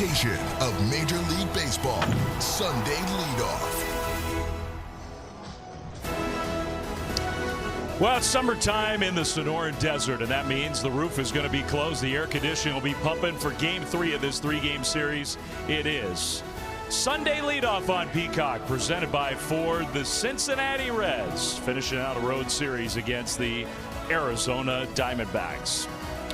presentation of Major League Baseball Sunday Leadoff. Well, it's summertime in the Sonoran Desert, and that means the roof is going to be closed. The air conditioning will be pumping for Game 3 of this three-game series. It is Sunday Leadoff on Peacock, presented by Ford. The Cincinnati Reds finishing out a road series against the Arizona Diamondbacks.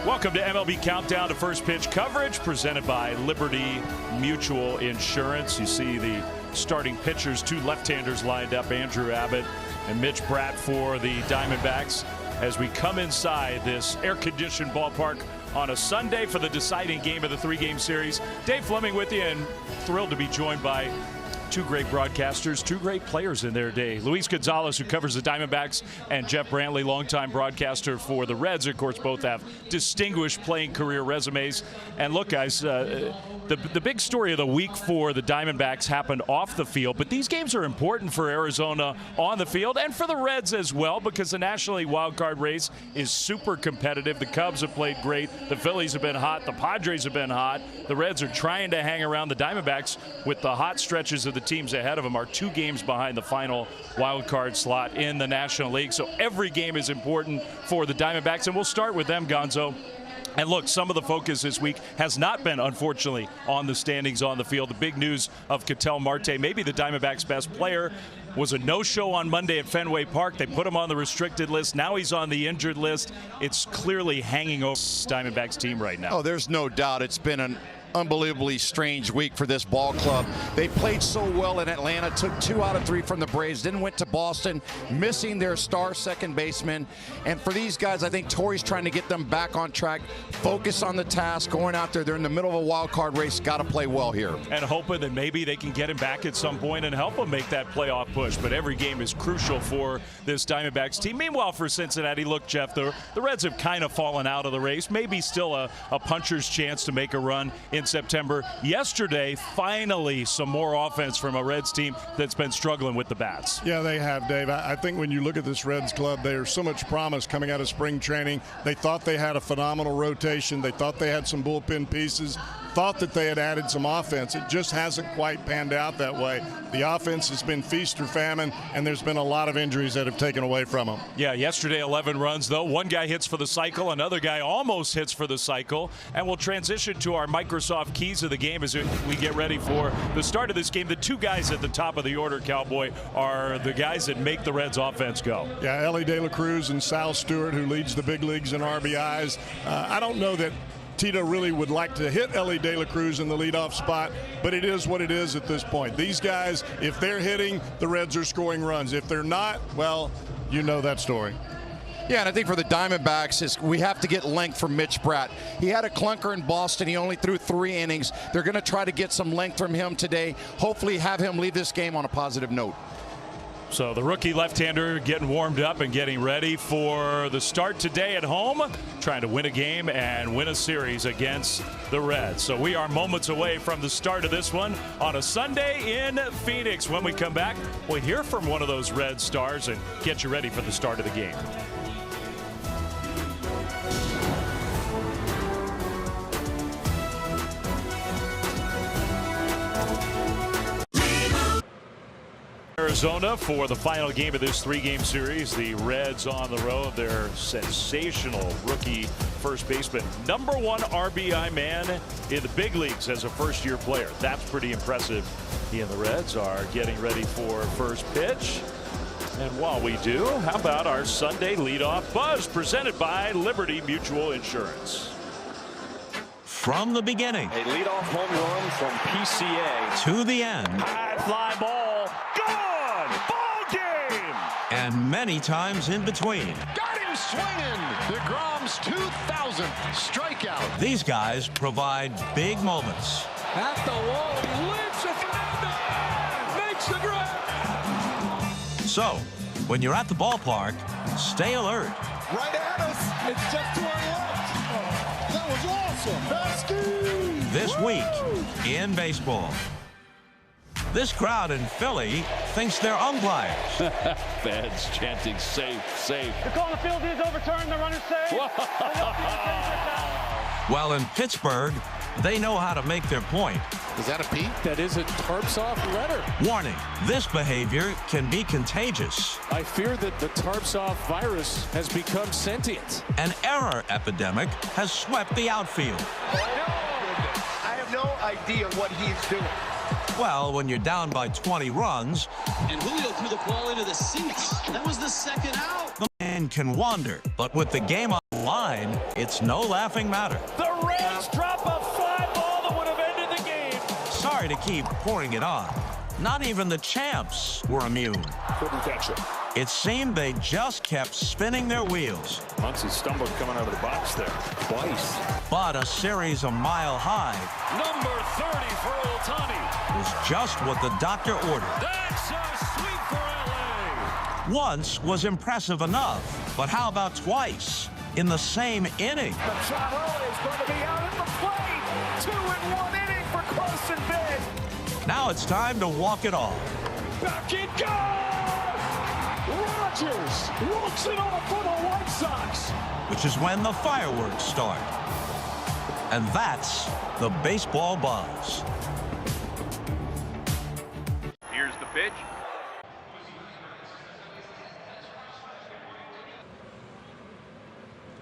Welcome to MLB Countdown to First Pitch coverage, presented by Liberty Mutual Insurance. You see the starting pitchers, two left-handers lined up, Andrew Abbott and Mitch Bratt for the Diamondbacks, as we come inside this air-conditioned ballpark on a Sunday for the deciding game of the three-game series. Dave Fleming with you, and thrilled to be joined by two great broadcasters, two great players in their day. Luis Gonzalez, who covers the Diamondbacks, and Jeff Brantley, longtime broadcaster for the Reds. Of course, both have distinguished playing career resumes. And look, guys, the big story of the week for the Diamondbacks happened off the field, but these games are important for Arizona on the field and for the Reds as well, because the National League wildcard race is super competitive. The Cubs have played great. The Phillies have been hot. The Padres have been hot. The Reds are trying to hang around. The Diamondbacks, with the hot stretches of the teams ahead of them, are 2 games behind the final wild card slot in the National League. So every game is important for the Diamondbacks, and we'll start with them, Gonzo. And look, some of the focus this week has not been, unfortunately, on the standings on the field. The big news of Ketel Marte, maybe the Diamondbacks' best player, was a no-show on Monday at Fenway Park. They put him on the restricted list. Now he's on the injured list. It's clearly hanging over the Diamondbacks team right now. Oh, there's no doubt. It's been an unbelievably strange week for this ball club. They played so well in Atlanta, took 2 out of 3 from the Braves, then went to Boston, missing their star second baseman. And for these guys, I think Torrey's trying to get them back on track, focus on the task, going out there. They're in the middle of a wild card race, got to play well here. And hoping that maybe they can get him back at some point and help him make that playoff push. But every game is crucial for this Diamondbacks team. Meanwhile, for Cincinnati, look, Jeff, the Reds have kind of fallen out of the race. Maybe still a puncher's chance to make a run in September. Yesterday, finally, some more offense from a Reds team that's been struggling with the bats. Yeah, they have, Dave. I think when you look at this Reds club, there's so much promise coming out of spring training. They thought they had a phenomenal rotation. They thought they had some bullpen pieces. Thought that they had added some offense. It just hasn't quite panned out that way. The offense has been feast or famine, and there's been a lot of injuries that have taken away from them. Yeah, yesterday 11 runs, though. One guy hits for the cycle, another guy almost hits for the cycle. And we'll transition to our Microsoft keys of the game as we get ready for the start of this game. The 2 guys at the top of the order, Cowboy, are the guys that make the Reds offense go. Yeah, Ellie De La Cruz and Sal Stewart, who leads the big leagues in RBIs. I don't know that Tito really would like to hit Ellie De La Cruz in the leadoff spot, but it is what it is at this point. These guys, if they're hitting, the Reds are scoring runs. If they're not, well, you know that story. Yeah, and I think for the Diamondbacks, we have to get length from Mitch Bratt. He had a clunker in Boston. He only threw 3 innings. They're going to try to get some length from him today. Hopefully have him leave this game on a positive note. So the rookie left-hander getting warmed up and getting ready for the start today at home, trying to win a game and win a series against the Reds. So we are moments away from the start of this one on a Sunday in Phoenix. When we come back, we'll hear from one of those Red stars and get you ready for the start of the game. Arizona for the final game of this 3-game series. The Reds on the road. Their sensational rookie first baseman, #1 RBI man in the big leagues as a first-year player. That's pretty impressive. He and the Reds are getting ready for first pitch. And while we do, how about our Sunday leadoff buzz presented by Liberty Mutual Insurance? From the beginning, a leadoff home run from PCA to the end, high fly ball, gone, ball game, and many times in between. Got him swinging. DeGrom's 2000th strikeout. These guys provide big moments. At the wall, he lifts it, makes the grab. So, when you're at the ballpark, stay alert. Right at us. It's just to our left. Oh, that was awesome. Basky. This week in baseball. This crowd in Philly thinks they're umpires. Fans chanting safe, safe. The call on the field is overturned. The runner's safe. While in Pittsburgh, They know how to make their point. Is that a peep? That is a tarps off letter. Warning, this behavior can be contagious. I fear that the tarps off virus has become sentient. An error epidemic has swept the outfield. I have no idea what he's doing. Well, when you're down by 20 runs, and Julio threw the ball into the seats. That was the second out. the man can wander. But with the game on the line, it's no laughing matter. The Reds drop a fly ball that would have ended the game. Sorry to keep pouring it on. Not even the champs were immune. Couldn't catch it. It seemed they just kept spinning their wheels. Muncy stumbled coming out of the box there twice. But a series a mile high Number 30 for Ohtani. was just what the doctor ordered. That's a sweep for LA. Once was impressive enough, but how about twice in the same inning? The travel is going to be out at the plate. 2 in 1 inning for close and big. Now it's time to walk it off. Back it goes! Rogers walks it off for the White Sox. Which is when the fireworks start. And that's the baseball buzz. Here's the pitch.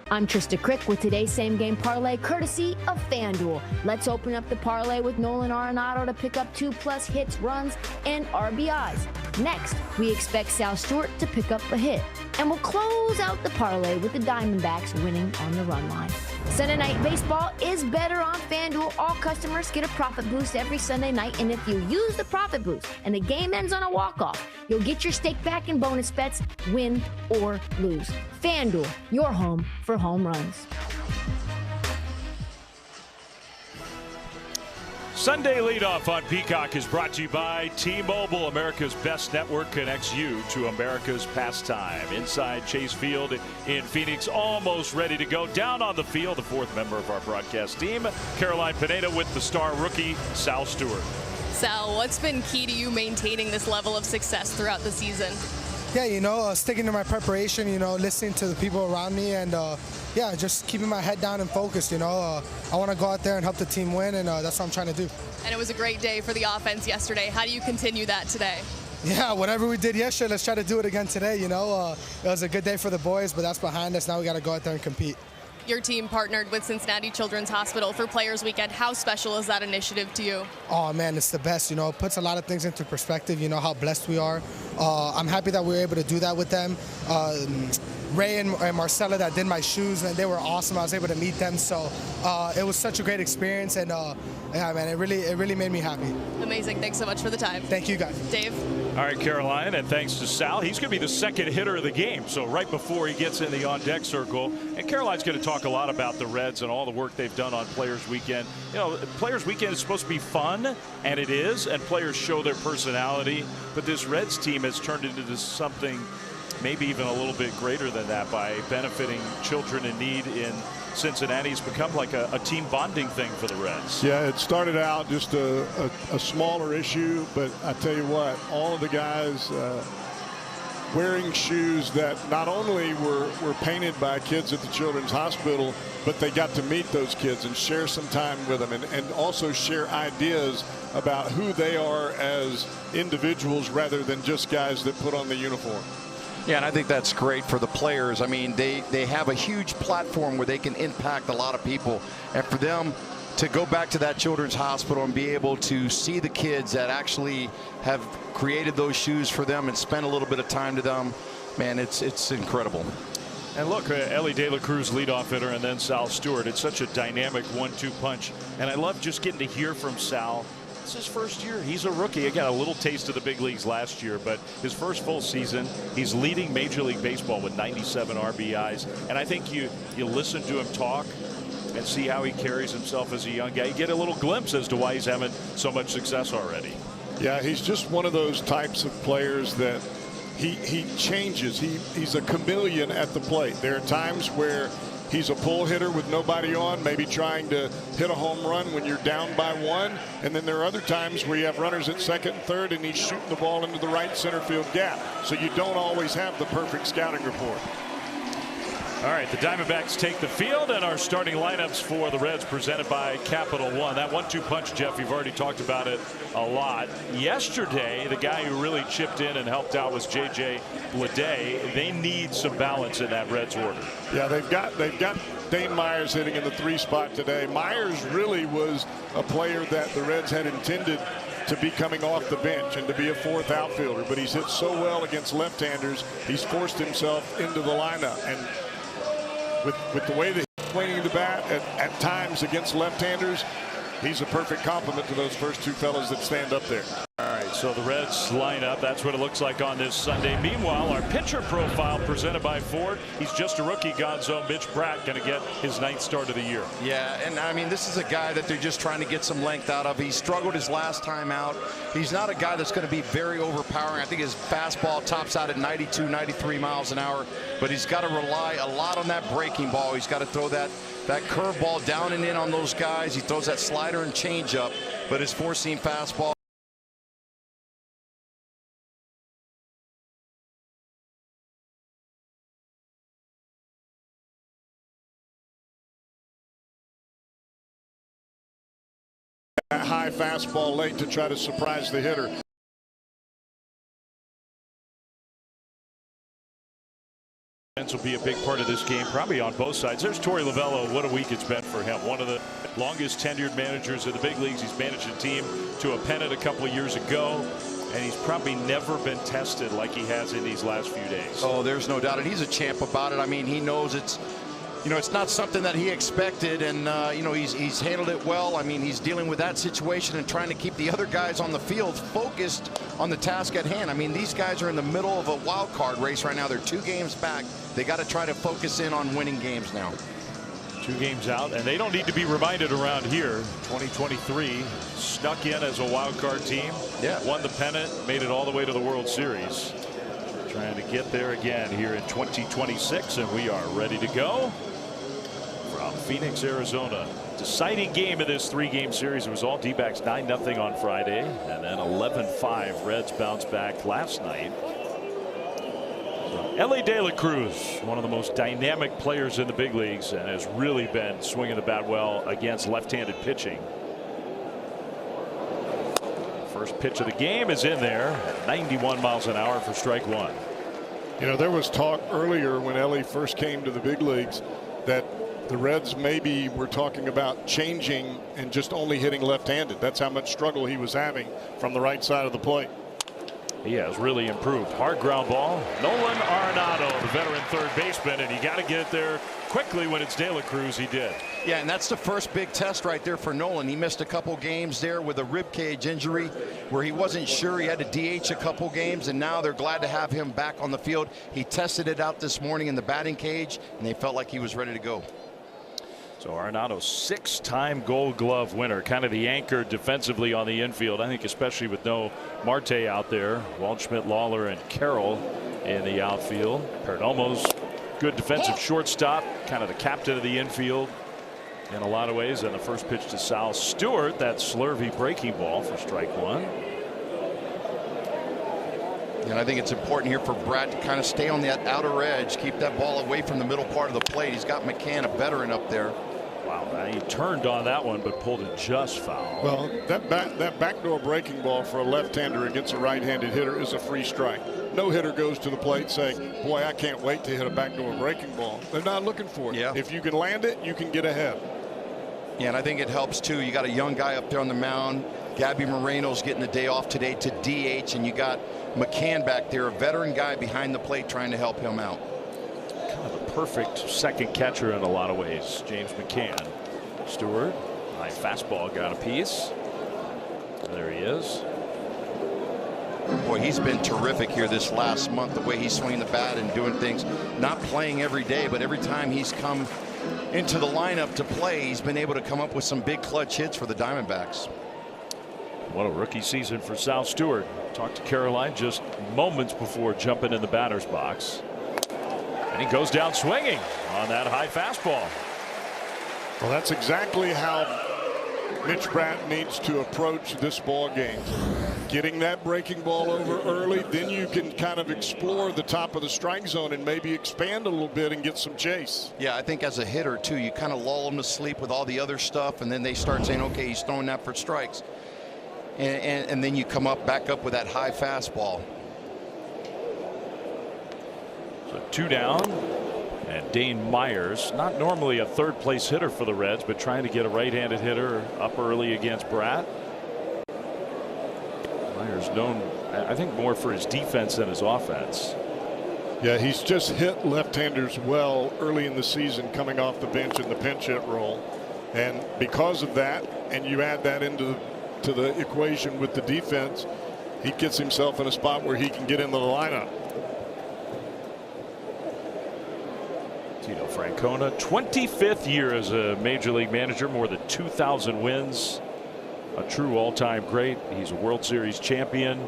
I'm Trista Crick with today's Same Game Parlay, courtesy of FanDuel. Let's open up the parlay with Nolan Arenado to pick up 2+ hits, runs, and RBIs. Next, we expect Sal Stewart to pick up a hit. And we'll close out the parlay with the Diamondbacks winning on the run line. Sunday Night Baseball is better on FanDuel. All customers get a profit boost every Sunday night, and if you use the profit boost and the game ends on a walk-off, you'll get your stake back in bonus bets, win or lose. FanDuel, your home for home runs. Sunday leadoff on Peacock is brought to you by T-Mobile. America's best network connects you to America's pastime. Inside Chase Field in Phoenix, almost ready to go. Down on the field, the fourth member of our broadcast team, Caroline Pineda, with the star rookie, Sal Stewart. Sal, what's been key to you maintaining this level of success throughout the season? Yeah, sticking to my preparation, listening to the people around me, and just keeping my head down and focused. I want to go out there and help the team win, and that's what I'm trying to do. And it was a great day for the offense yesterday. How do you continue that today? Yeah, whatever we did yesterday, let's try to do it again today. It was a good day for the boys, but that's behind us. Now we got to go out there and compete. Your team partnered with Cincinnati Children's Hospital for Players Weekend. How special is that initiative to you? Oh, man, it's the best. It puts a lot of things into perspective, how blessed we are. I'm happy that we were able to do that with them. Ray and Marcella that did my shoes, and they were awesome. I was able to meet them, so it was such a great experience, and yeah, man, it really made me happy. Amazing. Thanks so much for the time. Thank you, guys. Dave? All right, Caroline, and thanks to Sal. He's going to be the second hitter of the game, so right before he gets in the on-deck circle. And Caroline's going to talk a lot about the Reds and all the work they've done on Players Weekend. Players Weekend is supposed to be fun, and it is, and players show their personality. But this Reds team has turned into something maybe even a little bit greater than that by benefiting children in need in Cincinnati. It's become like a team bonding thing for the Reds. Yeah, it started out just a smaller issue, but I tell you what, all of the guys wearing shoes that not only were painted by kids at the Children's Hospital, but they got to meet those kids and share some time with them, and also share ideas about who they are as individuals rather than just guys that put on the uniform. Yeah, and I think that's great for the players. I mean, they have a huge platform where they can impact a lot of people. And for them to go back to that Children's Hospital and be able to see the kids that actually have created those shoes for them and spend a little bit of time to them, man, it's incredible. And look, Ellie De La Cruz, leadoff hitter, and then Sal Stewart. It's such a dynamic 1-2 punch. And I love just getting to hear from Sal. It's his first year. He's a rookie. He got a little taste of the big leagues last year, but his first full season, he's leading Major League Baseball with 97 RBIs. And I think you listen to him talk and see how he carries himself as a young guy. You get a little glimpse as to why he's having so much success already. Yeah, he's just one of those types of players that he changes. He's a chameleon at the plate. There are times where he's a pull hitter with nobody on, maybe trying to hit a home run when you're down by 1. And then there are other times where you have runners at second and third, and he's shooting the ball into the right center field gap. So you don't always have the perfect scouting report. All right, the Diamondbacks take the field, and our starting lineups for the Reds presented by Capital One. That 1-2 punch, Jeff, you've already talked about it a lot. Yesterday, the guy who really chipped in and helped out was J.J. Bleday. They need some balance in that Reds order. Yeah, they've got Dane Myers hitting in the 3 spot today. Myers really was a player that the Reds had intended to be coming off the bench and to be a 4th outfielder, but he's hit so well against left-handers, he's forced himself into the lineup. And with the way that he's swinging the bat at times against left-handers, he's a perfect complement to those first 2 fellas that stand up there. All right, so the Reds line up. That's what it looks like on this Sunday. Meanwhile, our pitcher profile presented by Ford. He's just a rookie, Gonzo. Mitch Pratt going to get his 9th start of the year. Yeah, and I mean, this is a guy that they're just trying to get some length out of. He struggled his last time out. He's not a guy that's going to be very overpowering. I think his fastball tops out at 92, 93 miles an hour, but he's got to rely a lot on that breaking ball. He's got to throw that curveball down and in on those guys. He throws that slider and changeup, but his 4-seam fastball. That high fastball late to try to surprise the hitter. Will be a big part of this game, probably on both sides. There's Torey Lovullo. What a week it's been for him. One of the longest tenured managers in the big leagues. He's managed a team to a pennant a couple of years ago, and he's probably never been tested like he has in these last few days. Oh, there's no doubt, and he's a champ about it. I mean, he knows it's not something that he expected, and he's handled it well. I mean, he's dealing with that situation and trying to keep the other guys on the field focused on the task at hand. I mean, these guys are in the middle of a wild card race right now. They're 2 games back. They got to try to focus in on winning games now. 2 games out, and they don't need to be reminded around here. 2023 snuck in as a wild card team. Yeah, won the pennant, made it all the way to the World Series. Trying to get there again here in 2026, and we are ready to go. From Phoenix, Arizona. Deciding game of this 3-game series. It was all D-backs 9-0 on Friday, and then 11-5 Reds bounced back last night. So, Elly De La Cruz, one of the most dynamic players in the big leagues, and has really been swinging the bat well against left-handed pitching. First pitch of the game is in there at 91 miles an hour for strike 1. You know, there was talk earlier when Elly first came to the big leagues that the Reds maybe were talking about changing and just only hitting left-handed. That's how much struggle he was having from the right side of the plate. He has really improved. Hard ground ball. Nolan Arenado, the veteran third baseman, and you got to get it there quickly when it's De La Cruz. He did. Yeah, and that's the first big test right there for Nolan. He missed a couple games there with a rib cage injury where he wasn't sure. He had to DH a couple games, and now they're glad to have him back on the field. He tested it out this morning in the batting cage, and they felt like he was ready to go. So Arenado, 6-time Gold Glove winner, kind of the anchor defensively on the infield. I think especially with no Marte out there, Waldschmidt, Lawler, and Carroll in the outfield. Perdomo's good defensive shortstop, kind of the captain of the infield in a lot of ways. And the first pitch to Sal Stewart, that slurvy breaking ball for strike 1. And I think it's important here for Brad to kind of stay on that outer edge, keep that ball away from the middle part of the plate. He's got McCann, a veteran, up there. Wow, he turned on that one, but pulled it just foul. Well, that backdoor breaking ball for a left-hander against a right-handed hitter is a free strike. No hitter goes to the plate saying, boy, I can't wait to hit a backdoor breaking ball. They're not looking for it. Yeah. If you can land it, you can get ahead. Yeah, and I think it helps, too. You got a young guy up there on the mound. Gabby Moreno's getting the day off today to DH, and you got McCann back there, a veteran guy behind the plate trying to help him out. Kind of a perfect second catcher in a lot of ways, James McCann. Stewart, high fastball, got a piece. There he is. Boy, he's been terrific here this last month, the way he's swinging the bat and doing things. Not playing every day, but every time he's come into the lineup to play, he's been able to come up with some big clutch hits for the Diamondbacks. What a rookie season for Sal Stewart. Talked to Caroline just moments before jumping in the batter's box. And he goes down swinging on that high fastball. Well, that's exactly how Mitch Pratt needs to approach this ball game. getting that breaking ball over early, then you can kind of explore the top of the strike zone and maybe expand a little bit and get some chase. Yeah, I think as a hitter too, you kind of lull them to sleep with all the other stuff, and then they start saying, okay, he's throwing that for strikes, and then you come back up with that high fastball. So 2 down, and Dane Myers, not normally a third place hitter for the Reds, but trying to get a right-handed hitter up early against Bratt. Myers known, I think, more for his defense than his offense. Yeah, he's just hit left-handers well early in the season coming off the bench in the pinch hit role, and because of that, and you add that into the equation with the defense, he gets himself in a spot where he can get into the lineup. Tito Francona, 25th year as a major league manager, more than 2,000 wins, a true all-time great. He's a World Series champion.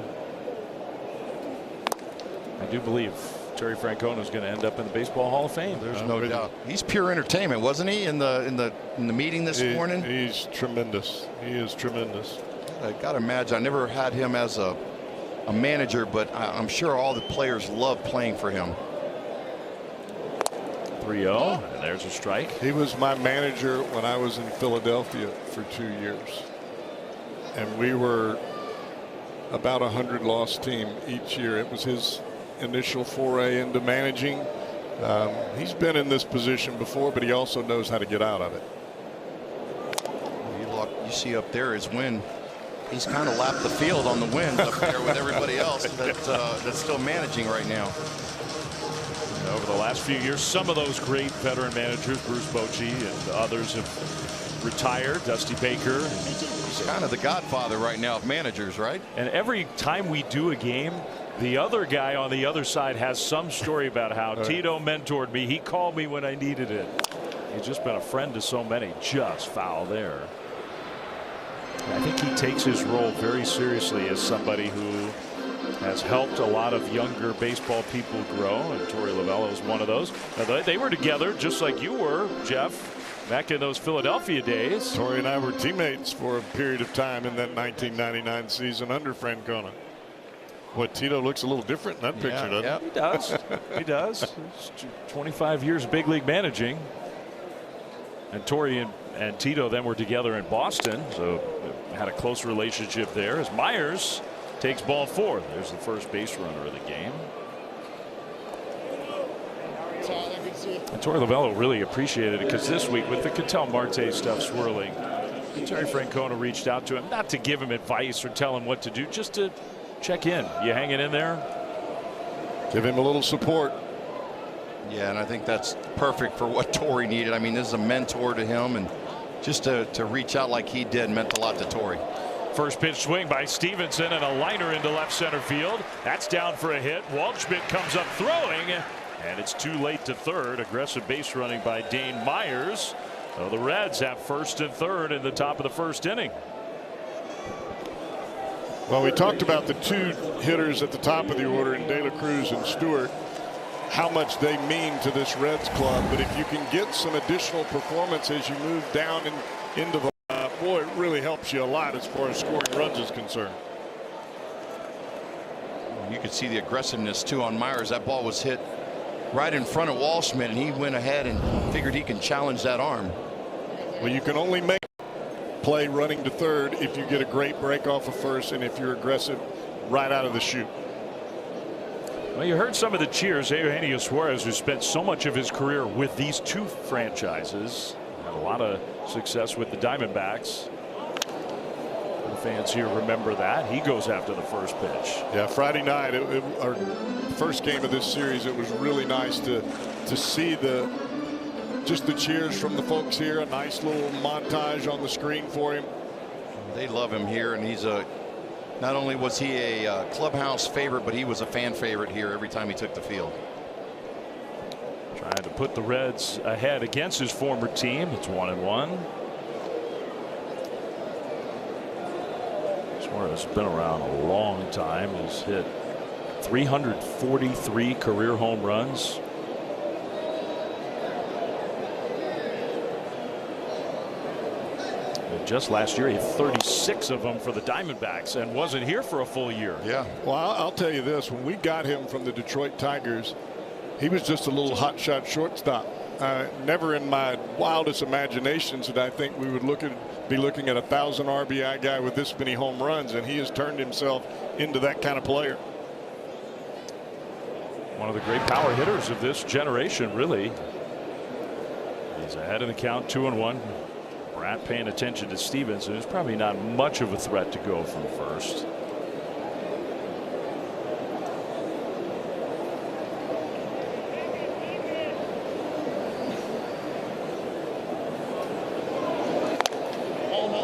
I do believe Terry Francona is going to end up in the Baseball Hall of Fame. There's no doubt. He's pure entertainment, wasn't he, in the meeting this morning? He's tremendous. He is tremendous. I got to imagine. I never had him as a manager, but I'm sure all the players love playing for him. 3-0, and there's a strike. He was my manager when I was in Philadelphia for 2 years, and we were about 100 loss team each year. It was his initial foray into managing. He's been in this position before, but he also knows how to get out of it. You see up there is when he's kind of lapped the field on the wind up there with everybody else that's still managing right now. Over the last few years, some of those great veteran managers, Bruce Bochy and others, have retired. Dusty Baker. He's kind of the godfather right now of managers, right? And every time we do a game, the other guy on the other side has some story about how Tito mentored me. He called me when I needed it. He's just been a friend to so many. Just foul there. I think he takes his role very seriously as somebody who has helped a lot of younger baseball people grow, and Torey Lovullo is one of those. Now, they were together just like you were, Jeff, back in those Philadelphia days. Torey and I were teammates for a period of time in that 1999 season under Francona. What, Tito looks a little different in that picture, doesn't he? He does. He does. 25 years big league managing. And Torey and Tito then were together in Boston, so had a close relationship there as Myers takes ball 4. There's the first base runner of the game. And Torey Lovullo really appreciated it, because this week with the Ketel Marte stuff swirling, Terry Francona reached out to him, not to give him advice or tell him what to do, just to check in. You hanging in there? Give him a little support. Yeah, and I think that's perfect for what Torey needed. I mean, this is a mentor to him, and just to reach out like he did meant a lot to Torey. First pitch swing by Stevenson and a liner into left center field. That's down for a hit. Waldschmidt comes up throwing, and it's too late to third. Aggressive base running by Dane Myers. So the Reds have first and third in the top of the first inning. Well, we talked about the 2 hitters at the top of the order in De La Cruz and Stewart, how much they mean to this Reds club. But if you can get some additional performance as you move down into the boy, it really helps you a lot as far as scoring runs is concerned. You could see the aggressiveness too on Myers. That ball was hit right in front of Waldschmidt, and he went ahead and figured he can challenge that arm. Well, you can only make play running to third if you get a great break off of first, and if you're aggressive right out of the chute. Well, you heard some of the cheers. Eugenio Suarez, who spent so much of his career with these 2 franchises, had a lot of success with the Diamondbacks. The fans here remember that. He goes after the first pitch. Yeah, Friday night, our first game of this series, it was really nice to see just the cheers from the folks here. A nice little montage on the screen for him. They love him here, and he's not only was he a clubhouse favorite, but he was a fan favorite here every time he took the field. Trying to put the Reds ahead against his former team. It's 1-1. Suarez has been around a long time. He's hit 343 career home runs. just last year he had 36 of them for the Diamondbacks and wasn't here for a full year. Yeah. Well, I'll tell you this, when we got him from the Detroit Tigers, he was just a little hotshot shortstop. Never in my wildest imaginations did I think we would be looking at a 1,000 RBI guy with this many home runs, and he has turned himself into that kind of player. One of the great power hitters of this generation, really. He's ahead in the count, 2-1. Brad paying attention to Stevens, and there's probably not much of a threat to go from first.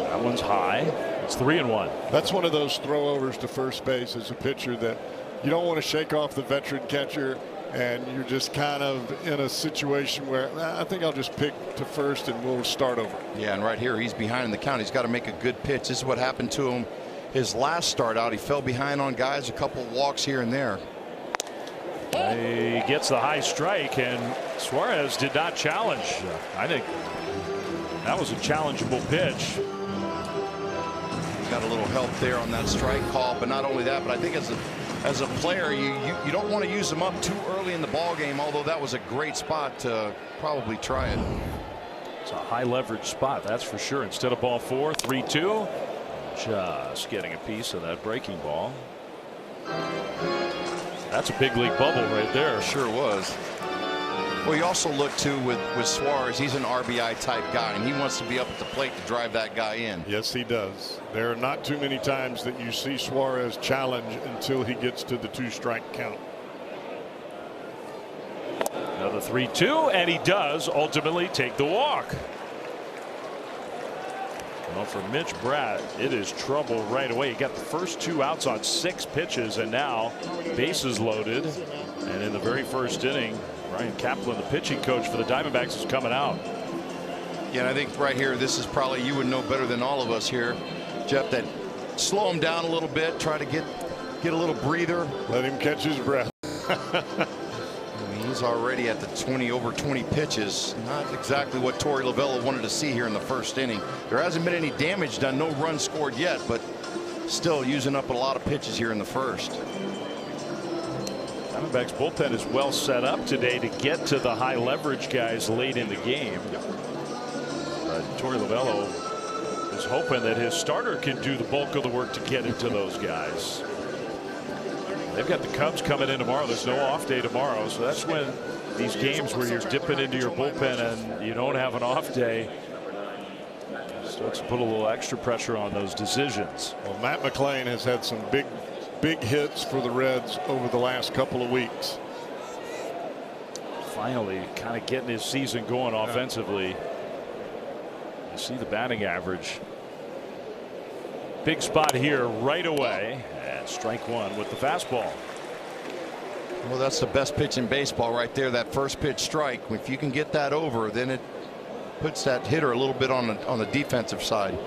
That one's high. It's 3-1. That's one of those throwovers to first base as a pitcher that you don't want to shake off the veteran catcher, and you're just kind of in a situation where I think I'll just pick to first and we'll start over. Yeah, and right here he's behind in the count. He's got to make a good pitch. This is what happened to him his last start out. He fell behind on guys, a couple walks here and there. He gets the high strike, and Suarez did not challenge. I think that was a challengeable pitch. He's got a little help there on that strike call, but not only that, but I think as a player, you don't want to use them up too early in the ball game, although that was a great spot to probably try it. It's a high leverage spot, that's for sure. Instead of ball 4, 3-2. Just getting a piece of that breaking ball. That's a big league bubble right there. Sure was. Well, you also look too with Suarez. He's an RBI type guy, and he wants to be up at the plate to drive that guy in. Yes, he does. There are not too many times that you see Suarez challenge until he gets to the 2-strike count. Another 3-2, and he does ultimately take the walk. Well, for Mitch Bratt, it is trouble right away. He got the first 2 outs on 6 pitches, and now bases loaded. And in the very first inning, Ryan Kaplan, the pitching coach for the Diamondbacks, is coming out. Yeah, and I think right here, this is probably, you would know better than all of us here, Jeff, that slow him down a little bit, try to get a little breather. Let him catch his breath. I mean, he's already at the over 20 pitches. Not exactly what Torey Lovullo wanted to see here in the first inning. There hasn't been any damage done, no runs scored yet, but still using up a lot of pitches here in the first. Diamondbacks bullpen is well set up today to get to the high leverage guys late in the game. Torey Lovullo is hoping that his starter can do the bulk of the work to get into those guys. They've got the Cubs coming in tomorrow. There's no off day tomorrow, so that's when these games where you're dipping into your bullpen and you don't have an off day starts to put a little extra pressure on those decisions. Well, Matt McLain has had some big hits for the Reds over the last couple of weeks. Finally kind of getting his season going offensively. You see the batting average. Big spot here right away, and strike 1 with the fastball. Well, that's the best pitch in baseball right there, that first pitch strike. If you can get that over, then it puts that hitter a little bit on the defensive side.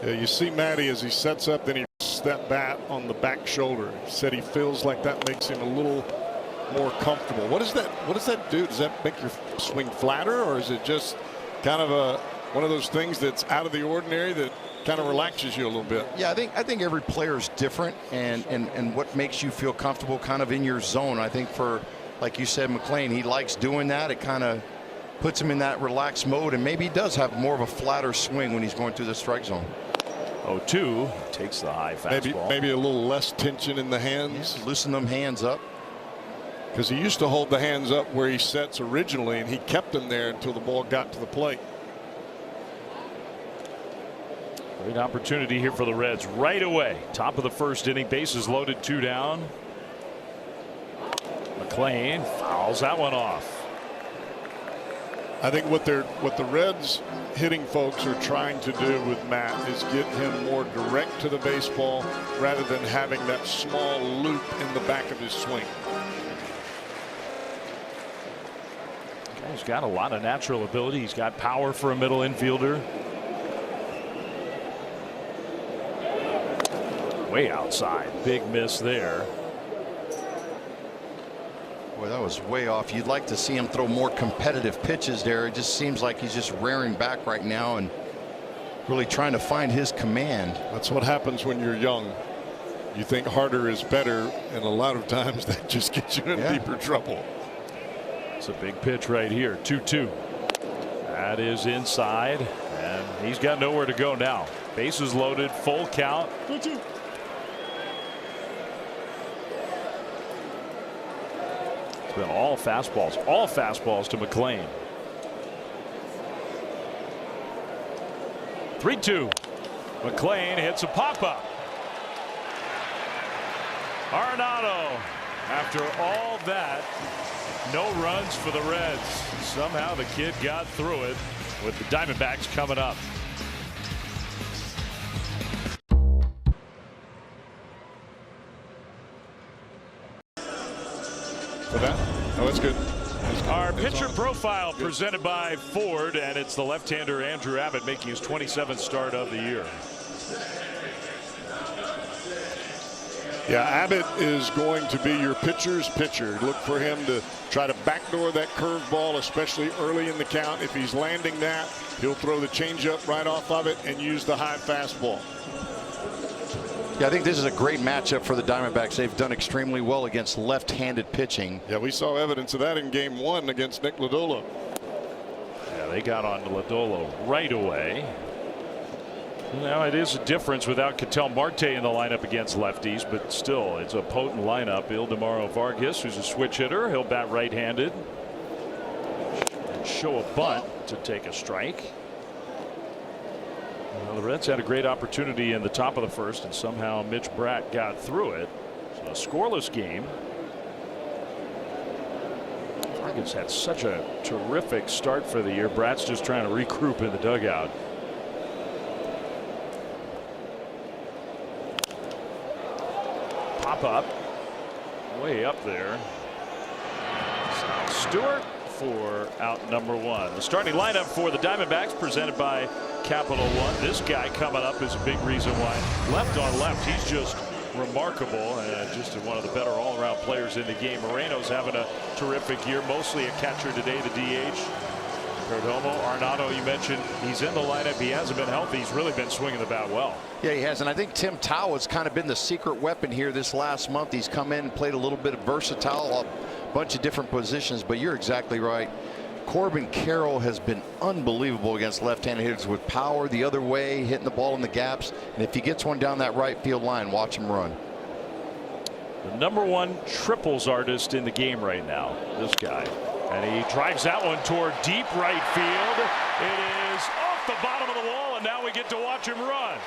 Yeah, you see Matty as he sets up, then he rests that bat on the back shoulder. He said he feels like that makes him a little more comfortable. What does that do? Does that make your swing flatter, or is it just kind of one of those things that's out of the ordinary that kind of relaxes you a little bit? Yeah, I think every player is different, and what makes you feel comfortable kind of in your zone. I think for, like you said, McLain, he likes doing that. It kind of puts him in that relaxed mode, and maybe he does have more of a flatter swing when he's going through the strike zone. 0-2 takes the high fastball. Maybe a little less tension in the hands. Yeah, loosen them hands up. Because he used to hold the hands up where he sets originally, and he kept them there until the ball got to the plate. Great opportunity here for the Reds right away. Top of the first inning, bases loaded, 2 down. McLain fouls that one off. I think what the Reds hitting folks are trying to do with Matt is get him more direct to the baseball rather than having that small loop in the back of his swing. He's got a lot of natural ability. He's got power for a middle infielder. Way outside. Big miss there. Boy, that was way off. You'd like to see him throw more competitive pitches there. It just seems like he's just rearing back right now, and Really trying to find his command. That's what happens when you're young. You think harder is better, and a lot of times that just gets you in deeper trouble. It's a big pitch right here. 2-2. That is inside, and he's got nowhere to go now. Bases loaded, full count. 2-2. It's been all fastballs to McLean. 3-2. McLean hits a pop-up. Arenado, after all that, no runs for the Reds. Somehow the kid got through it with the Diamondbacks coming up. For that? Oh, that's good. Our pitcher profile presented by Ford, and it's the left-hander Andrew Abbott making his 27th start of the year. Yeah, Abbott is going to be your pitcher's pitcher. Look for him to try to backdoor that curveball, especially early in the count. If he's landing that, he'll throw the changeup right off of it and use the high fastball. Yeah, I think this is a great matchup for the Diamondbacks. They've done extremely well against left-handed pitching. Yeah, we saw evidence of that in game 1 against Nick Lodolo. Yeah, they got on to Lodolo right away. Now it is a difference without Ketel Marte in the lineup against lefties, but still it's a potent lineup. Ildemaro Vargas, who's a switch hitter, he'll bat right-handed and show a bunt to take a strike. Well, the Reds had a great opportunity in the top of the first, and somehow Mitch Bratt got through it. So a scoreless game. Vargas had such a terrific start for the year. Bratt's just trying to regroup in the dugout. Pop up way up there. Stewart for out number 1. The starting lineup for the Diamondbacks presented by Capital One. This guy coming up is a big reason why. Left on left, he's just remarkable and just one of the better all-around players in the game. Moreno's having a terrific year, mostly a catcher today, the DH. Perdomo, Arenado, you mentioned, he's in the lineup. He hasn't been healthy. He's really been swinging the bat well. Yeah, he has, and I think Tim Tao has kind of been the secret weapon here this last month. He's come in and played a little bit of versatile, a bunch of different positions, but you're exactly right. Corbin Carroll has been unbelievable against left-handed hitters with power the other way, hitting the ball in the gaps, and if he gets one down that right field line, watch him run. The #1 triples artist in the game right now, this guy. And he drives that one toward deep right field. It is off the bottom of the wall, and now we get to watch him run.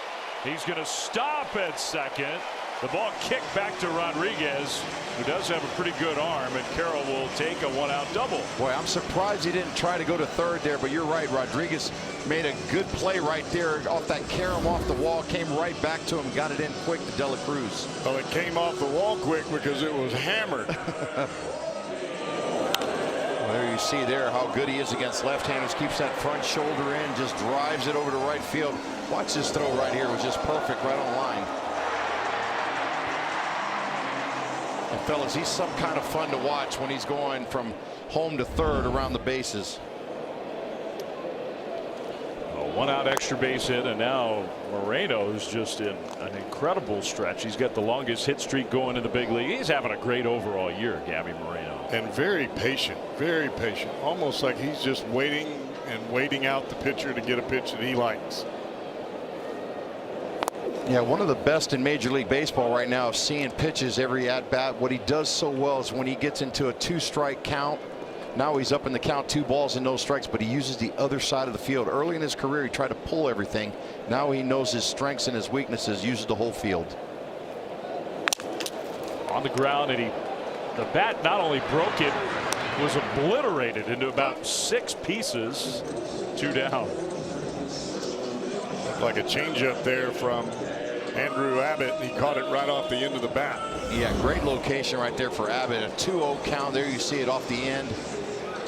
He's going to stop at second. The ball kicked back to Rodriguez, who does have a pretty good arm, and Carroll will take a one-out double. Boy, I'm surprised he didn't try to go to third there, but you're right. Rodriguez made a good play right there off that carom off the wall, came right back to him, got it in quick to De La Cruz. Well, it came off the wall quick because it was hammered. There you see there how good he is against left-handers. Keeps that front shoulder in, just drives it over to right field. Watch this throw right here. It was just perfect right on line. And fellas, he's some kind of fun to watch when he's going from home to third around the bases. A one-out extra base hit, and now Moreno is just in an incredible stretch. He's got the longest hit streak going in the big league. He's having a great overall year, Gabby Moreno. And very patient, almost like he's just waiting and waiting out the pitcher to get a pitch that he likes. Yeah, one of the best in Major League Baseball right now is seeing pitches every at bat. What he does so well is when he gets into a 2-strike count. Now he's up in the count, 2 balls and no strikes, but he uses the other side of the field. Early in his career, he tried to pull everything. Now he knows his strengths and his weaknesses, uses the whole field. On the ground, and the bat not only broke it, was obliterated into about 6 pieces. 2 down. Looked like a changeup there from Andrew Abbott, and he caught it right off the end of the bat. Yeah, great location right there for Abbott. A 2-0 count. There you see it off the end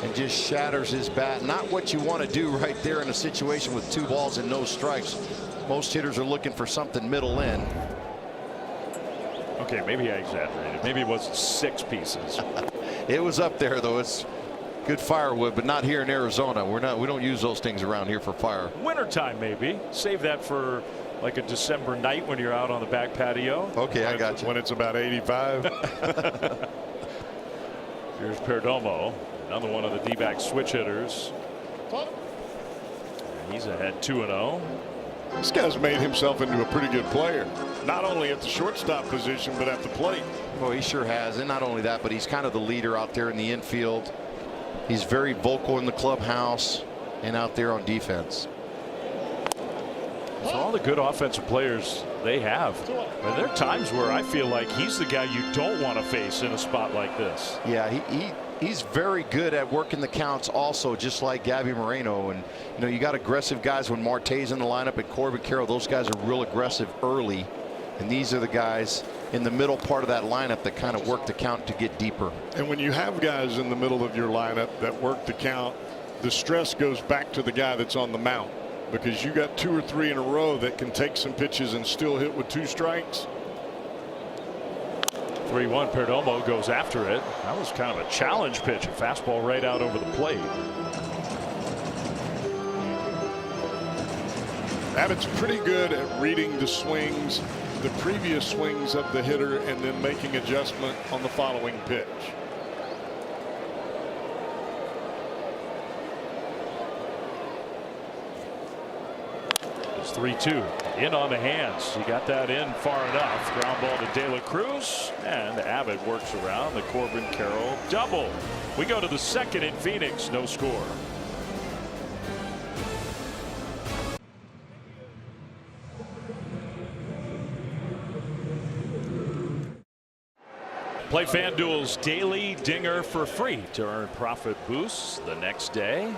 and just shatters his bat. Not what you want to do right there in a situation with 2 balls and no strikes. Most hitters are looking for something middle in. Okay, maybe I exaggerated. Maybe it wasn't 6 pieces. It was up there, though. Good firewood, but not here in Arizona. We don't use those things around here for fire. Wintertime maybe. Save that for like a December night when you're out on the back patio. Okay, I got you. When it's about 85. Here's Perdomo, another one of the D-back switch hitters. And he's ahead 2-0. This guy's made himself into a pretty good player, not only at the shortstop position, but at the plate. Well, he sure has. And not only that, but he's kind of the leader out there in the infield. He's very vocal in the clubhouse and out there on defense. So all the good offensive players they have. But there are times where I feel like he's the guy you don't want to face in a spot like this. Yeah, he's very good at working the counts also, just like Gabby Moreno. And you know, you got aggressive guys when Marte's in the lineup and Corbin Carroll. Those guys are real aggressive early, and these are the guys in the middle part of that lineup that kind of work the count to get deeper. And when you have guys in the middle of your lineup that work the count, the stress goes back to the guy that's on the mound, because you got 2 or 3 in a row that can take some pitches and still hit with 2 strikes. 3-1. Perdomo goes after it. That was kind of a challenge pitch, a fastball right out over the plate. Abbott's pretty good at reading the swings, the previous swings of the hitter, and then making adjustment on the following pitch. It's 3-2. In on the hands. He got that in far enough. Ground ball to De La Cruz, and Abbott works around the Corbin Carroll double. We go to the second in Phoenix. No score. Play FanDuel's daily dinger for free to earn profit boosts the next day.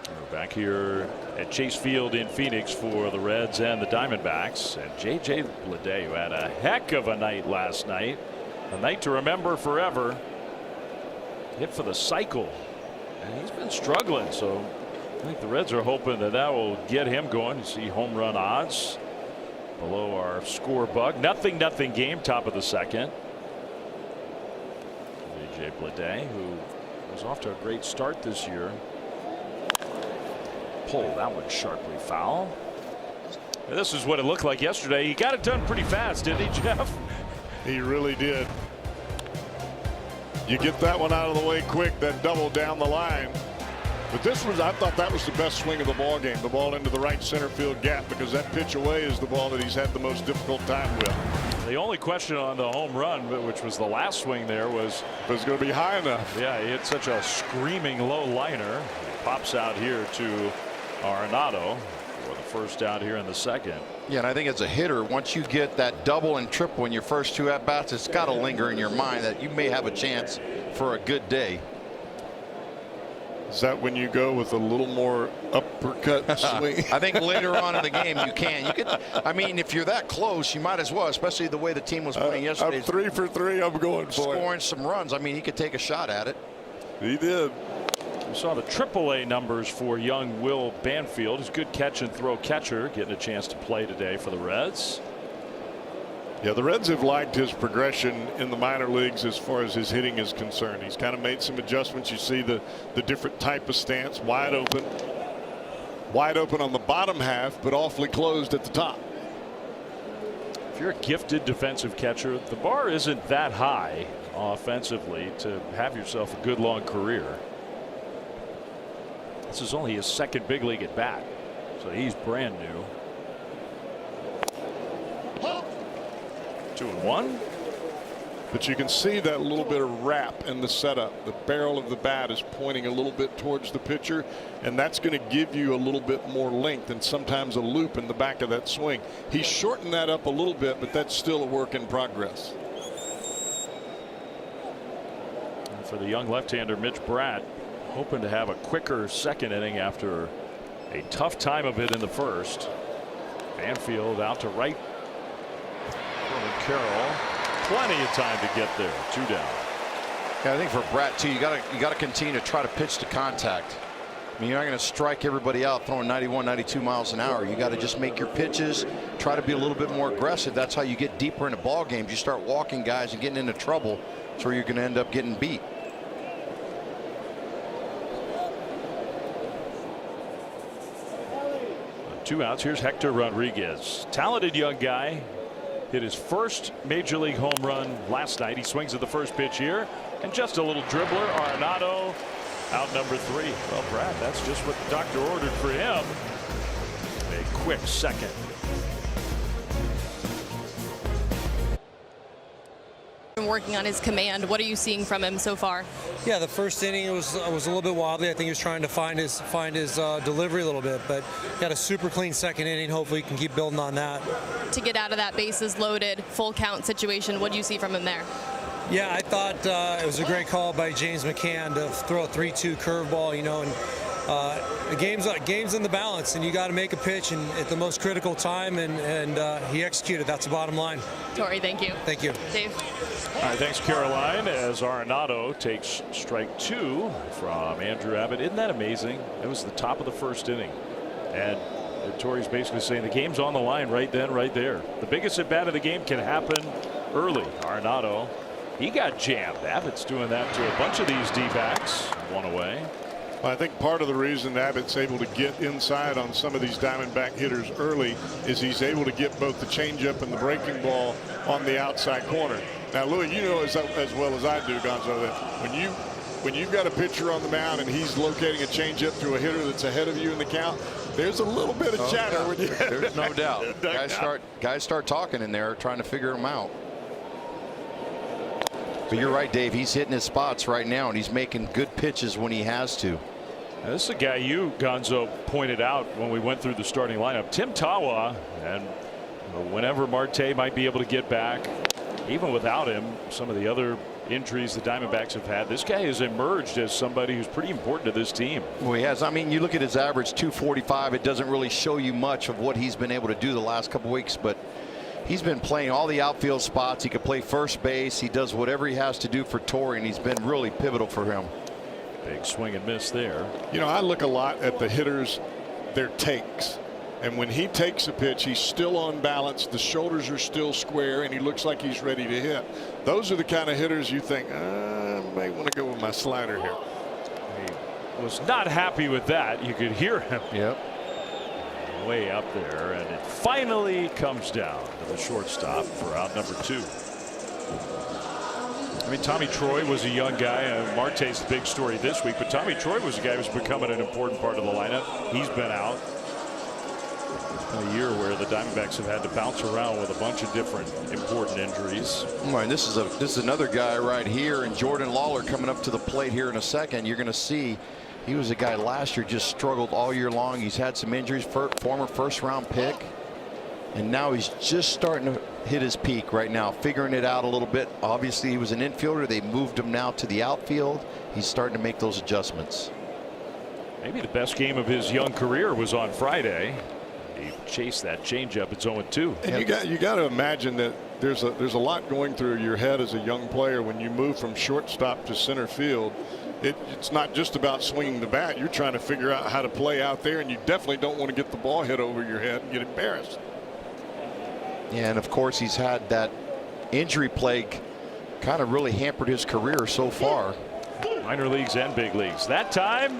We're back here at Chase Field in Phoenix for the Reds and the Diamondbacks. And J.J. Bleday, who had a heck of a night last night, a night to remember forever, hit for the cycle. And he's been struggling, so I think the Reds are hoping that that will get him going. You see home run odds below our score bug. Nothing game, top of the second. J.J. Bleday, who was off to a great start this year. Pull that one sharply foul. And this is what it looked like yesterday. He got it done pretty fast, didn't he, Jeff? He really did. You get that one out of the way quick, that double down the line. But this was, I thought that was the best swing of the ball game, the ball into the right center field gap, because that pitch away is the ball that he's had the most difficult time with. The only question on the home run, which was the last swing there, was if it's going to be high enough. Yeah, he hit such a screaming low liner. It pops out here to Arenado for the first out here in the second. Yeah, and I think as a hitter, once you get that double and triple in your first 2 at-bats, it's got to linger in your mind that you may have a chance for a good day. Is that when you go with a little more uppercut swing? I think later on in the game you can. You could. I mean, if you're that close, you might as well, especially the way the team was playing yesterday. I'm 3 for 3. I'm going for scoring some runs. I mean, he could take a shot at it. He did. We saw the AAA numbers for young Will Banfield. He's a good catch and throw catcher, getting a chance to play today for the Reds. Yeah, the Reds have liked his progression in the minor leagues as far as his hitting is concerned. He's kind of made some adjustments. You see the different type of stance, wide open on the bottom half, but awfully closed at the top. If you're a gifted defensive catcher, the bar isn't that high offensively to have yourself a good long career. This is only his second big league at bat, so he's brand new. 2-1. But you can see that little bit of wrap in the setup. The barrel of the bat is pointing a little bit towards the pitcher, and that's going to give you a little bit more length and sometimes a loop in the back of that swing. He shortened that up a little bit, but that's still a work in progress. And for the young left-hander Mitch Bratt, hoping to have a quicker second inning after a tough time of it in the first. Banfield out to right. Carroll, plenty of time to get there. 2 down. Yeah, I think for Bratt too, you got to continue to try to pitch to contact. I mean, you're not going to strike everybody out throwing 91, 92 miles an hour. You got to just make your pitches, try to be a little bit more aggressive. That's how you get deeper into ball games. You start walking guys and getting into trouble, so you're going to end up getting beat. 2 outs. Here's Hector Rodriguez, talented young guy. Hit his first major league home run last night. He swings at the first pitch here, and just a little dribbler. Arenado out number 3. Well, Brad, that's just what the doctor ordered for him. A quick second. Working on his command. What are you seeing from him so far? Yeah, the first inning was a little bit wobbly. I think he was trying to find his delivery a little bit, but got a super clean second inning. Hopefully he can keep building on that. To get out of that bases loaded, full count situation, what do you see from him there? Yeah, I thought it was a great call by James McCann to throw a 3-2 curveball, you know, and the game's in the balance, and you got to make a pitch and at the most critical time, and he executed. That's the bottom line. Torrey, thank you. Thank you. Dave. All right, thanks, Caroline, as Arenado takes strike 2 from Andrew Abbott. Isn't that amazing? It was the top of the first inning, and Torrey's basically saying the game's on the line right then, right there. The biggest at bat of the game can happen early. Arenado, he got jammed. Abbott's doing that to a bunch of these D-backs. 1 away. Well, I think part of the reason Abbott's able to get inside on some of these Diamondback hitters early is he's able to get both the changeup and the breaking ball on the outside corner. Now, Louis, you know as well as I do, Gonzo, that when you've got a pitcher on the mound and he's locating a changeup to a hitter that's ahead of you in the count, there's a little bit of chatter. When you there's no doubt. Guys start talking in there, trying to figure them out. But you're right, Dave. He's hitting his spots right now, and he's making good pitches when he has to. Now, this is a guy you, Gonzo, pointed out when we went through the starting lineup. Tim Tawa, and whenever Marte might be able to get back, even without him, some of the other injuries the Diamondbacks have had, this guy has emerged as somebody who's pretty important to this team. Well, he has. I mean, you look at his average, 245. It doesn't really show you much of what he's been able to do the last couple weeks, but he's been playing all the outfield spots. He could play first base. He does whatever he has to do for Torrey, and he's been really pivotal for him. Big swing and miss there. You know, I look a lot at the hitters, their takes. And when he takes a pitch, he's still on balance. The shoulders are still square, and he looks like he's ready to hit. Those are the kind of hitters you think, I may want to go with my slider here. He was not happy with that. You could hear him. Yep. Way up there, and it finally comes down to the shortstop for out number 2. I mean, Tommy Troy was a young guy. Marte's the big story this week, but Tommy Troy was a guy who's becoming an important part of the lineup. He's been out. It's been a year where the Diamondbacks have had to bounce around with a bunch of different important injuries. Right, and this is another guy right here, and Jordan Lawler coming up to the plate here in a second. You're going to see he was a guy last year just struggled all year long. He's had some injuries, former first-round pick, and now he's just starting to hit his peak right now, figuring it out a little bit. Obviously, he was an infielder. They moved him now to the outfield. He's starting to make those adjustments. Maybe the best game of his young career was on Friday. He chased that changeup. It's 0-2. And you got to imagine that there's a lot going through your head as a young player when you move from shortstop to center field. It's not just about swinging the bat. You're trying to figure out how to play out there, and you definitely don't want to get the ball hit over your head and get embarrassed. Yeah, and of course he's had that injury plague kind of really hampered his career so far. Minor leagues and big leagues. That time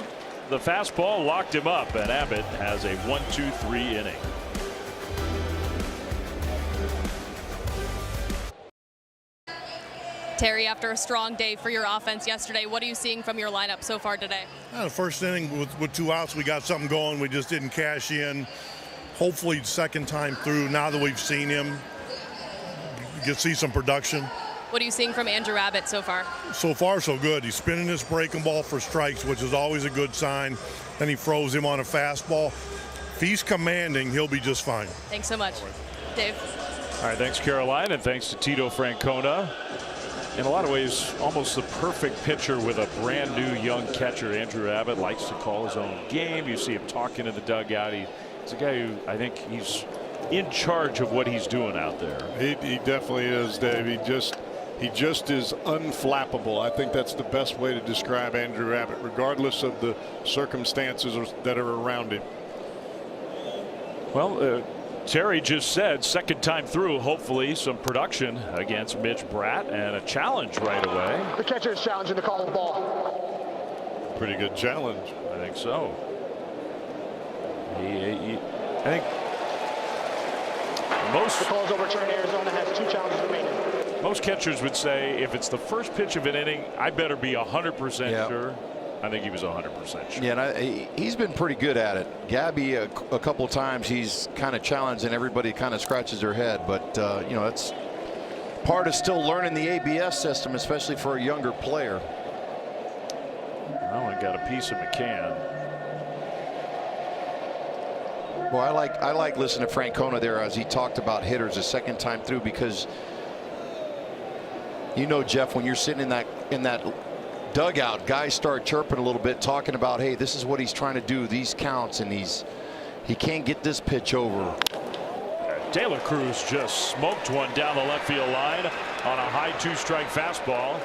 the fastball locked him up, and Abbott has a 1-2-3 inning. Terry, after a strong day for your offense yesterday, what are you seeing from your lineup so far today? The first inning with 2 outs, we got something going. We just didn't cash in. Hopefully second time through, now that we've seen him, you can see some production. What are you seeing from Andrew Abbott so far? So far, so good. He's spinning his breaking ball for strikes, which is always a good sign. Then he throws him on a fastball. If he's commanding, he'll be just fine. Thanks so much. Dave. All right, thanks, Caroline, and thanks to Tito Francona. In a lot of ways, almost the perfect pitcher with a brand new young catcher. Andrew Abbott likes to call his own game. You see him talking in the dugout. He's a guy who I think he's in charge of what he's doing out there. He definitely is, Dave. He just is unflappable. I think that's the best way to describe Andrew Abbott, regardless of the circumstances that are around him. Well, Terry just said second time through, hopefully some production against Mitch Bratt, and a challenge right away. The catcher is challenging to call the ball. Pretty good challenge. I think so. I think most the call is overturned. Arizona has 2 challenges remaining. Most catchers would say if it's the first pitch of an inning, I better be 100% sure. I think he was 100% sure. Yeah, and he's been pretty good at it. Gabby, a couple times he's kind of challenged and everybody kind of scratches their head. But you know, that's part of still learning the ABS system, especially for a younger player. Well, we got a piece of McCann. Well, I like listening to Francona there as he talked about hitters a second time through, because you know, Jeff, when you're sitting in that dugout, guys start chirping a little bit, talking about, hey, this is what he's trying to do, these counts, and he can't get this pitch over. De La Cruz just smoked one down the left field line on a high 2-strike fastball.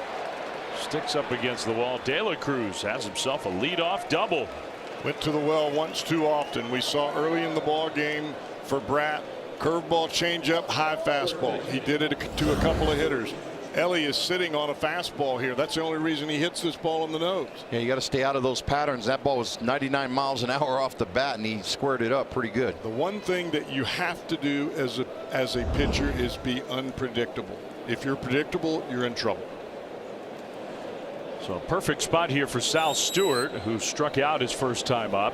Sticks up against the wall. De La Cruz has himself a leadoff double. Went to the well once too often. We saw early in the ball game for Bratt, curveball, changeup, high fastball. He did it to a couple of hitters. Ellie is sitting on a fastball here. That's the only reason he hits this ball in the nose. Yeah, you got to stay out of those patterns. That ball was 99 miles an hour off the bat, and he squared it up pretty good. The one thing that you have to do as a pitcher is be unpredictable. If you're predictable, you're in trouble. So a perfect spot here for Sal Stewart, who struck out his first time up.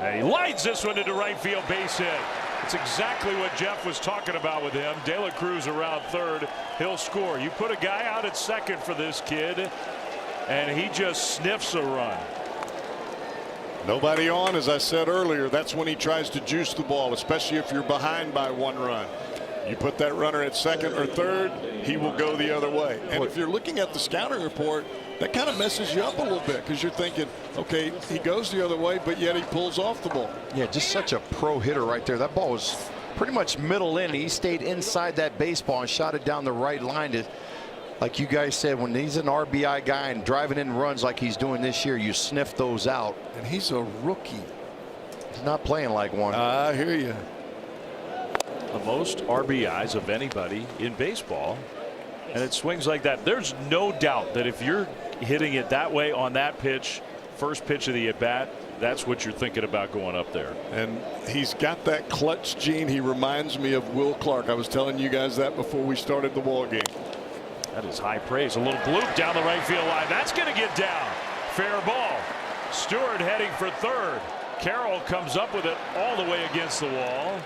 And he lines this one into right field, base hit. It's exactly what Jeff was talking about with him. De La Cruz around third. He'll score. You put a guy out at second for this kid, and he just sniffs a run. Nobody on, as I said earlier. That's when he tries to juice the ball, especially if you're behind by 1 run. You put that runner at second or third, he will go the other way. And if you're looking at the scouting report, that kind of messes you up a little bit, because you're thinking, okay, he goes the other way, but yet he pulls off the ball. Yeah, just such a pro hitter right there. That ball was pretty much middle in. He stayed inside that baseball and shot it down the right line. To, like you guys said, when he's an RBI guy and driving in runs like he's doing this year, you sniff those out. And he's a rookie. He's not playing like one. I hear you. The most RBIs of anybody in baseball, and it swings like that. There's no doubt that if you're hitting it that way on that pitch, first pitch of the at bat, that's what you're thinking about going up there. And he's got that clutch gene. He reminds me of Will Clark. I was telling you guys that before we started the ball game. That is high praise. A little bloop down the right field line. That's going to get down. Fair ball. Stewart heading for third. Carroll comes up with it all the way against the wall.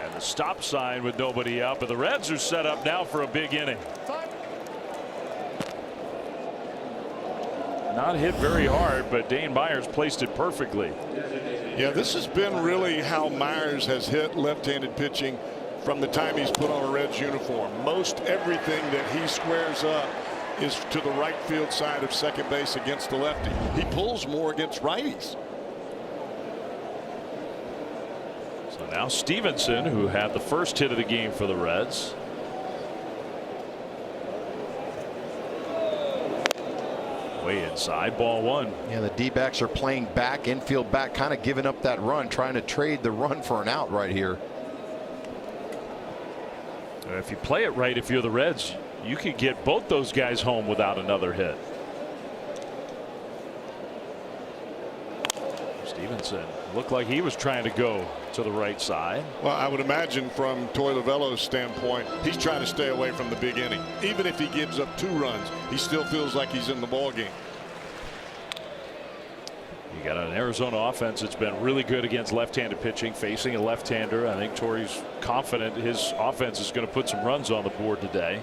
And the stop sign with nobody out, but the Reds are set up now for a big inning. Not hit very hard, but Dane Myers placed it perfectly. Yeah, this has been really how Myers has hit left-handed pitching from the time he's put on a Reds uniform. Most everything that he squares up is to the right field side of second base against the lefty. He pulls more against righties. So now Stevenson, who had the first hit of the game for the Reds. Way inside, ball one. Yeah, the D-backs are playing back, infield back, kind of giving up that run, trying to trade the run for an out right here. If you play it right, if you're the Reds, you could get both those guys home without another hit. Stevenson looked like he was trying to go to the right side. Well, I would imagine from Toy Lavello's standpoint, he's trying to stay away from the big inning. Even if he gives up 2 runs, he still feels like he's in the ball game. You got an Arizona offense that's been really good against left-handed pitching, facing a left-hander. I think Torrey's confident his offense is going to put some runs on the board today.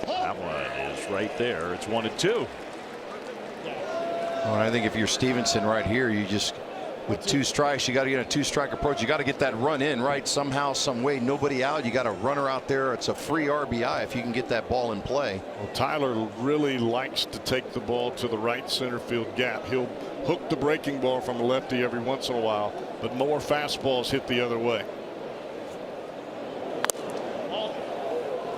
That one is right there. It's 1-2. Well, I think if you're Stevenson right here, you just, with 2 strikes, you got to get a 2-strike approach. You got to get that run in right somehow, some way. Nobody out. You got a runner out there. It's a free RBI if you can get that ball in play. Well, Tyler really likes to take the ball to the right center field gap. He'll hook the breaking ball from a lefty every once in a while, but more fastballs hit the other way.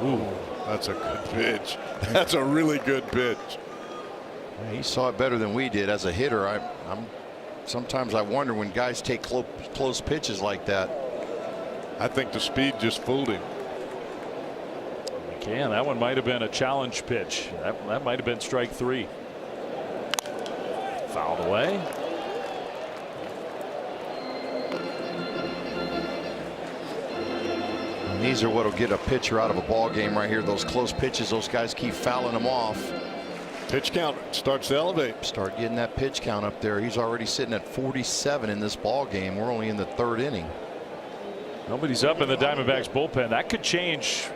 Ooh, that's a good pitch. That's a really good pitch. He saw it better than we did as a hitter. Sometimes I wonder when guys take close pitches like that. I think the speed just fooled him. McCann, that one might have been a challenge pitch. That might have been strike 3. Fouled away. These are what will get a pitcher out of a ball game right here. Those close pitches, those guys keep fouling them off. Pitch count starts to elevate. Start getting that pitch count up there. He's already sitting at 47 in this ball game. We're only in the 3rd inning. Nobody's up in the Diamondbacks bullpen. That could change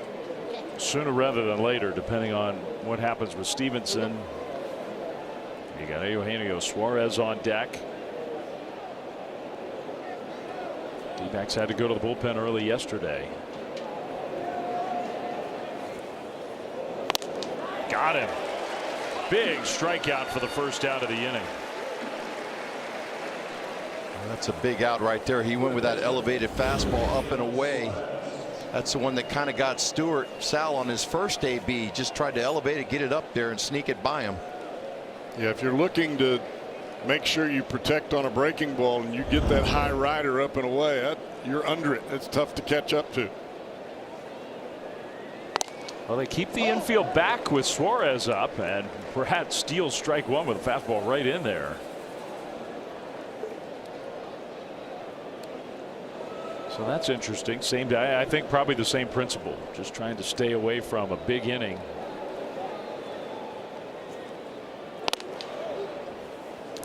sooner rather than later, depending on what happens with Stevenson. You got Eugenio Suarez on deck. D-backs had to go to the bullpen early yesterday. Got him. Big strikeout for the first out of the inning. That's a big out right there. He went with that elevated fastball up and away. That's the one that kind of got Sal on his first AB. Just tried to elevate it, get it up there, and sneak it by him. Yeah, if you're looking to make sure you protect on a breaking ball and you get that high rider up and away, you're under it. It's tough to catch up to. Well, they keep the infield back with Suarez up, and Pratt steals strike one with a fastball right in there. So that's interesting. Same day, I think probably the same principle, just trying to stay away from a big inning.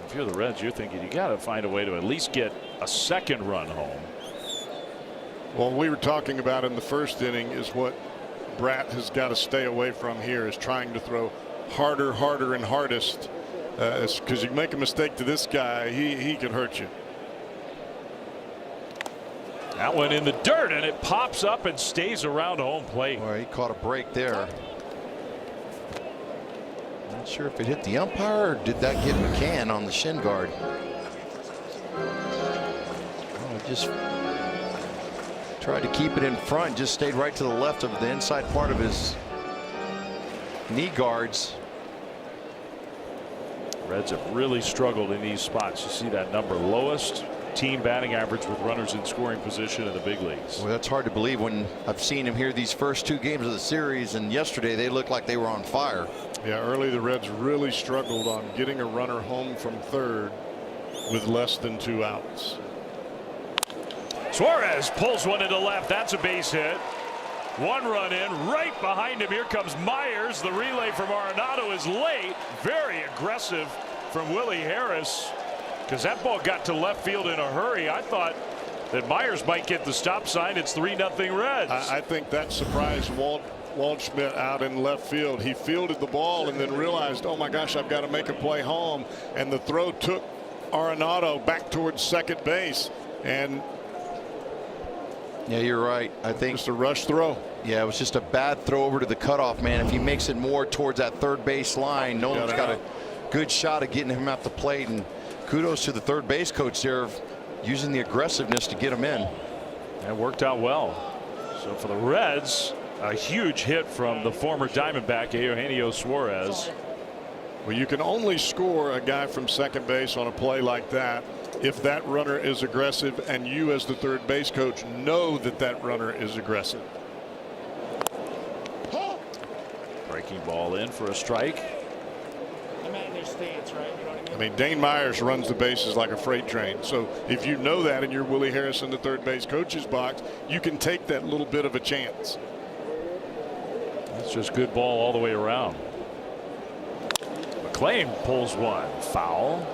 If you're the Reds, you're thinking you got to find a way to at least get a second run home. Well, we were talking about in the first inning is what Bratt has got to stay away from here, is trying to throw harder, and hardest, because you make a mistake to this guy, he could hurt you. That went in the dirt, and it pops up and stays around home plate. Well, he caught a break there. Not sure if it hit the umpire or did that get McCann on the shin guard. Oh, just tried to keep it in front, just stayed right to the left of the inside part of his knee guards. Reds have really struggled in these spots. You see that number, lowest team batting average with runners in scoring position in the big leagues. Well, that's hard to believe when I've seen him here these first 2 games of the series, and yesterday they looked like they were on fire. Yeah, early the Reds really struggled on getting a runner home from third with less than 2 outs. Suarez pulls one into left. That's a base hit. 1 run in. Right behind him, here comes Myers. The relay from Arenado is late. Very aggressive from Willie Harris, because that ball got to left field in a hurry. I thought that Myers might get the stop sign. It's 3-0 Reds. I think that surprised Waldschmidt out in left field. He fielded the ball and then realized, oh my gosh, I've got to make a play home. And the throw took Arenado back towards second base. And yeah, you're right. I think just a rush throw. Yeah, it was just a bad throw over to the cutoff man. If he makes it more towards that third base line, Nolan's got a good shot of getting him at the plate. And kudos to the third base coach there, using the aggressiveness to get him in. That worked out well. So for the Reds, a huge hit from the former Diamondback Eugenio Suarez. Well, you can only score a guy from second base on a play like that if that runner is aggressive and you as the third base coach know that that runner is aggressive. Breaking ball in for a strike. I mean, Dane Myers runs the bases like a freight train. So if you know that and you're Willie Harris in the third base coach's box, you can take that little bit of a chance. That's just good ball all the way around. McClain pulls one. Foul.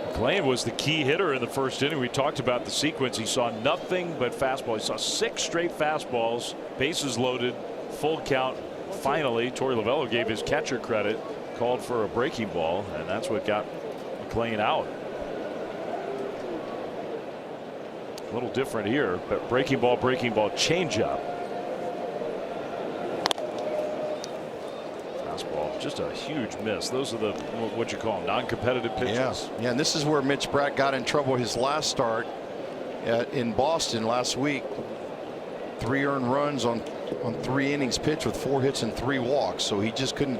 McClain was the key hitter in the first inning. We talked about the sequence. He saw nothing but fastball. He saw 6 straight fastballs, bases loaded, full count. Finally, Torey Lovello gave his catcher credit, called for a breaking ball, and that's what got McClain out. A little different here, but breaking ball, changeup. Fastball, just a huge miss. Those are the what you call non-competitive pitches. Yeah, and this is where Mitch Bratt got in trouble his last start in Boston last week. 3 earned runs on 3 innings pitched with 4 hits and 3 walks. So he just couldn't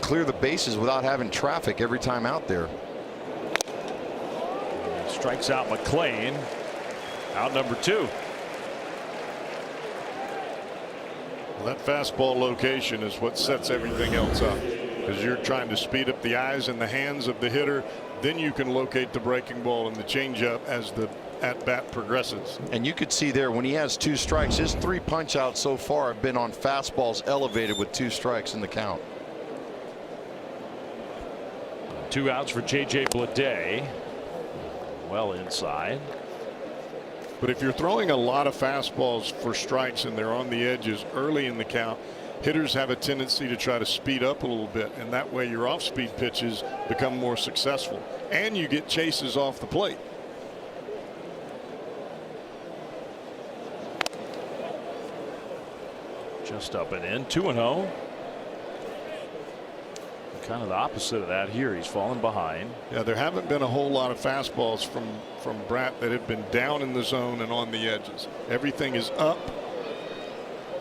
clear the bases without having traffic every time out there. Strikes out McClain. Out number 2. Well, that fastball location is what sets everything else up. because you're trying to speed up the eyes and the hands of the hitter. Then you can locate the breaking ball and the changeup as the at-bat progresses. And you could see there when he has 2 strikes, his 3 punch outs so far have been on fastballs elevated with 2 strikes in the count. 2 outs for J.J. Bleday. Well inside. But if you're throwing a lot of fastballs for strikes and they're on the edges early in the count, hitters have a tendency to try to speed up a little bit, and that way your off-speed pitches become more successful and you get chases off the plate. Just up and in. 2-0. Kind of the opposite of that here. He's fallen behind. Yeah, there haven't been a whole lot of fastballs from Bratt that have been down in the zone and on the edges. Everything is up,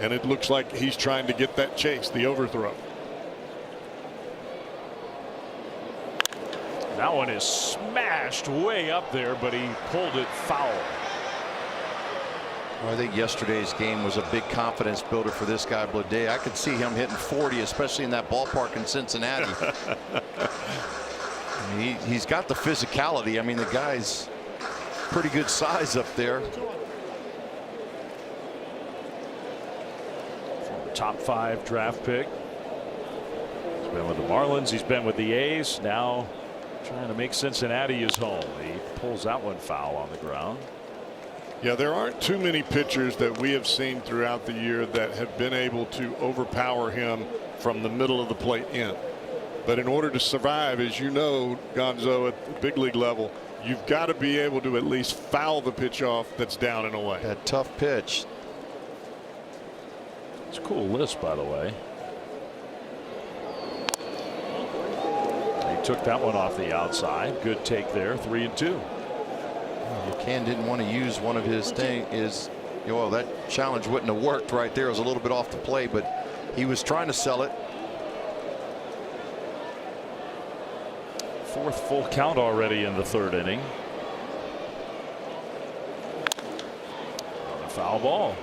and it looks like he's trying to get that chase, the overthrow. That one is smashed way up there, but he pulled it foul. I think yesterday's game was a big confidence builder for this guy Bleday. I could see him hitting 40, especially in that ballpark in Cincinnati. I mean, he's got the physicality. I mean, the guy's pretty good size up there. Top 5 draft pick. He's been with the Marlins. He's been with the A's. Now trying to make Cincinnati his home. He pulls that one foul on the ground. Yeah, there aren't too many pitchers that we have seen throughout the year that have been able to overpower him from the middle of the plate in. But in order to survive, as you know, Gonzo, at the big league level, you've got to be able to at least foul the pitch off that's down and away. That tough pitch. It's a cool list, by the way. He took that one off the outside. Good take there. 3-2. Ken didn't want to use one of his well, that challenge wouldn't have worked right there. It was a little bit off the play, but he was trying to sell it. 4th full count already in the 3rd inning. On a foul ball.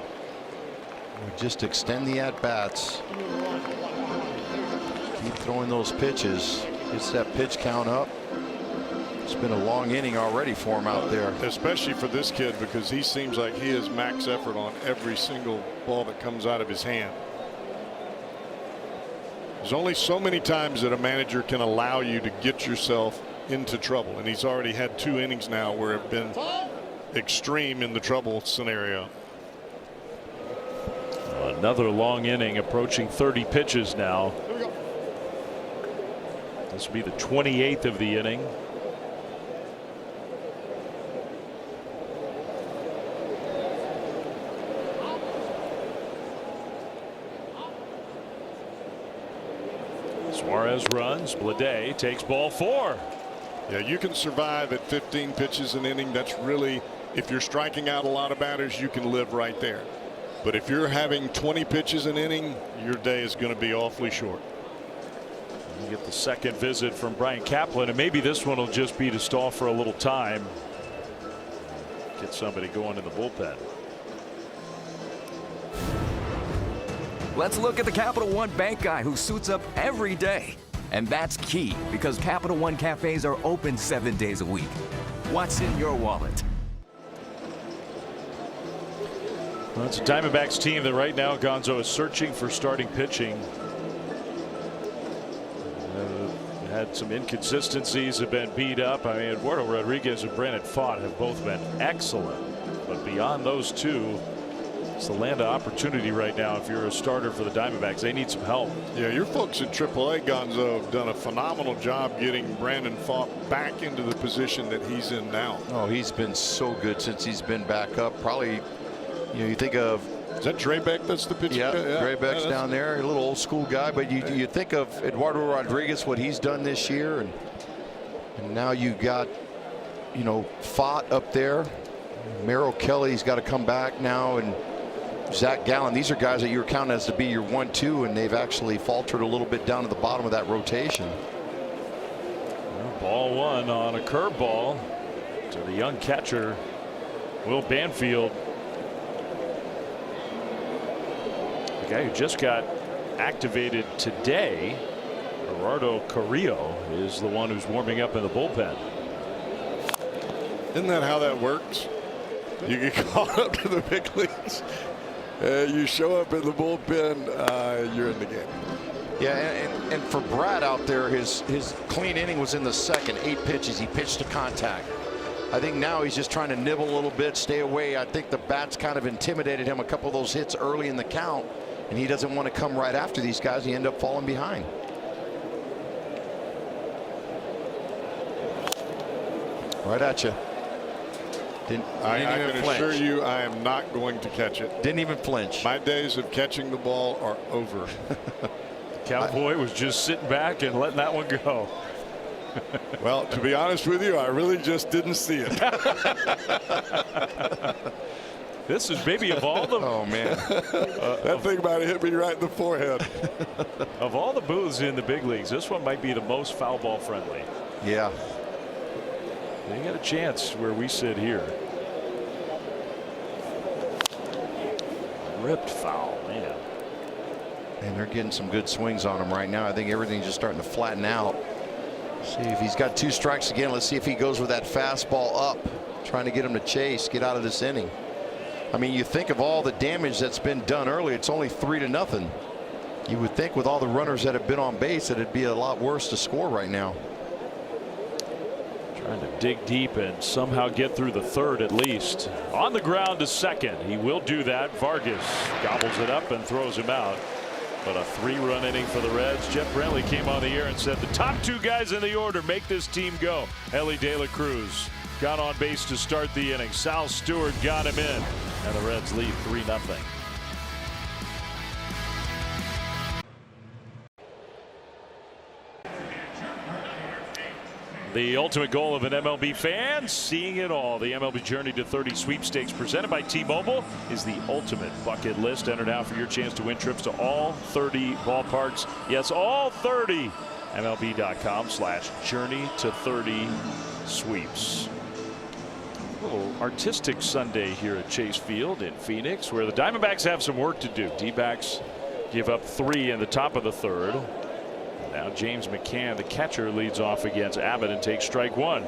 Just extend the at-bats. Keep throwing those pitches. Gets that pitch count up. It's been a long inning already for him out there. Especially for this kid, because he seems like he has max effort on every single ball that comes out of his hand. There's only so many times that a manager can allow you to get yourself into trouble, and he's already had 2 innings now where have been extreme in the trouble scenario. Another long inning, approaching 30 pitches now. This will be the 28th of the inning. Suarez runs. Bleday takes ball 4. Yeah, you can survive at 15 pitches an inning. That's really, if you're striking out a lot of batters, you can live right there. But if you're having 20 pitches an inning, your day is going to be awfully short. You get the 2nd visit from Brian Kaplan, and maybe this one will just be to stall for a little time. Get somebody going in the bullpen. Let's look at the Capital One Bank guy who suits up every day. And that's key, because Capital One cafes are open 7 days a week. What's in your wallet? Well, it's a Diamondbacks team that right now, Gonzo, is searching for starting pitching. Had some inconsistencies, have been beat up. I mean, Eduardo Rodriguez and Brandon Pfaadt have both been excellent. But beyond those two, it's the land of opportunity right now if you're a starter for the Diamondbacks. They need some help. Yeah, your folks at AAA, Gonzo, have done a phenomenal job getting Brandon Pfaadt back into the position that he's in now. Oh, he's been so good since he's been back up. Probably, you think of, is that Draybeck that's the pitcher? Yeah, Draybeck's down there, a little old school guy, but you think of Eduardo Rodriguez, what he's done this year, and now you got, Pfaadt up there. Merrill Kelly's got to come back now, and Zach Gallen. These are guys that you're counting as to be your 1-2, and they've actually faltered a little bit down to the bottom of that rotation. Well, ball 1 on a curveball to the young catcher, Will Banfield. The guy who just got activated today Gerardo Carrillo is the one who's warming up in the bullpen. Isn't that how that works? You get called up to the big leagues. You show up in the bullpen, you're in the game. Yeah, and for Brad out there, his clean inning was in the second. 8 pitches. He pitched to contact. I think now he's just trying to nibble a little bit, stay away. I think the bats kind of intimidated him, a couple of those hits early in the count, and he doesn't want to come right after these guys. He end up falling behind. Right at you. I can assure you I am not going to catch it. Didn't even flinch. My days of catching the ball are over. Cowboy was just sitting back and letting that one go. Well, to be honest with you, I really just didn't see it. This is maybe of all the oh man, that thing might have hit me right in the forehead. Of all the booths in the big leagues, this one might be the most foul ball friendly. Yeah. They got a chance where we sit here. Ripped foul, man. And they're getting some good swings on him right now. I think everything's just starting to flatten out. See if he's got 2 strikes again. Let's see if he goes with that fastball up, trying to get him to chase, get out of this inning. I mean, you think of all the damage that's been done early. It's only 3-0. You would think with all the runners that have been on base that it'd be a lot worse to score right now. Trying to dig deep and somehow get through the third at least. On the ground to second. He will do that. Vargas gobbles it up and throws him out. But a 3-run inning for the Reds. Jeff Brantley came on the air and said the top 2 guys in the order make this team go. Elly De La Cruz got on base to start the inning. Sal Stewart got him in. And the Reds lead 3-0. The ultimate goal of an MLB fan, seeing it all. The MLB Journey to 30 sweepstakes presented by T-Mobile is the ultimate bucket list. Enter now for your chance to win trips to all 30 ballparks. Yes, all 30. MLB.com/journey to 30 sweeps. A little artistic Sunday here at Chase Field in Phoenix, where the Diamondbacks have some work to do. D-backs give up 3 in the top of the third. Now James McCann, the catcher, leads off against Abbott and takes strike 1.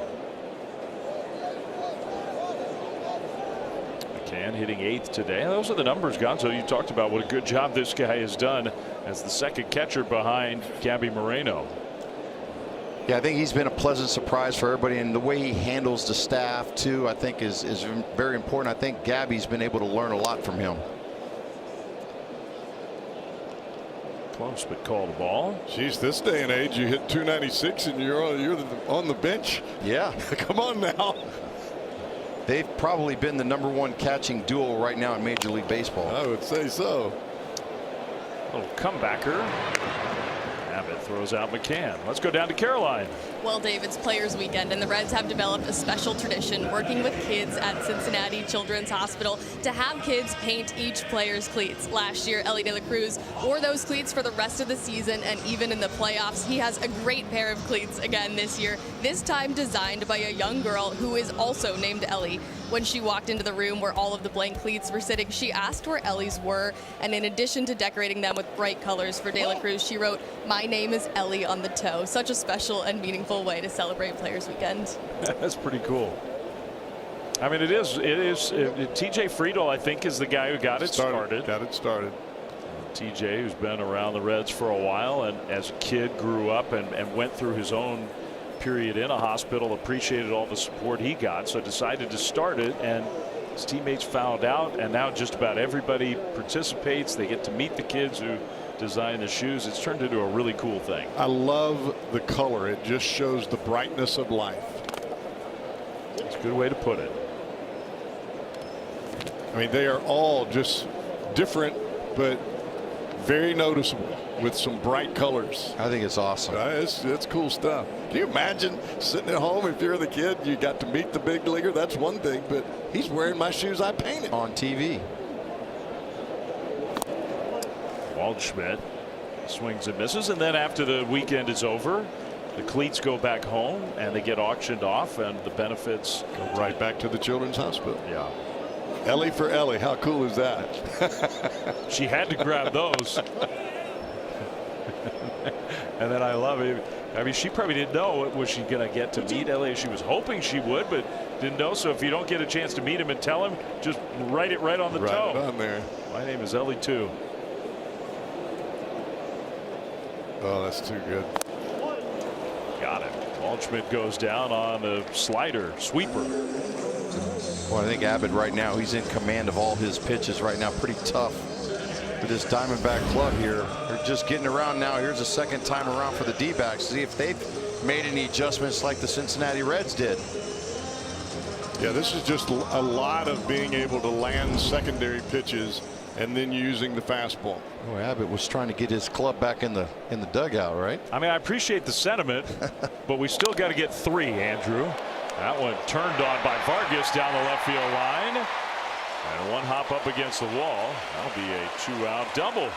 McCann hitting 8th today. Those are the numbers, Gonzo. You talked about what a good job this guy has done as the second catcher behind Gabby Moreno. Yeah, I think he's been a pleasant surprise for everybody, and the way he handles the staff too, I think is very important. I think Gabby's been able to learn a lot from him. Close, but call the ball. Geez, this day and age, you hit 296 and you're on the bench. Yeah. Come on now. They've probably been the #1 catching duo right now in Major League Baseball. I would say so. Little comebacker. Abbott throws out McCann. Let's go down to Caroline. Well, Dave, it's Players Weekend, and the Reds have developed a special tradition working with kids at Cincinnati Children's Hospital to have kids paint each player's cleats. Last year, Elly De La Cruz wore those cleats for the rest of the season, and even in the playoffs, he has a great pair of cleats again this year, this time designed by a young girl who is also named Elly. When she walked into the room where all of the blank cleats were sitting, she asked where Elly's were, and in addition to decorating them with bright colors for De La Cruz, she wrote, "My name is Elly" on the toe. Such a special and meaningful way to celebrate Players Weekend. That's pretty cool. I mean, it is. TJ Friedel, I think, is the guy who got it started. TJ, who's been around the Reds for a while, and as a kid grew up and went through his own period in a hospital, appreciated all the support he got, so decided to start it, and his teammates found out, and now just about everybody participates. They get to meet the kids who design the shoes. It's turned into a really cool thing. I love the color. It just shows the brightness of life. It's a good way to put it. I mean, they are all just different, but very noticeable with some bright colors. I think it's awesome. It's cool stuff. Can you imagine sitting at home, if you're the kid, you got to meet the big leaguer? That's one thing, but he's wearing my shoes I painted on TV. Waldschmidt swings and misses, and then after the weekend is over, the cleats go back home and they get auctioned off, and the benefits go right back to the Children's Hospital. Yeah. Elly for Elly. How cool is that? She had to grab those. And then I love it. I mean, she probably didn't know, was she going to get to meet Elliott? She was hoping she would, but didn't know. So if you don't get a chance to meet him and tell him, just write it right on the toe. Right on there. My name is Ellie too. Oh, that's too good. Got it. Waldschmidt goes down on the slider sweeper. Well, I think Abbott right now, he's in command of all his pitches right now. Pretty tough for this Diamondback club here. They're just getting around now. Here's a second time around for the D-backs. See if they've made any adjustments like the Cincinnati Reds did. Yeah, this is just a lot of being able to land secondary pitches and then using the fastball. Oh, Abbott was trying to get his club back in the dugout, right? I mean, I appreciate the sentiment, but we still got to get 3, Andrew. That one turned on by Vargas down the left field line. And one hop up against the wall. That'll be a 2-out double.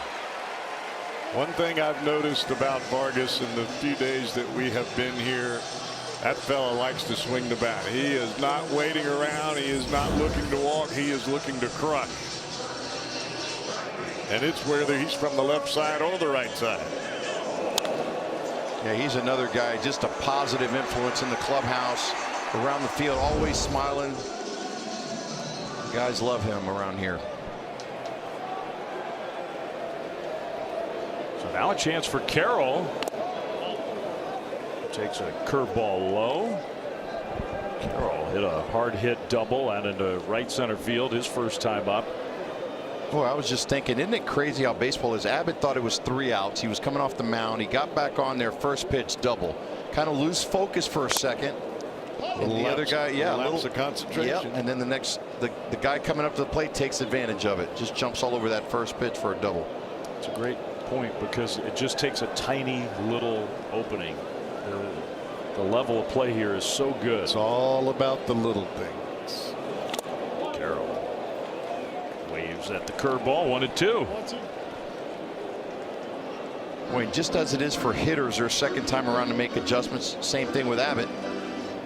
One thing I've noticed about Vargas in the few days that we have been here, that fella likes to swing the bat. He is not waiting around. He is not looking to walk. He is looking to crush. And it's whether he's from the left side or the right side. Yeah, he's another guy, just a positive influence in the clubhouse, around the field, always smiling. Guys love him around here. So now a chance for Carroll. Takes a curveball low. Carroll hit a hard hit double out into right center field, his first time up. Boy, I was just thinking, isn't it crazy how baseball is? Abbott thought it was 3 outs. He was coming off the mound. He got back on there, first pitch double. Kind of lose focus for a second. And the other guy, yeah, a little of concentration. Yeah, and then the guy coming up to the plate takes advantage of it. Just jumps all over that first pitch for a double. It's a great point because it just takes a tiny little opening. The level of play here is so good. It's all about the little things. Carroll waves at the curveball, 1-2. Boy, just as it is for hitters, their second time around to make adjustments. Same thing with Abbott.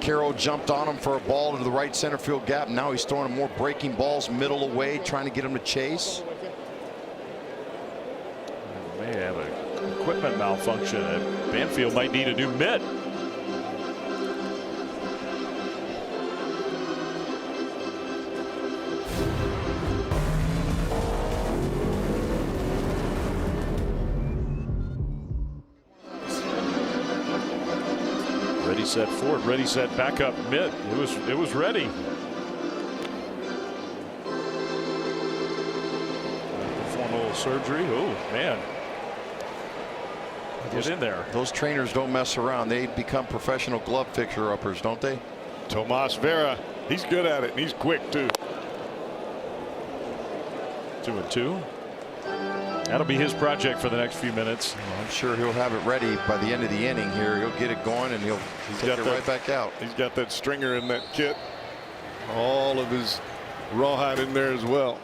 Carroll jumped on him for a ball into the right center field gap. Now he's throwing him more breaking balls middle away, trying to get him to chase. May have an equipment malfunction. Banfield might need a new mitt. Ready, set, forward. Ready, set, back up, mitt. It was ready. Perform a little surgery. Oh man, get in there. Those trainers don't mess around. They become professional glove fixer-uppers, don't they? Tomas Vera, he's good at it, and he's quick too. 2-2. That'll be his project for the next few minutes. I'm sure he'll have it ready by the end of the inning here. He'll get it going and he'll take it right back out. He's got that stringer in that kit. All of his rawhide in there as well.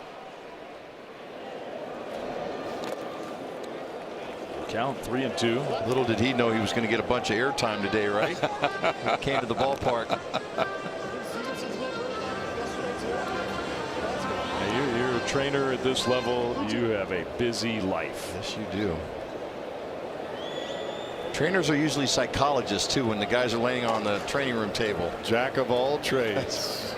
Count 3-2. Little did he know he was going to get a bunch of airtime today, right? Came to the ballpark. You're a trainer at this level. You have a busy life. Yes, you do. Trainers are usually psychologists too when the guys are laying on the training room table. Jack of all trades.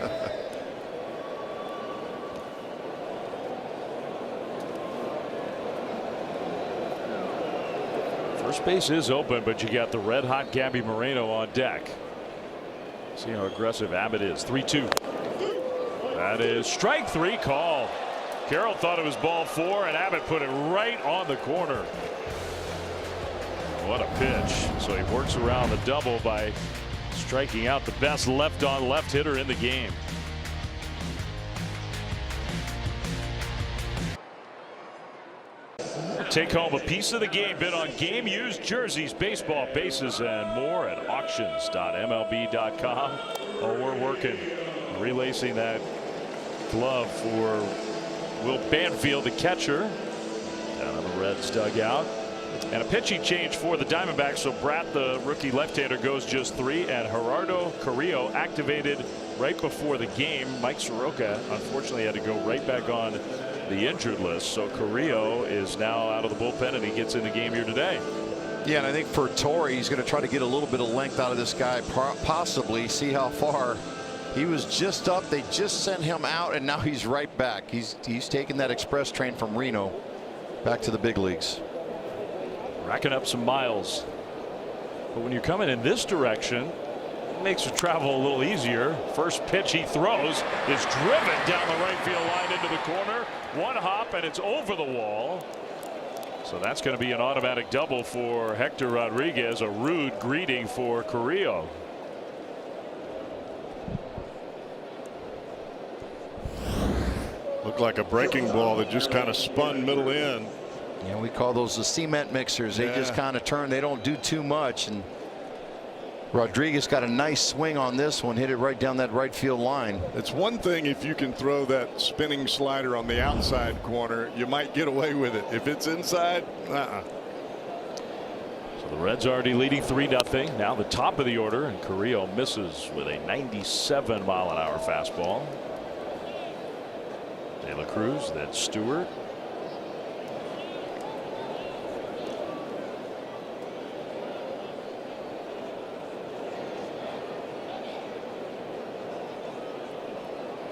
First base is open, but you got the red hot Gabby Moreno on deck. See how aggressive Abbott is. 3-2. That is strike 3 call. Carroll thought it was ball 4 and Abbott put it right on the corner. What a pitch. So he works around the double by striking out the best left on left hitter in the game. Take home a piece of the game. Bid on game used jerseys, baseball bases, and more at auctions.mlb.com. Oh, we're working, relacing that glove for Will Banfield, the catcher, down in the Reds dugout. And a pitching change for the Diamondbacks. So Bratt, the rookie left-hander, goes just 3, and Gerardo Carrillo activated right before the game. Mike Soroka unfortunately had to go right back on the injured list. So Carrillo is now out of the bullpen and he gets in the game here today. Yeah, and I think for Torrey, he's going to try to get a little bit of length out of this guy, possibly see how far. He was just up. They just sent him out, and now he's right back. He's taking that express train from Reno back to the big leagues. Racking up some miles. But when you're coming in this direction, it makes the travel a little easier. First pitch he throws is driven down the right field line into the corner. One hop, and it's over the wall. So that's going to be an automatic double for Hector Rodriguez. A rude greeting for Carrillo. Looked like a breaking ball that just kind of spun middle in. Yeah, we call those the cement mixers. They just kind of turn. They don't do too much. And Rodriguez got a nice swing on this one, hit it right down that right field line. It's one thing if you can throw that spinning slider on the outside corner, you might get away with it. If it's inside, So the Reds already leading 3-0. Now the top of the order, and Carrillo misses with a 97-mile-an-hour fastball. De La Cruz, then Stewart.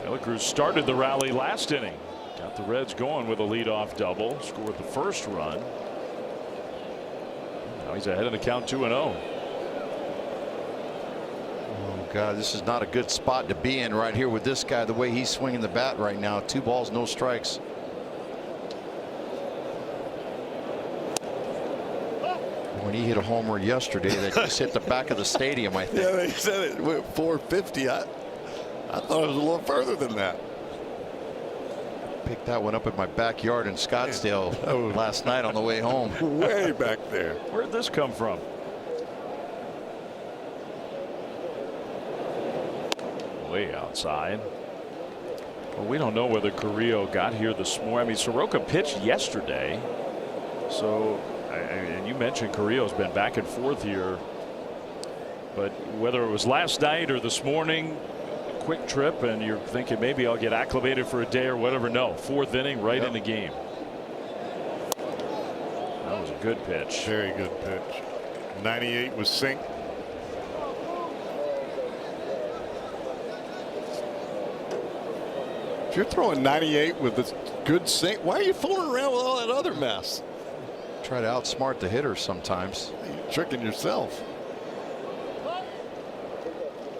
De La Cruz started the rally last inning. Got the Reds going with a leadoff double. Scored the first run. Now he's ahead in the count 2-0. Oh God, this is not a good spot to be in right here with this guy, the way he's swinging the bat right now. 2 balls, no strikes. When he hit a homer yesterday, that just hit the back of the stadium, I think. Yeah, they said it went 450. I thought it was a little further than that. Picked that one up in my backyard in Scottsdale last night on the way home. Way back there. Where'd this come from? Way outside. Well, we don't know whether Carrillo got here this morning. I mean, Soroka pitched yesterday. So, and you mentioned Carrillo's been back and forth here. But whether it was last night or this morning, quick trip, and you're thinking maybe I'll get acclimated for a day or whatever. No, 4th inning, right in the game. That was a good pitch. Very good pitch. 98 was sink. If you're throwing 98 with a good sink, why are you fooling around with all that other mess? Try to outsmart the hitter sometimes. You're tricking yourself.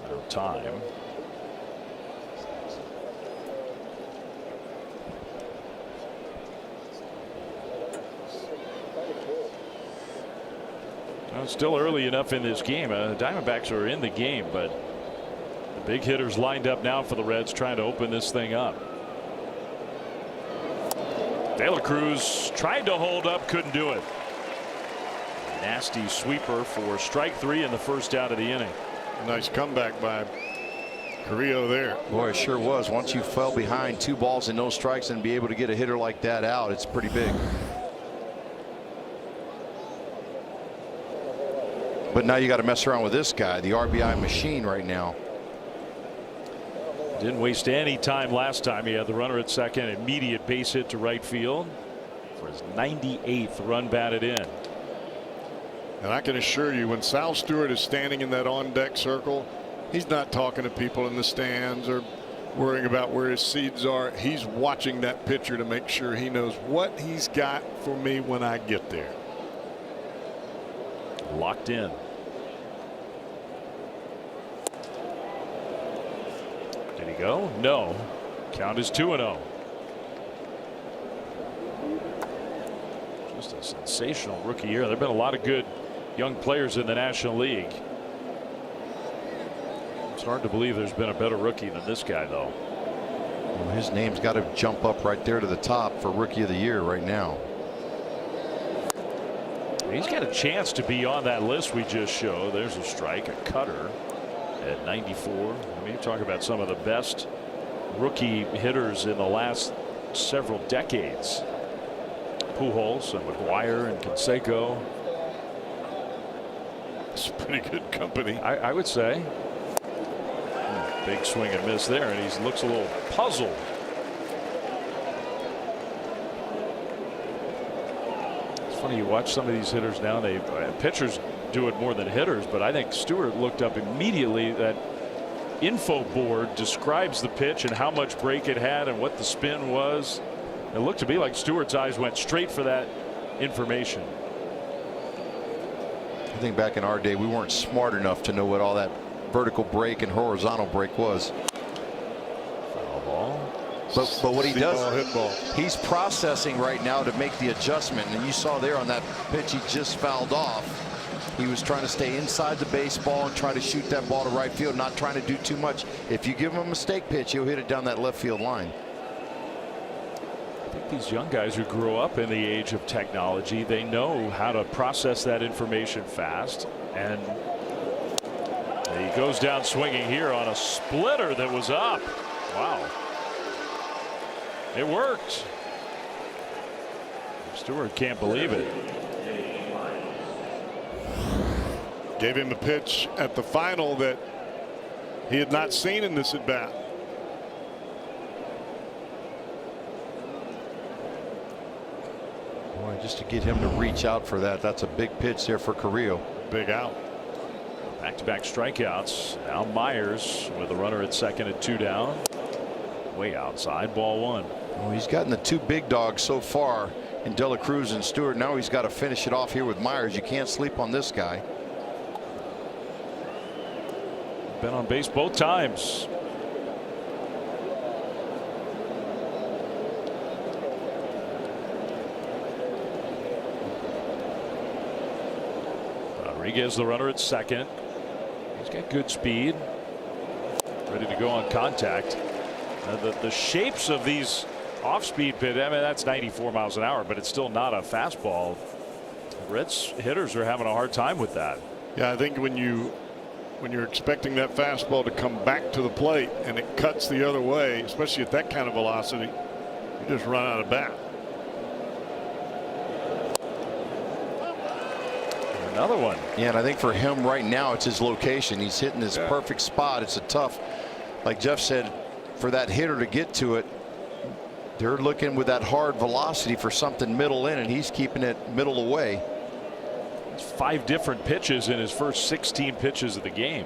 No time. Well, it's still early enough in this game. The Diamondbacks are in the game, but the big hitters lined up now for the Reds, trying to open this thing up. De La Cruz tried to hold up, couldn't do it. Nasty sweeper for strike 3 in the first out of the inning. Nice comeback by Carrillo there. Boy, it sure was. Once you fell behind 2 balls and no strikes and be able to get a hitter like that out, it's pretty big. But now you got to mess around with this guy, the RBI machine right now. Didn't waste any time last time. He had the runner at second, immediate base hit to right field for his 98th run batted in. And I can assure you, when Sal Stewart is standing in that on deck circle, he's not talking to people in the stands or worrying about where his seeds are. He's watching that pitcher to make sure he knows what he's got for me when I get there. Locked in. Did he go? No. Count is 2-0. Just a sensational rookie year. There have been a lot of good young players in the National League. It's hard to believe there's been a better rookie than this guy, though. Well, his name's got to jump up right there to the top for Rookie of the Year right now. He's got a chance to be on that list we just showed. There's a strike, a cutter at 94. I mean, you talk about some of the best rookie hitters in the last several decades. Pujols and McGuire and Canseco. It's pretty good company. I would say. Big swing and miss there, and he looks a little puzzled. funny, you watch some of these hitters now, pitchers do it more than hitters, but I think Stewart looked up immediately. That info board describes the pitch and how much break it had and what the spin was. It looked to me like Stewart's eyes went straight for that information. I think back in our day, we weren't smart enough to know what all that vertical break and horizontal break was. Foul ball. But what he does, hit ball. He's processing right now to make the adjustment. And you saw there on that pitch he just fouled off. He was trying to stay inside the baseball and try to shoot that ball to right field, not trying to do too much. If you give him a mistake pitch, he'll hit it down that left field line. I think these young guys who grew up in the age of technology, they know how to process that information fast. And he goes down swinging here on a splitter that was up. Wow. It worked. Stewart can't believe it. Gave him a pitch at the final that he had not seen in this at bat. Boy, just to get him to reach out for that, that's a big pitch there for Carrillo. Big out. Back-to-back strikeouts. Now Myers with a runner at second and 2 down. Way outside, ball 1. Well, he's gotten the 2 big dogs so far in De La Cruz and Stewart. Now he's got to finish it off here with Myers. You can't sleep on this guy. Been on base both times. Rodriguez, the runner at second. He's got good speed. Ready to go on contact. The shapes of these off-speed pitch, I mean, that's 94 miles an hour, but it's still not a fastball. Reds hitters are having a hard time with that. Yeah, I think when you're expecting that fastball to come back to the plate and it cuts the other way, especially at that kind of velocity, you just run out of bat. Another one. Yeah, and I think for him right now, it's his location. He's hitting this perfect spot. It's a tough, like Jeff said, for that hitter to get to it. They're looking with that hard velocity for something middle in, and he's keeping it middle away. 5 different pitches in his first 16 pitches of the game.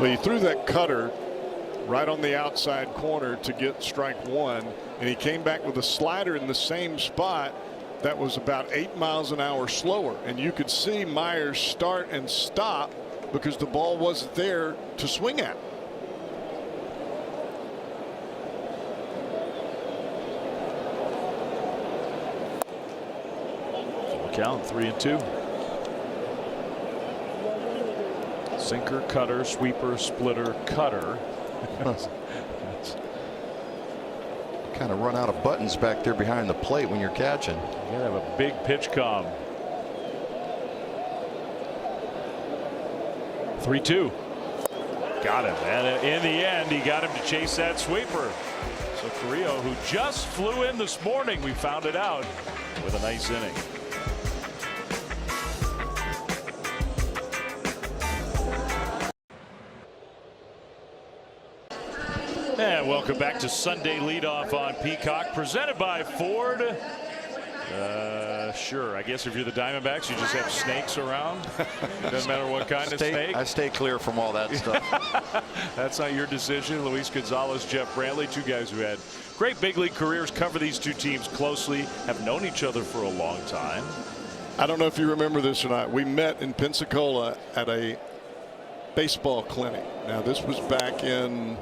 Well, he threw that cutter right on the outside corner to get strike 1, and he came back with a slider in the same spot that was about 8 miles an hour slower, and you could see Myers start and stop because the ball wasn't there to swing at. Count 3-2. Sinker, cutter, sweeper, splitter, cutter. Kind of run out of buttons back there behind the plate when you're catching. You gotta have a big pitch com. 3-2. Got him, and in the end, he got him to chase that sweeper. So Carrillo, who just flew in this morning, we found it out, with a nice inning. And welcome back to Sunday Leadoff on Peacock, presented by Ford. Sure, I guess if you're the Diamondbacks, you just have snakes around. It doesn't matter what kind of snake. I stay clear from all that stuff. That's not your decision. Luis Gonzalez, Jeff Brantley, 2 guys who had great big league careers, cover these 2 teams closely, have known each other for a long time. I don't know if you remember this or not. We met in Pensacola at a baseball clinic. Now, this was back in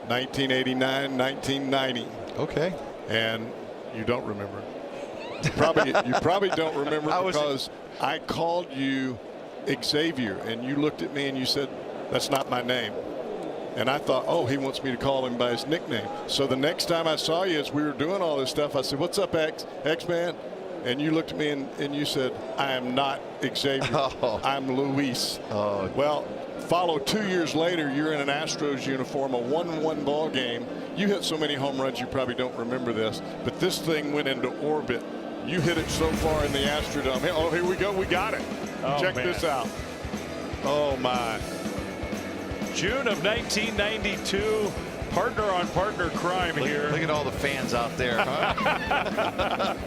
1989, 1990. Okay. And you don't remember. You probably don't remember because I called you Xavier and you looked at me and you said, that's not my name. And I thought, oh, he wants me to call him by his nickname. So the next time I saw you as we were doing all this stuff, I said, what's up, X-Man? And you looked at me and you said, I am not Xavier. Oh. I'm Luis. Oh. Well, follow 2 years later, you're in an Astros uniform, a 1-1 ball game. You hit so many home runs you probably don't remember this, but this thing went into orbit. You hit it so far in the Astrodome. Oh, here we go. We got it. Oh, check this out. Oh, my. June of 1992. Partner on partner crime here. Look at all the fans out there. Huh?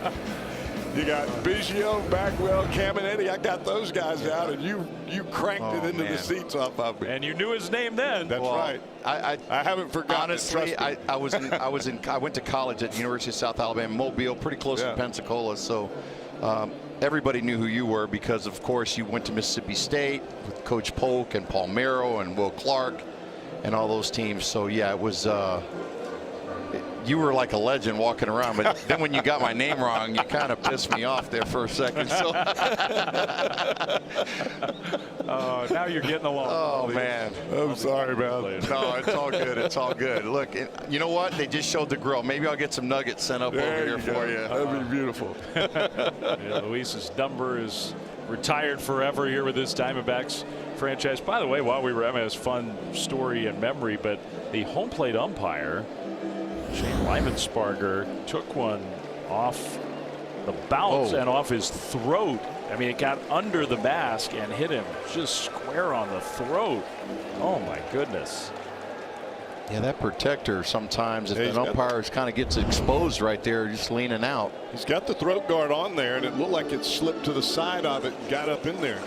You got Biggio, Bagwell, Caminetti. I got those guys out, and you cranked it into the seats off of me. And you knew his name then. That's right. I haven't forgotten. Honestly, I went to college at the University of South Alabama, Mobile, pretty close to Pensacola. So everybody knew who you were because, of course, you went to Mississippi State with Coach Polk and Paul Merrill and Will Clark and all those teams. So yeah, it was. You were like a legend walking around, but then when you got my name wrong, you kind of pissed me off there for a second. So. Now you're getting along. Oh, man. I'm sorry, man. No, it's all good. It's all good. Look, you know what? They just showed the grill. Maybe I'll get some nuggets sent up over here for you. That'd be beautiful. Luis's number is retired forever here with this Diamondbacks franchise. By the way, while we were having this fun story and memory, but the home plate umpire, Shane Leimensparger, took one off the bounce and off his throat. I mean, it got under the mask and hit him just square on the throat. Oh, my goodness. Yeah, that protector sometimes, if an umpire kind of gets exposed right there, just leaning out. He's got the throat guard on there, and it looked like it slipped to the side of it and got up in there.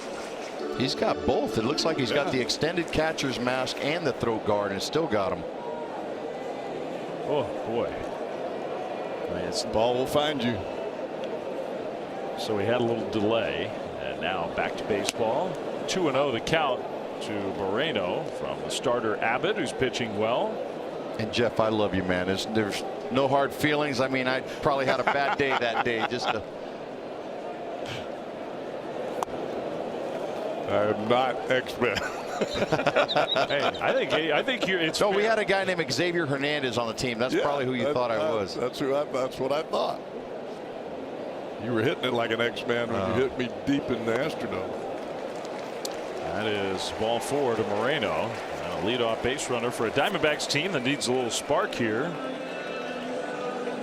He's got both. It looks like he's got the extended catcher's mask and the throat guard, and still got him. Oh, boy. The ball will find you. So we had a little delay, and now back to baseball. 2-0 the count to Moreno from the starter Abbott, who's pitching well. And Jeff, I love you, man. There's no hard feelings. I mean, I probably had a bad day that day. Just to... I'm not X-Men. Hey, I think you're. No, we had a guy named Xavier Hernandez on the team. That's probably who you thought I was. That's what I thought. You were hitting it like an X-Man when you hit me deep in the Astrodome. That is ball 4 to Moreno. And a leadoff base runner for a Diamondbacks team that needs a little spark here.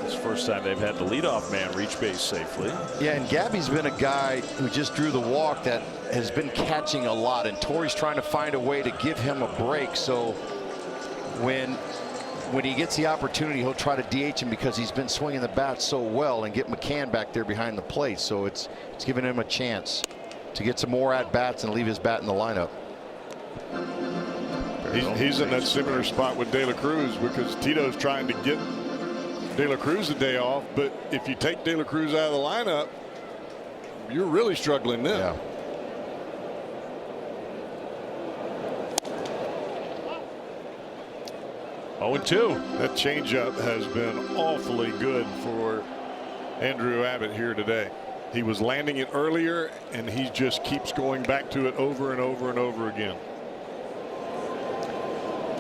It's the first time they've had the leadoff man reach base safely. Yeah, and Gabby's been a guy who just drew the walk that has been catching a lot, and Torrey's trying to find a way to give him a break. So when he gets the opportunity, he'll try to DH him because he's been swinging the bat so well and get McCann back there behind the plate. So it's giving him a chance to get some more at bats and leave his bat in the lineup. He's in that similar spot with De La Cruz because Tito's trying to get De La Cruz a day off, but if you take De La Cruz out of the lineup, you're really struggling then. Yeah. 0-2. That changeup has been awfully good for Andrew Abbott here today. He was landing it earlier, and he just keeps going back to it over and over and over again.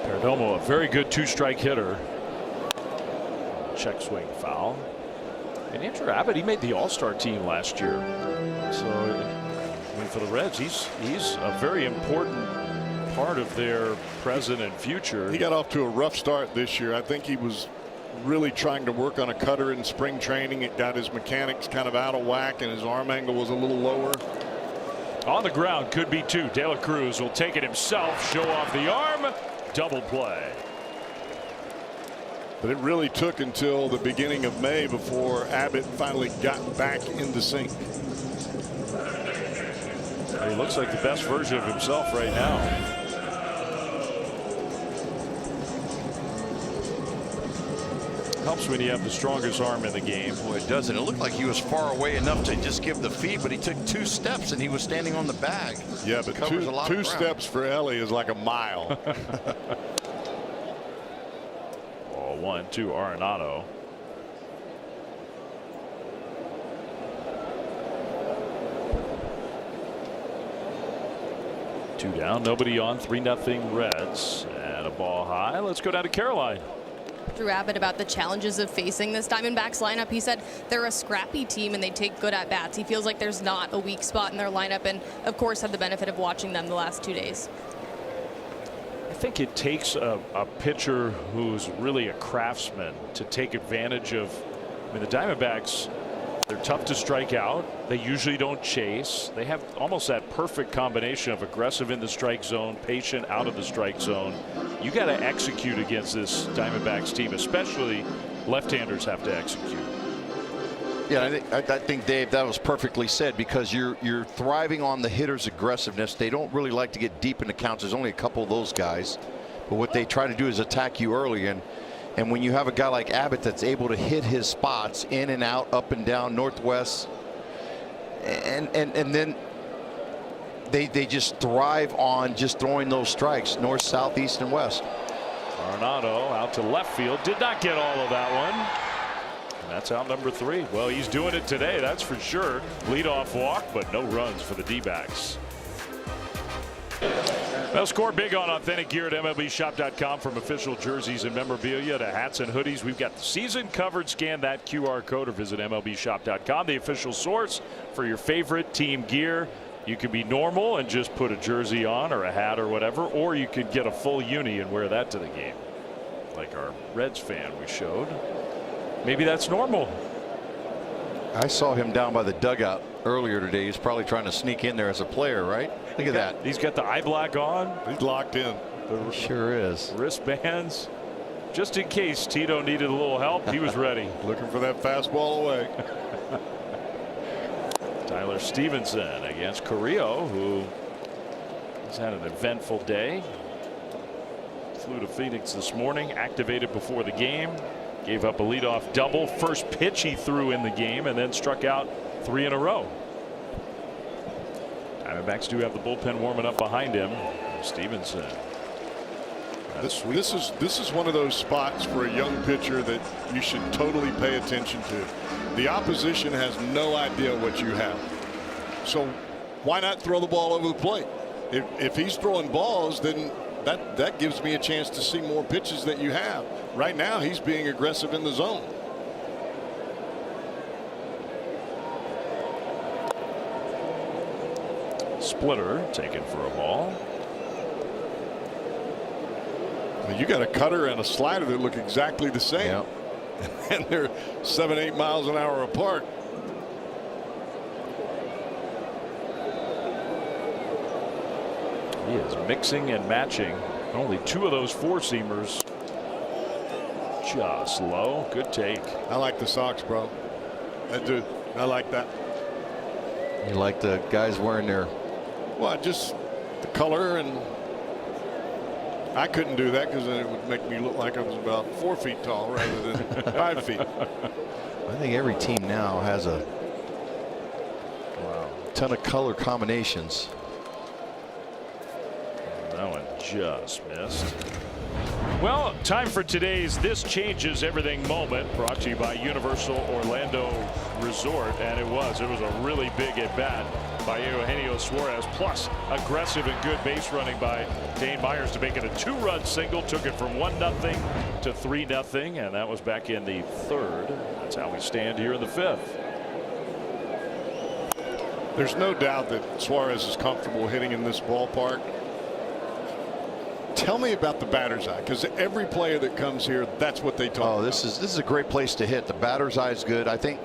Perdomo, a very good 2-strike hitter. Check swing foul. And Andrew Abbott, he made the All-Star team last year. So, I mean, for the Reds, he's a very important part of their present and future. He got off to a rough start this year. I think he was really trying to work on a cutter in spring training. It got his mechanics kind of out of whack, and his arm angle was a little lower. On the ground, could be 2. De La Cruz will take it himself, show off the arm, double play. But it really took until the beginning of May before Abbott finally got back in the sync. He looks like the best version of himself right now. Helps when you have the strongest arm in the game. Boy, it doesn't. It looked like he was far away enough to just give the feed, but he took 2 steps and he was standing on the bag. Yeah, but two steps for Ellie is like a mile. Ball 1 to Arenado. Two down, nobody on, 3-0 Reds, and a ball high. Let's go down to Caroline. Drew Abbott about the challenges of facing this Diamondbacks lineup. He said they're a scrappy team and they take good at bats. He feels like there's not a weak spot in their lineup, and of course had the benefit of watching them the last 2 days. I think it takes a pitcher who's really a craftsman to take advantage of. I mean, the Diamondbacks They're tough to strike out. They usually don't chase. They have almost that perfect combination of aggressive in the strike zone, patient out of the strike zone. You got to execute against this Diamondbacks team, especially left-handers have to execute. Yeah, I think Dave, that was perfectly said, because you're thriving on the hitter's aggressiveness. They don't really like to get deep into counts. There's only a couple of those guys, but what they try to do is attack you early. And when you have a guy like Abbott that's able to hit his spots in and out, up and down, northwest, and then they just thrive on just throwing those strikes north, south, east, and west. Arenado out to left field, did not get all of that one. And that's out number 3. Well, he's doing it today, that's for sure. Leadoff walk, but no runs for the D-backs. Well, score big on authentic gear at MLBshop.com. From official jerseys and memorabilia to hats and hoodies, we've got the season covered. Scan that QR code or visit MLBshop.com, the official source for your favorite team gear. You can be normal and just put a jersey on or a hat or whatever, or you could get a full uni and wear that to the game, like our Reds fan we showed. Maybe that's normal. I saw him down by the dugout earlier today. He's probably trying to sneak in there as a player, right? Look at that. He's got the eye black on. He's locked in. Sure is. Wristbands. Just in case Tito needed a little help, he was ready. Looking for that fastball away. Tyler Stevenson against Carrillo, who has had an eventful day. Flew to Phoenix this morning, activated before the game. Gave up a leadoff double. First pitch he threw in the game, and then struck out 3 in a row. Diamondbacks do have the bullpen warming up behind him. Stevenson. This is one of those spots for a young pitcher that you should totally pay attention to. The opposition has no idea what you have, so why not throw the ball over the plate? If he's throwing balls, then that gives me a chance to see more pitches that you have. Right now he's being aggressive in the zone. Splitter taken for a ball. Well, you got a cutter and a slider that look exactly the same. Yep. And they're 7-8 miles an hour apart. He is mixing and matching. Only 2 of those 4-seamers. Just low. Good take. I like the socks, bro. I do. I like that. You like the guys wearing their. Well, just the color, and I couldn't do that because then it would make me look like I was about 4 feet tall rather than 5 feet. I think every team now has a ton of color combinations. That one just missed. Well, time for today's This Changes Everything moment, brought to you by Universal Orlando Resort. And it was a really big at bat by Eugenio Suarez, plus aggressive and good base running by Dane Myers to make it a 2-run single. Took it from 1-0 to 3-0, and that was back in the 3rd. That's how we stand here in the 5th. There's no doubt that Suarez is comfortable hitting in this ballpark. Tell me about the batter's eye, because every player that comes here, that's what they talk about. This is a great place to hit. The batter's eye is good. I think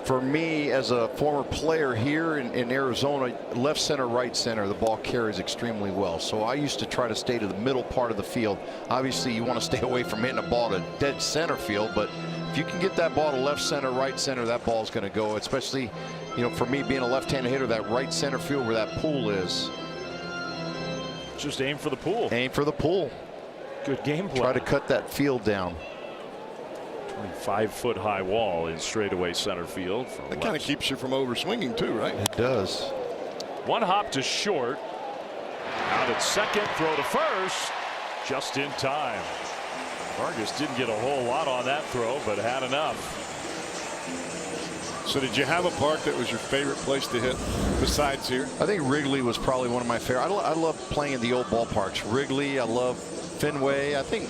for me, as a former player here in Arizona, left center, right center, the ball carries extremely well. So I used to try to stay to the middle part of the field. Obviously, you want to stay away from hitting a ball to dead center field, but if you can get that ball to left center, right center, that ball's going to go. Especially, you know, for me being a left-handed hitter, that right center field where that pool is. Just aim for the pool. Aim for the pool. Good game plan. Try to cut that field down. 25-foot high wall in straightaway center field. That kind of keeps you from overswinging too, right? It does. 1 hop to short. Out at second, throw to first. Just in time. Vargas didn't get a whole lot on that throw, but had enough. So did you have a park that was your favorite place to hit besides here? I think Wrigley was probably one of my favorite. I love playing in the old ballparks. Wrigley, I love Fenway. I think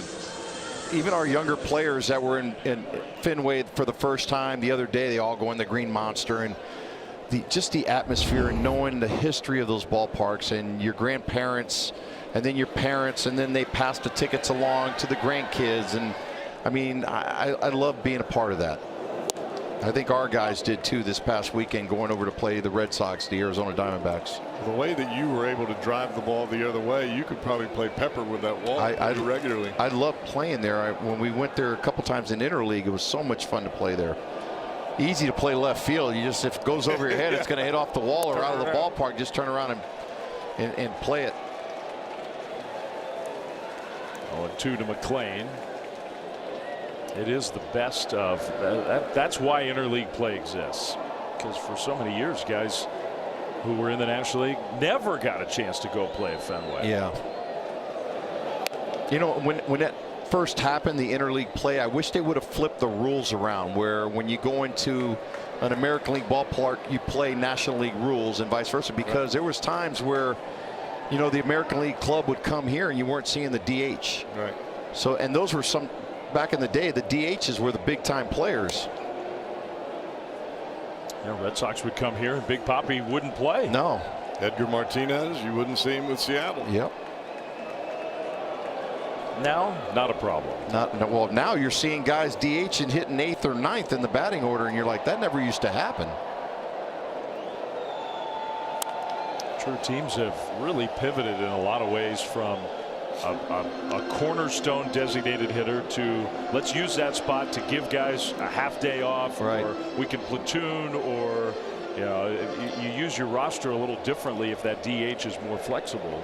even our younger players that were in Fenway for the first time the other day, they all go in the Green Monster, and just the atmosphere and knowing the history of those ballparks and your grandparents and then your parents, and then they pass the tickets along to the grandkids. And I mean, I love being a part of that. I think our guys did too this past weekend, going over to play the Red Sox, the Arizona Diamondbacks. The way that you were able to drive the ball the other way, you could probably play pepper with that wall regularly. I love playing there. When we went there a couple times in interleague, it was so much fun to play there. Easy to play left field. You just, if it goes over your head, it's going to hit off the wall or out of the ballpark. Just turn around and play it. 0-2 to McClain. It is the best of that's why interleague play exists, because for so many years guys who were in the National League never got a chance to go play at Fenway. Yeah. You know, when that first happened, the interleague play, I wish they would have flipped the rules around, where when you go into an American League ballpark you play National League rules and vice versa, because there was times where, you know, the American League club would come here and you weren't seeing the DH. Right. So, and those were some, back in the day, the DHs were the big time players. Yeah, Red Sox would come here and Big Papi wouldn't play. No. Edgar Martinez, you wouldn't see him with Seattle. Yep. Now, not a problem. Well, now you're seeing guys DH and hitting 8th or 9th in the batting order, and you're like, that never used to happen. True, teams have really pivoted in a lot of ways from a cornerstone designated hitter to let's use that spot to give guys a half day off, right, or we can platoon, or you know, you use your roster a little differently if that DH is more flexible.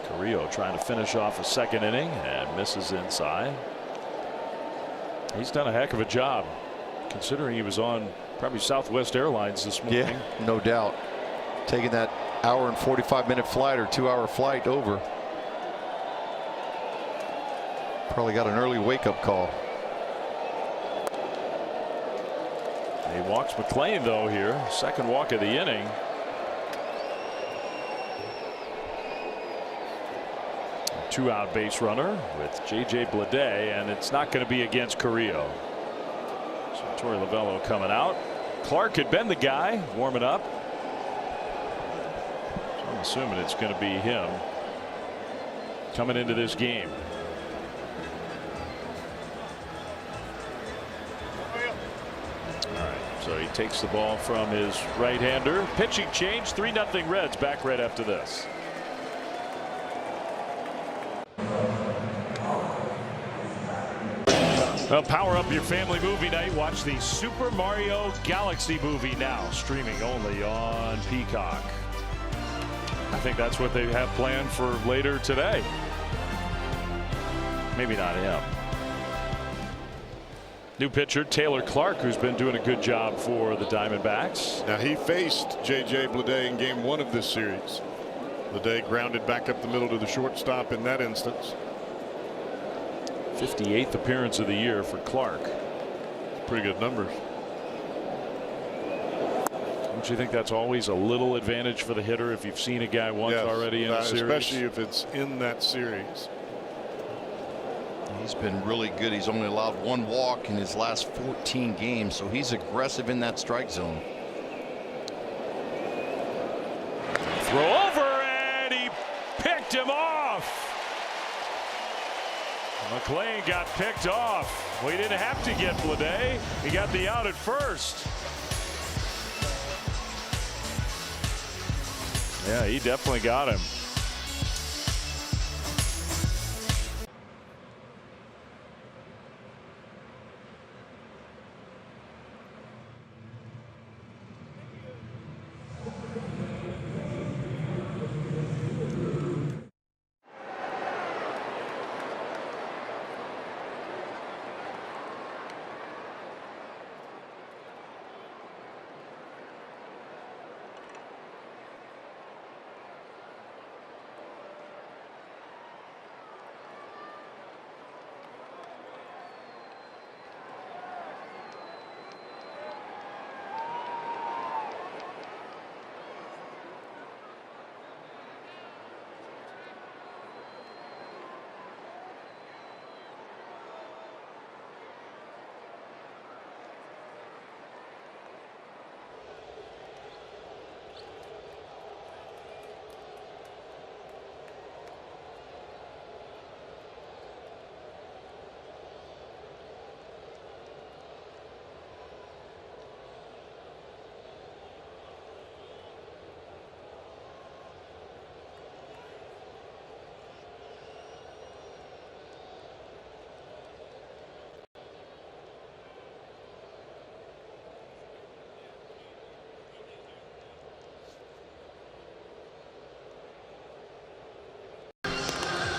Carrillo trying to finish off a second inning and misses inside. He's done a heck of a job, considering he was on probably Southwest Airlines this morning. Yeah, no doubt. Taking that hour and 45-minute flight or 2-hour flight over. Probably got an early wake-up call. He walks McClain though here. Second walk of the inning. A 2-out base runner with J.J. Bleday, and it's not going to be against Carrillo. So Torey Lovello coming out. Clark had been the guy warming up. So I'm assuming it's going to be him coming into this game. So he takes the ball from his right-hander. Pitching change, 3-0 Reds. Back right after this. Well, power up your family movie night. Watch the Super Mario Galaxy movie now, streaming only on Peacock. I think that's what they have planned for later today. Maybe not him. New pitcher Taylor Clark, who's been doing a good job for the Diamondbacks. Now, he faced J.J. Bleday in game 1 of this series. Bleday grounded back up the middle to the shortstop in that instance. 58th appearance of the year for Clark. Pretty good numbers. Don't you think that's always a little advantage for the hitter if you've seen a guy once already in a series? Especially if it's in that series. He's been really good. He's only allowed 1 walk in his last 14 games, so he's aggressive in that strike zone. Throw over, and he picked him off. McClain got picked off. Well, he didn't have to get Bleday. He got the out at first. Yeah, he definitely got him.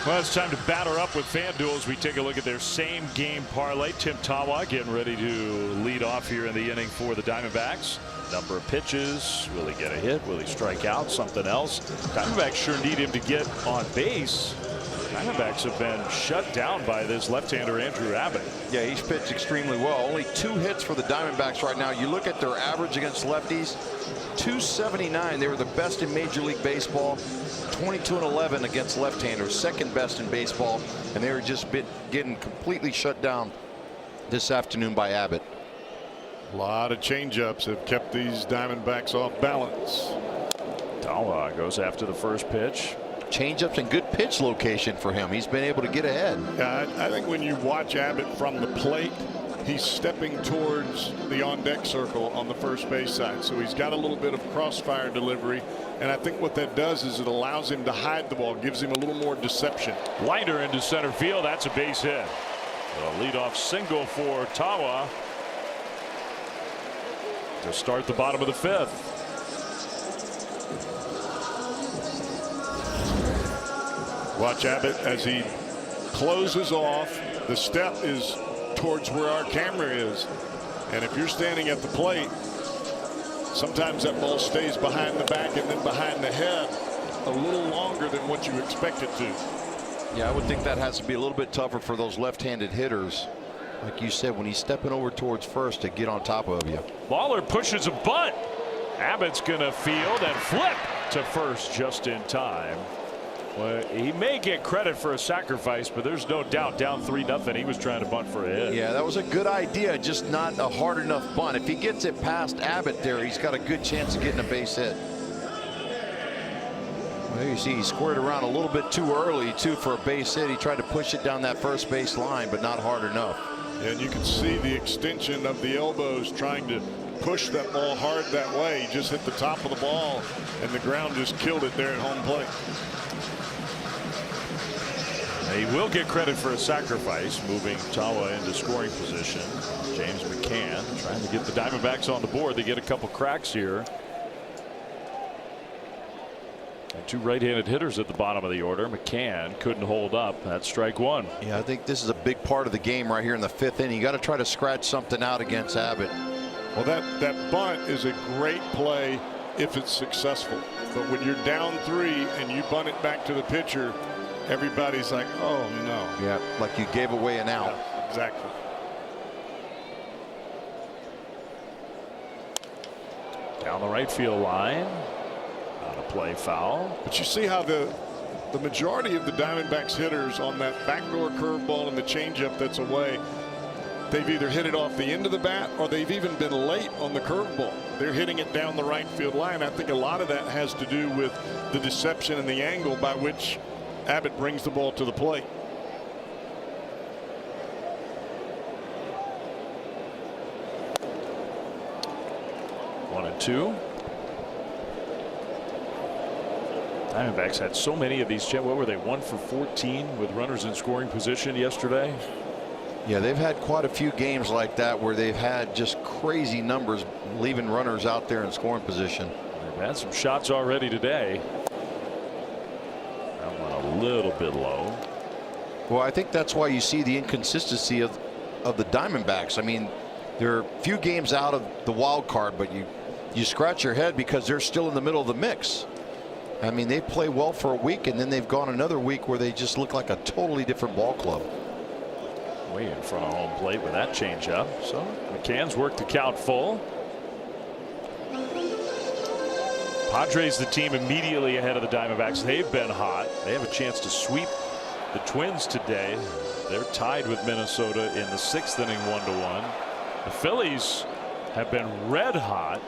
Well, it's time to batter up with FanDuel as we take a look at their same game parlay. Tim Tawa getting ready to lead off here in the inning for the Diamondbacks. Number of pitches. Will he get a hit? Will he strike out? Something else? Diamondbacks sure need him to get on base. Diamondbacks have been shut down by this left-hander Andrew Abbott. Yeah, he's pitched extremely well. Only 2 hits for the Diamondbacks right now. You look at their average against lefties, 279. They were the best in Major League Baseball. 22-11 against left-handers, second best in baseball, and they were just getting completely shut down this afternoon by Abbott. A lot of changeups have kept these Diamondbacks off balance. Tawa goes after the first pitch. Changeups and good pitch location for him. He's been able to get ahead. Yeah, I think when you watch Abbott from the plate, he's stepping towards the on-deck circle on the first base side. So he's got a little bit of crossfire delivery. And I think what that does is it allows him to hide the ball, gives him a little more deception. Liner into center field. That's a base hit. A leadoff single for Tawa to start the bottom of the 5th. Watch Abbott as he closes off. The step is towards where our camera is. And if you're standing at the plate, sometimes that ball stays behind the back and then behind the head a little longer than what you expect it to. Yeah, I would think that has to be a little bit tougher for those left-handed hitters. Like you said, when he's stepping over towards first to get on top of you. Lawler pushes a bunt. Abbott's going to field and flip to first just in time. Well, he may get credit for a sacrifice, but there's no doubt down 3-0. He was trying to bunt for a hit. Yeah, that was a good idea, just not a hard enough bunt. If he gets it past Abbott there, he's got a good chance of getting a base hit. Well, you see he squared around a little bit too early too for a base hit. He tried to push it down that first base line, but not hard enough. And you can see the extension of the elbows trying to push that ball hard that way. He just hit the top of the ball and the ground just killed it there at home plate. He will get credit for a sacrifice, moving Tawa into scoring position. James McCann trying to get the Diamondbacks on the board. They get a couple cracks here. And 2 right-handed hitters at the bottom of the order. McCann couldn't hold up. That's strike 1. Yeah, I think this is a big part of the game right here in the 5th inning. You got to try to scratch something out against Abbott. Well, that bunt is a great play if it's successful. But when you're down 3 and you bunt it back to the pitcher, everybody's like, oh no. Yeah, like you gave away an out. Yeah, exactly. Down the right field line. On a play foul. But you see how the majority of the Diamondbacks hitters on that backdoor curveball and the changeup that's away, they've either hit it off the end of the bat or they've even been late on the curveball. They're hitting it down the right field line. I think a lot of that has to do with the deception and the angle by which Abbott brings the ball to the plate. One and 2. Diamondbacks had so many of these. What were they? 1 for 14 with runners in scoring position yesterday. Yeah, they've had quite a few games like that where they've had just crazy numbers leaving runners out there in scoring position. They've had some shots already today. That one a little bit low. Well, I think that's why you see the inconsistency of the Diamondbacks. I mean, they're a few games out of the wild card, but you scratch your head because they're still in the middle of the mix. I mean, they play well for a week and then they've gone another week where they just look like a totally different ball club. Way in front of home plate with that changeup. So McCann's worked the count full. Padres, the team immediately ahead of the Diamondbacks. They've been hot. They have a chance to sweep the Twins today. They're tied with Minnesota in the 6th inning, 1-1. The Phillies have been red hot.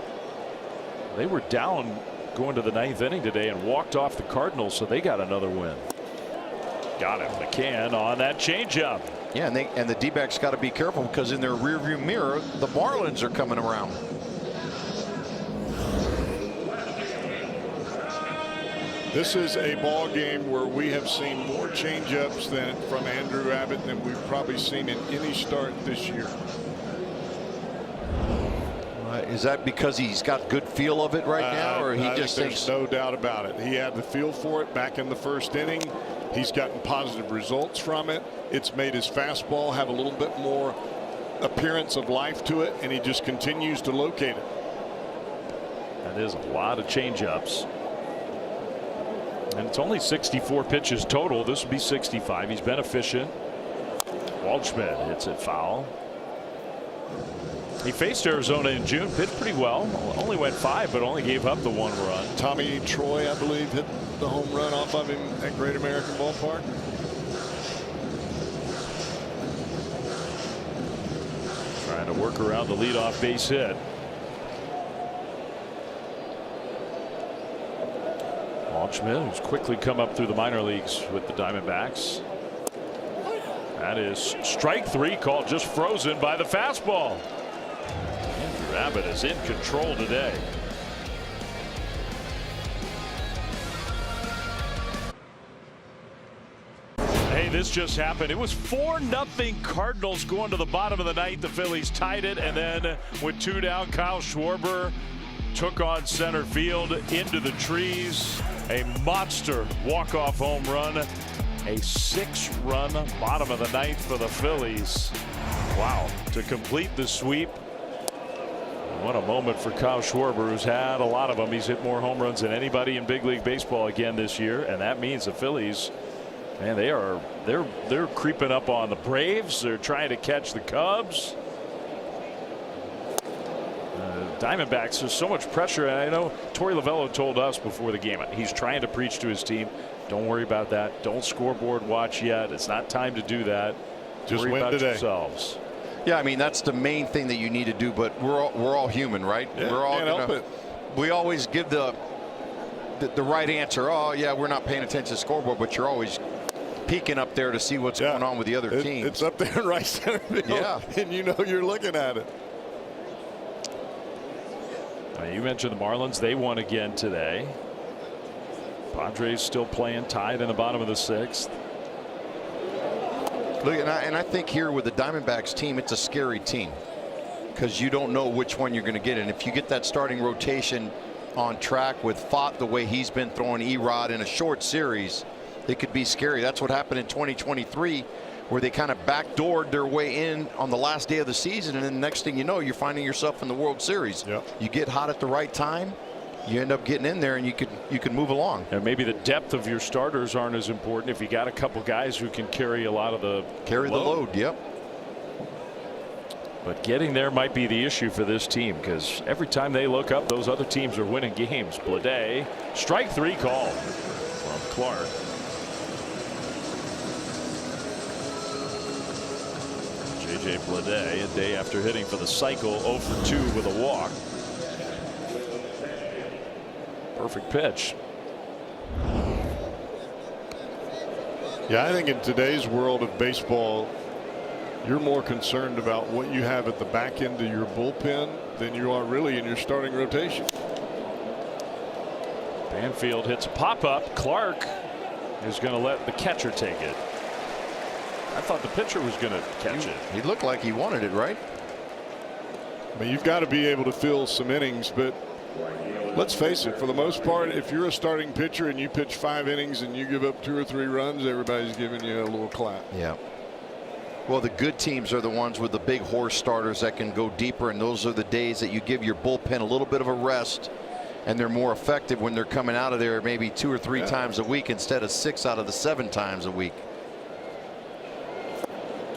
They were down going to the 9th inning today and walked off the Cardinals, so they got another win. Got him. McCann on that changeup. Yeah, and the D-backs got to be careful because in their rearview mirror, the Marlins are coming around. This is a ball game where we have seen more changeups than from Andrew Abbott than we've probably seen in any start this year. Is that because he's got good feel of it right now, or he just thinks? There's no doubt about it. He had the feel for it back in the first inning. He's gotten positive results from it. It's made his fastball have a little bit more appearance of life to it, and he just continues to locate it. That is a lot of changeups. And it's only 64 pitches total. This would be 65. He's been efficient. Waldschmidt hits it foul. He faced Arizona in June, pitched pretty well. Only went 5, but only gave up the 1 run. Tommy Troy, I believe, hit the home run off of him at Great American Ballpark. Trying to work around the leadoff base hit. Waldschmidt, who's quickly come up through the minor leagues with the Diamondbacks. That is strike 3 called, just frozen by the fastball. Andrew Abbott is in control today. Hey, this just happened. It was 4-0 Cardinals going to the bottom of the ninth. The Phillies tied it, and then with 2 down, Kyle Schwarber took on center field into the trees. A monster walk-off home run. A 6-run bottom of the ninth for the Phillies. Wow, to complete the sweep. What a moment for Kyle Schwarber, who's had a lot of them. He's hit more home runs than anybody in big league baseball again this year, and that means the Phillies, man, they're creeping up on the Braves. They're trying to catch the Cubs. Diamondbacks, there's so much pressure, and I know Torey Lovello told us before the game he's trying to preach to his team, don't worry about that, don't scoreboard watch yet, it's not time to do that, just worry win about today. Yourselves. Yeah, I mean, that's the main thing that you need to do, but we're all human, right? Yeah, we're all can't help it. We always give the right answer. Oh yeah, we're not paying attention to the scoreboard, but you're always peeking up there to see what's going on with the other team. It's up there in right center field, and you know you're looking at it. You mentioned the Marlins. They won again today. Padres still playing tied in the bottom of the 6th. Look, and I think here with the Diamondbacks team, it's a scary team because you don't know which one you're going to get. And if you get that starting rotation on track with Fott the way he's been throwing Erod in a short series, it could be scary. That's what happened in 2023, where they kind of backdoored their way in on the last day of the season, and then the next thing you know, you're finding yourself in the World Series. Yep. You get hot at the right time, you end up getting in there, and you can move along. And maybe the depth of your starters aren't as important if you got a couple guys who can carry a lot of the load. Yep. But getting there might be the issue for this team, because every time they look up, those other teams are winning games. Bleday, strike 3 call from Clark. J.J. Bleday, a day after hitting for the cycle, 0 for 2 with a walk. Perfect pitch. Yeah, I think in today's world of baseball, you're more concerned about what you have at the back end of your bullpen than you are really in your starting rotation. Banfield hits a pop-up. Clark is going to let the catcher take it. I thought the pitcher was going to catch it. He looked like he wanted it, right? I mean, you've got to be able to fill some innings, but let's face it, for the most part, if you're a starting pitcher and you pitch 5 innings and you give up 2 or 3 runs, everybody's giving you a little clap. Yeah. Well, the good teams are the ones with the big horse starters that can go deeper, and those are the days that you give your bullpen a little bit of a rest, and they're more effective when they're coming out of there maybe 2 or 3 times a week instead of 6 out of the 7 times a week.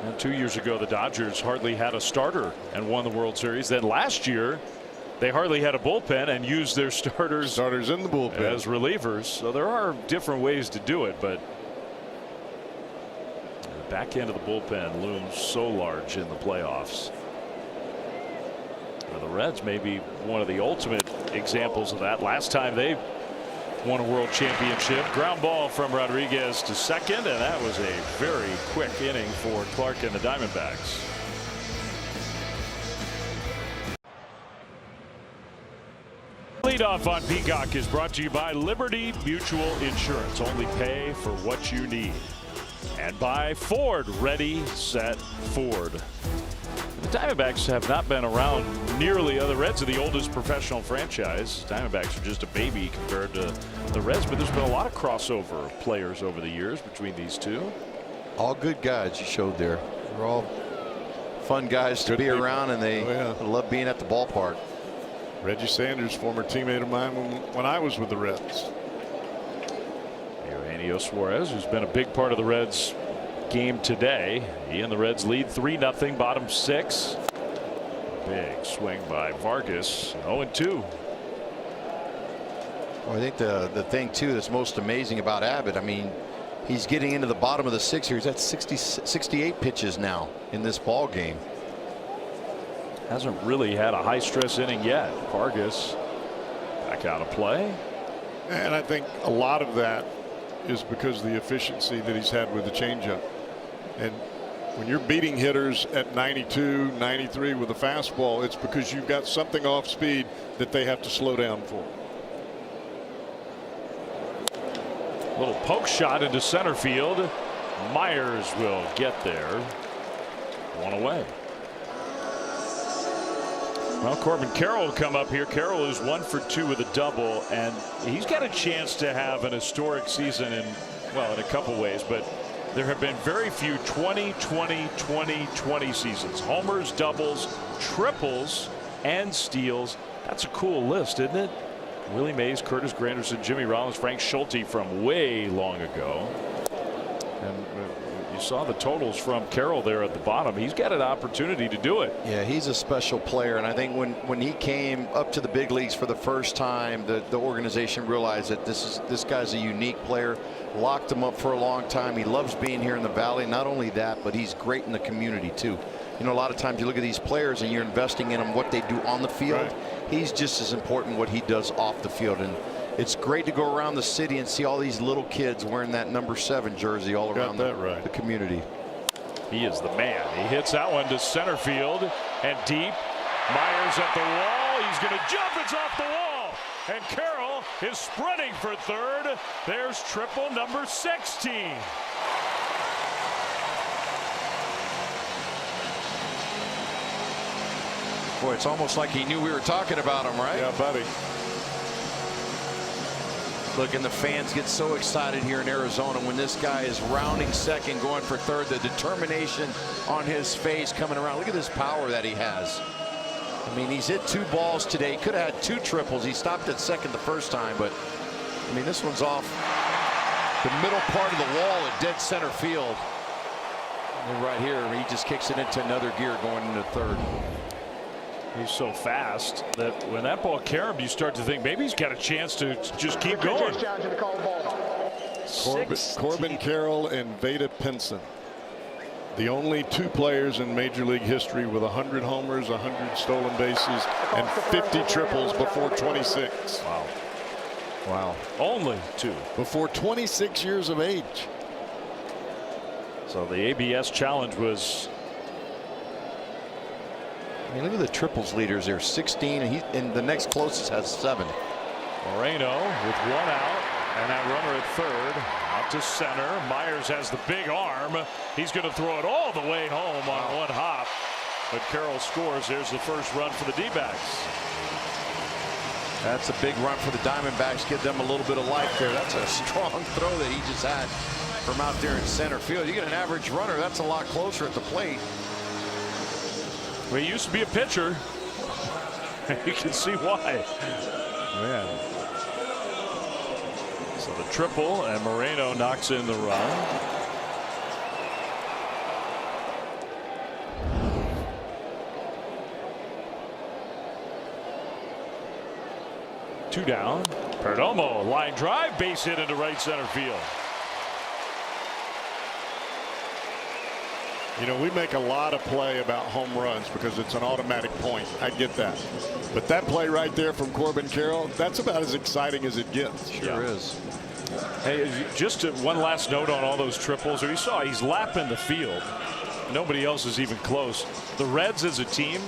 And 2 years ago, the Dodgers hardly had a starter and won the World Series. Then last year, they hardly had a bullpen and used their starters in the bullpen as relievers. So there are different ways to do it, but the back end of the bullpen looms so large in the playoffs. The Reds may be one of the ultimate examples of that. Last time they won a world championship, ground ball from Rodriguez to second, and that was a very quick inning for Clark and the Diamondbacks. Leadoff on Peacock is brought to you by Liberty Mutual Insurance. Only pay for what you need. And by Ford. Ready, set, Ford. The Diamondbacks have not been around nearly. The Reds are the oldest professional franchise. Diamondbacks are just a baby compared to the Reds, but there's been a lot of crossover players over the years between these two. All good guys you showed there. They're all fun guys to be around, and they love being at the ballpark. Reggie Sanders, former teammate of mine when I was with the Reds. Eugenio Suarez, who's been a big part of the Reds game today. He and the Reds lead 3-0, bottom 6. Big swing by Vargas. 0-2. Well, I think the thing too that's most amazing about Abbott, I mean, he's getting into the bottom of the 6 here. He's at 68 pitches now in this ball game. Hasn't really had a high stress inning yet. Vargas back out of play. And I think a lot of that is because of the efficiency that he's had with the changeup. And when you're beating hitters at 92, 93 with a fastball, it's because you've got something off speed that they have to slow down for. Little poke shot into center field. Myers will get there. One away. Well, Corbin Carroll will come up here. Carroll is 1 for 2 with a double, and he's got a chance to have an historic season in a couple ways, but there have been very few 20-20-20-20 seasons. Homers, doubles, triples, and steals. That's a cool list, isn't it? Willie Mays, Curtis Granderson, Jimmy Rollins, Frank Schulte from way long ago. And you saw the totals from Carroll there at the bottom. He's got an opportunity to do it. Yeah, he's a special player, and I think when he came up to the big leagues for the first time, the organization realized that this guy's a unique player. Locked him up for a long time. He loves being here in the Valley. Not only that, but he's great in the community too. You know, a lot of times you look at these players and you're investing in them, what they do on the field. Right. He's just as important what he does off the field, and it's great to go around the city and see all these little kids wearing that number 7 jersey all around the community. He is the man. He hits that one to center field and deep. Myers at the wall. He's going to jump. It's off the wall. And Carroll is sprinting for third. There's triple number 16. Boy, it's almost like he knew we were talking about him, right? Yeah, buddy. Look, and the fans get so excited here in Arizona when this guy is rounding second, going for third. The determination on his face coming around. Look at this power that he has. I mean, he's hit 2 balls today. He could have had 2 triples. He stopped at second the first time, but I mean, this one's off the middle part of the wall at dead center field. And right here, he just kicks it into another gear going into third. He's so fast that when that ball caromed, you start to think maybe he's got a chance to just keep going. Corbin Carroll and Veda Pinson, the only 2 players in Major League history with 100 homers, 100 stolen bases, and 50 triples before 26. Wow. Wow. Only 2. Before 26 years of age. So the ABS challenge was. I mean, look at the triples leaders there. 16, and the next closest has 7. Moreno with 1 out, and that runner at third. Out to center. Myers has the big arm. He's going to throw it all the way home on 1 hop. But Carroll scores. There's the first run for the D-backs. That's a big run for the Diamondbacks. Give them a little bit of life there. That's a strong throw that he just had from out there in center field. You get an average runner, that's a lot closer at the plate. Well, he used to be a pitcher. You can see why. Man. So the triple, and Moreno knocks in the run. Two down. Perdomo, line drive, base hit into right center field. You know, we make a lot of play about home runs because it's an automatic point. I get that. But that play right there from Corbin Carroll, that's about as exciting as it gets. Sure is. Hey, just one last note on all those triples. You saw he's lapping the field. Nobody else is even close. The Reds as a team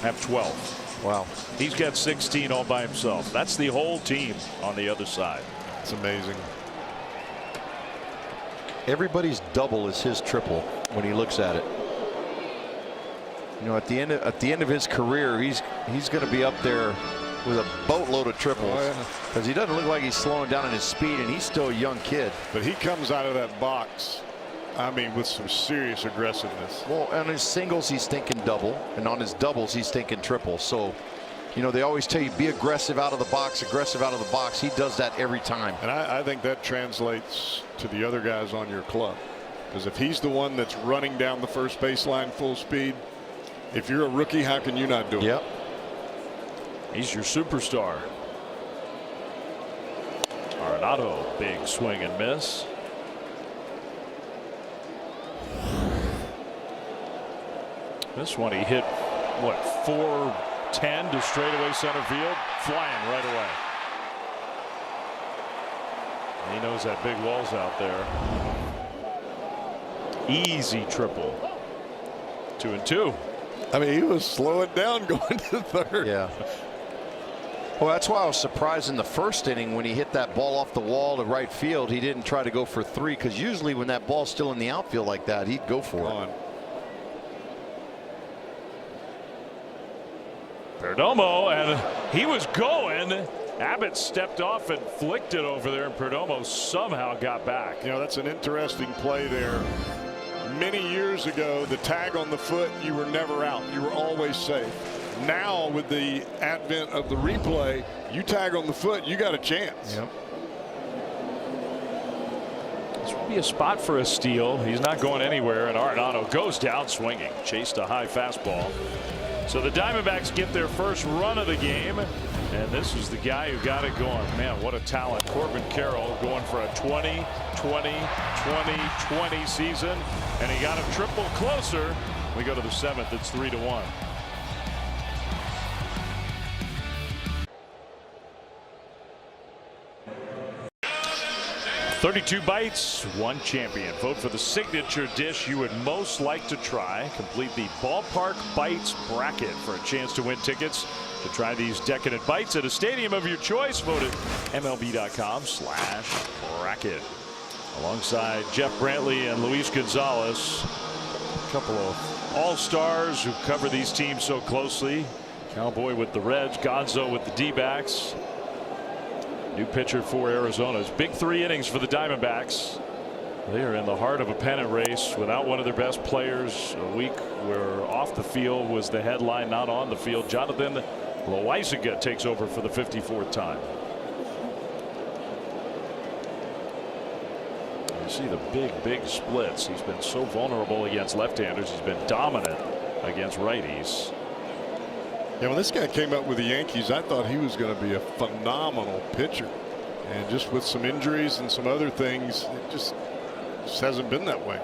have 12. Wow. He's got 16 all by himself. That's the whole team on the other side. It's amazing. Everybody's double is his triple when he looks at it. You know, at the end of his career, he's going to be up there with a boatload of triples, because he doesn't look like he's slowing down in his speed, and he's still a young kid. But he comes out of that box, I mean, with some serious aggressiveness. Well, on his singles, he's thinking double, and on his doubles, he's thinking triple. So, you know, they always tell you be aggressive out of the box, aggressive out of the box. He does that every time. And I think that translates to the other guys on your club, because if he's the one that's running down the first baseline full speed, if you're a rookie, how can you not do it? Yep. He's your superstar. Arenado, big swing and miss. This one he hit, what, 410 to straightaway center field, flying right away. He knows that big wall's out there. Easy triple. 2-2. I mean, he was slowing down going to third. Yeah. Well, that's why I was surprised in the first inning when he hit that ball off the wall to right field. He didn't try to go for 3, because usually when that ball's still in the outfield like that, he'd go for it. Perdomo, and he was going. Abbott stepped off and flicked it over there, and Perdomo somehow got back. You know, that's an interesting play there. Many years ago, the tag on the foot, you were never out. You were always safe. Now, with the advent of the replay, you tag on the foot, you got a chance. Yep. This would be a spot for a steal. He's not going anywhere, and Arenado goes down swinging. Chased a high fastball. So the Diamondbacks get their first run of the game, and this is the guy who got it going. Man, what a talent. Corbin Carroll going for a 20-20-20-20 season, and he got a triple closer. We go to the 7th. It's 3-1. "32 bites, 1 champion." Vote for the signature dish you would most like to try. Complete the Ballpark Bites bracket for a chance to win tickets to try these decadent bites at a stadium of your choice. Vote at MLB.com/bracket. Alongside Jeff Brantley and Luis Gonzalez, a couple of all-stars who cover these teams so closely. Cowboy with the Reds, Gonzo with the D-backs. New pitcher for Arizona's big 3 innings for the Diamondbacks. They are in the heart of a pennant race without one of their best players. A week where off the field was the headline, not on the field. Jonathan Loaisiga takes over for the 54th time. You see the big splits. He's been so vulnerable against left-handers. He's been dominant against righties. Yeah, when this guy came up with the Yankees, I thought he was going to be a phenomenal pitcher. And just with some injuries and some other things, it just hasn't been that way.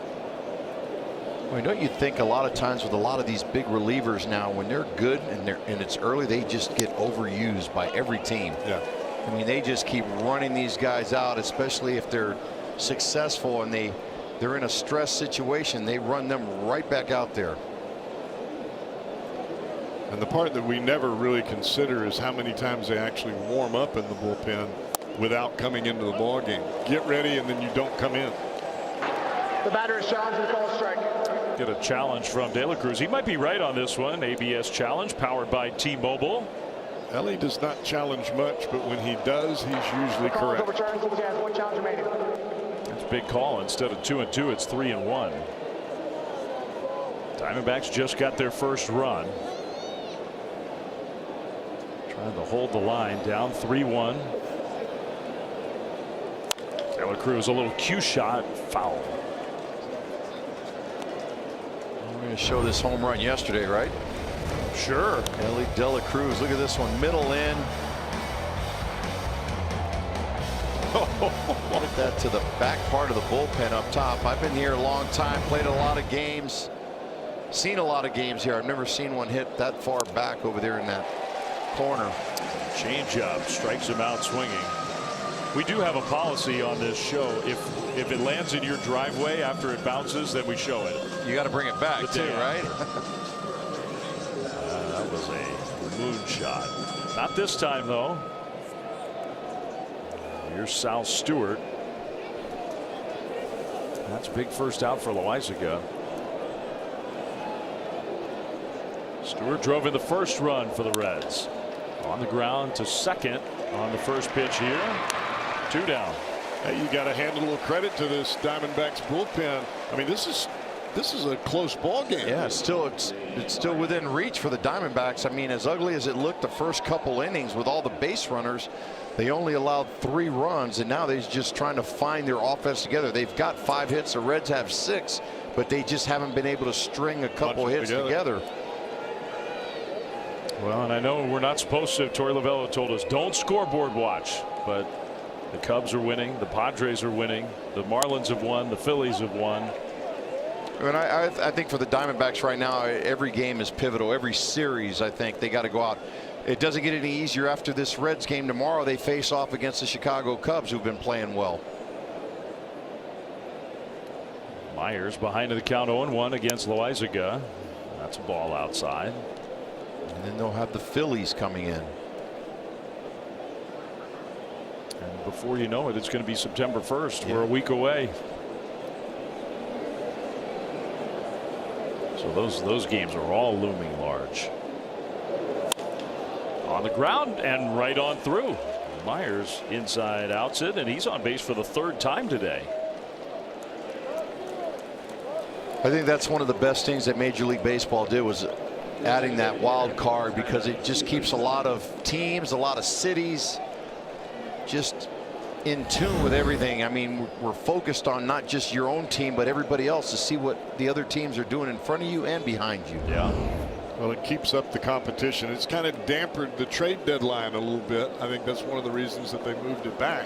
Well, don't you think a lot of times with a lot of these big relievers now, when they're good and it's early, they just get overused by every team. Yeah. I mean, they just keep running these guys out, especially if they're successful and they're in a stress situation. They run them right back out there. And the part that we never really consider is how many times they actually warm up in the bullpen without coming into the ball game. Get ready, and then you don't come in. The batter is challenged with a call strike. Get a challenge from De La Cruz. He might be right on this one. ABS challenge powered by T-Mobile. Ellie does not challenge much, but when he does, he's usually correct. Overturned. He has 1 challenge remaining. That's a big call. Instead of 2-2, it's 3-1. Diamondbacks just got their first run. Trying to hold the line, down 3-1. De La Cruz, a little cue shot, foul. We're going to show this home run yesterday, right? Sure. Ellie De La Cruz. Look at this one, middle in. Put that to the back part of the bullpen up top. I've been here a long time, played a lot of games, seen a lot of games here. I've never seen one hit that far back over there in that corner. Change up, strikes him out swinging. We do have a policy on this show. If it lands in your driveway after it bounces, then we show it. You got to bring it back too, right? That was a moonshot. Not this time though. Here's Sal Stewart. That's a big first out for Loaisiga. Stewart drove in the first run for the Reds. On the ground to second on the first pitch here. 2 down. Hey, you got to hand a little credit to this Diamondbacks bullpen. I mean, this is a close ball game. Yeah, it's still within reach for the Diamondbacks. I mean, as ugly as it looked the first couple innings with all the base runners, they only allowed 3 runs, and now they're just trying to find their offense together. They've got 5 hits. The Reds have 6, but they just haven't been able to string a couple hits together. Well, and I know we're not supposed to. Torey Lovullo told us don't scoreboard watch, but the Cubs are winning, the Padres are winning, the Marlins have won, the Phillies have won. And I think for the Diamondbacks right now, every game is pivotal. Every series, I think they got to go out. It doesn't get any easier after this Reds game tomorrow. They face off against the Chicago Cubs, who've been playing well. Myers behind the count 0-1 against Loaizaga. That's a ball outside. And then they'll have the Phillies coming in. And before you know it, it's going to be September 1st. We're a week away. So those games are all looming large. On the ground and right on through. Myers inside outs it, and he's on base for the 3rd time today. I think that's one of the best things that Major League Baseball did was adding that wild card, because it just keeps a lot of teams, a lot of cities just in tune with everything. I mean, we're focused on not just your own team, but everybody else, to see what the other teams are doing in front of you and behind you. Yeah. Well, it keeps up the competition. It's kind of dampened the trade deadline a little bit. I think that's one of the reasons that they moved it back.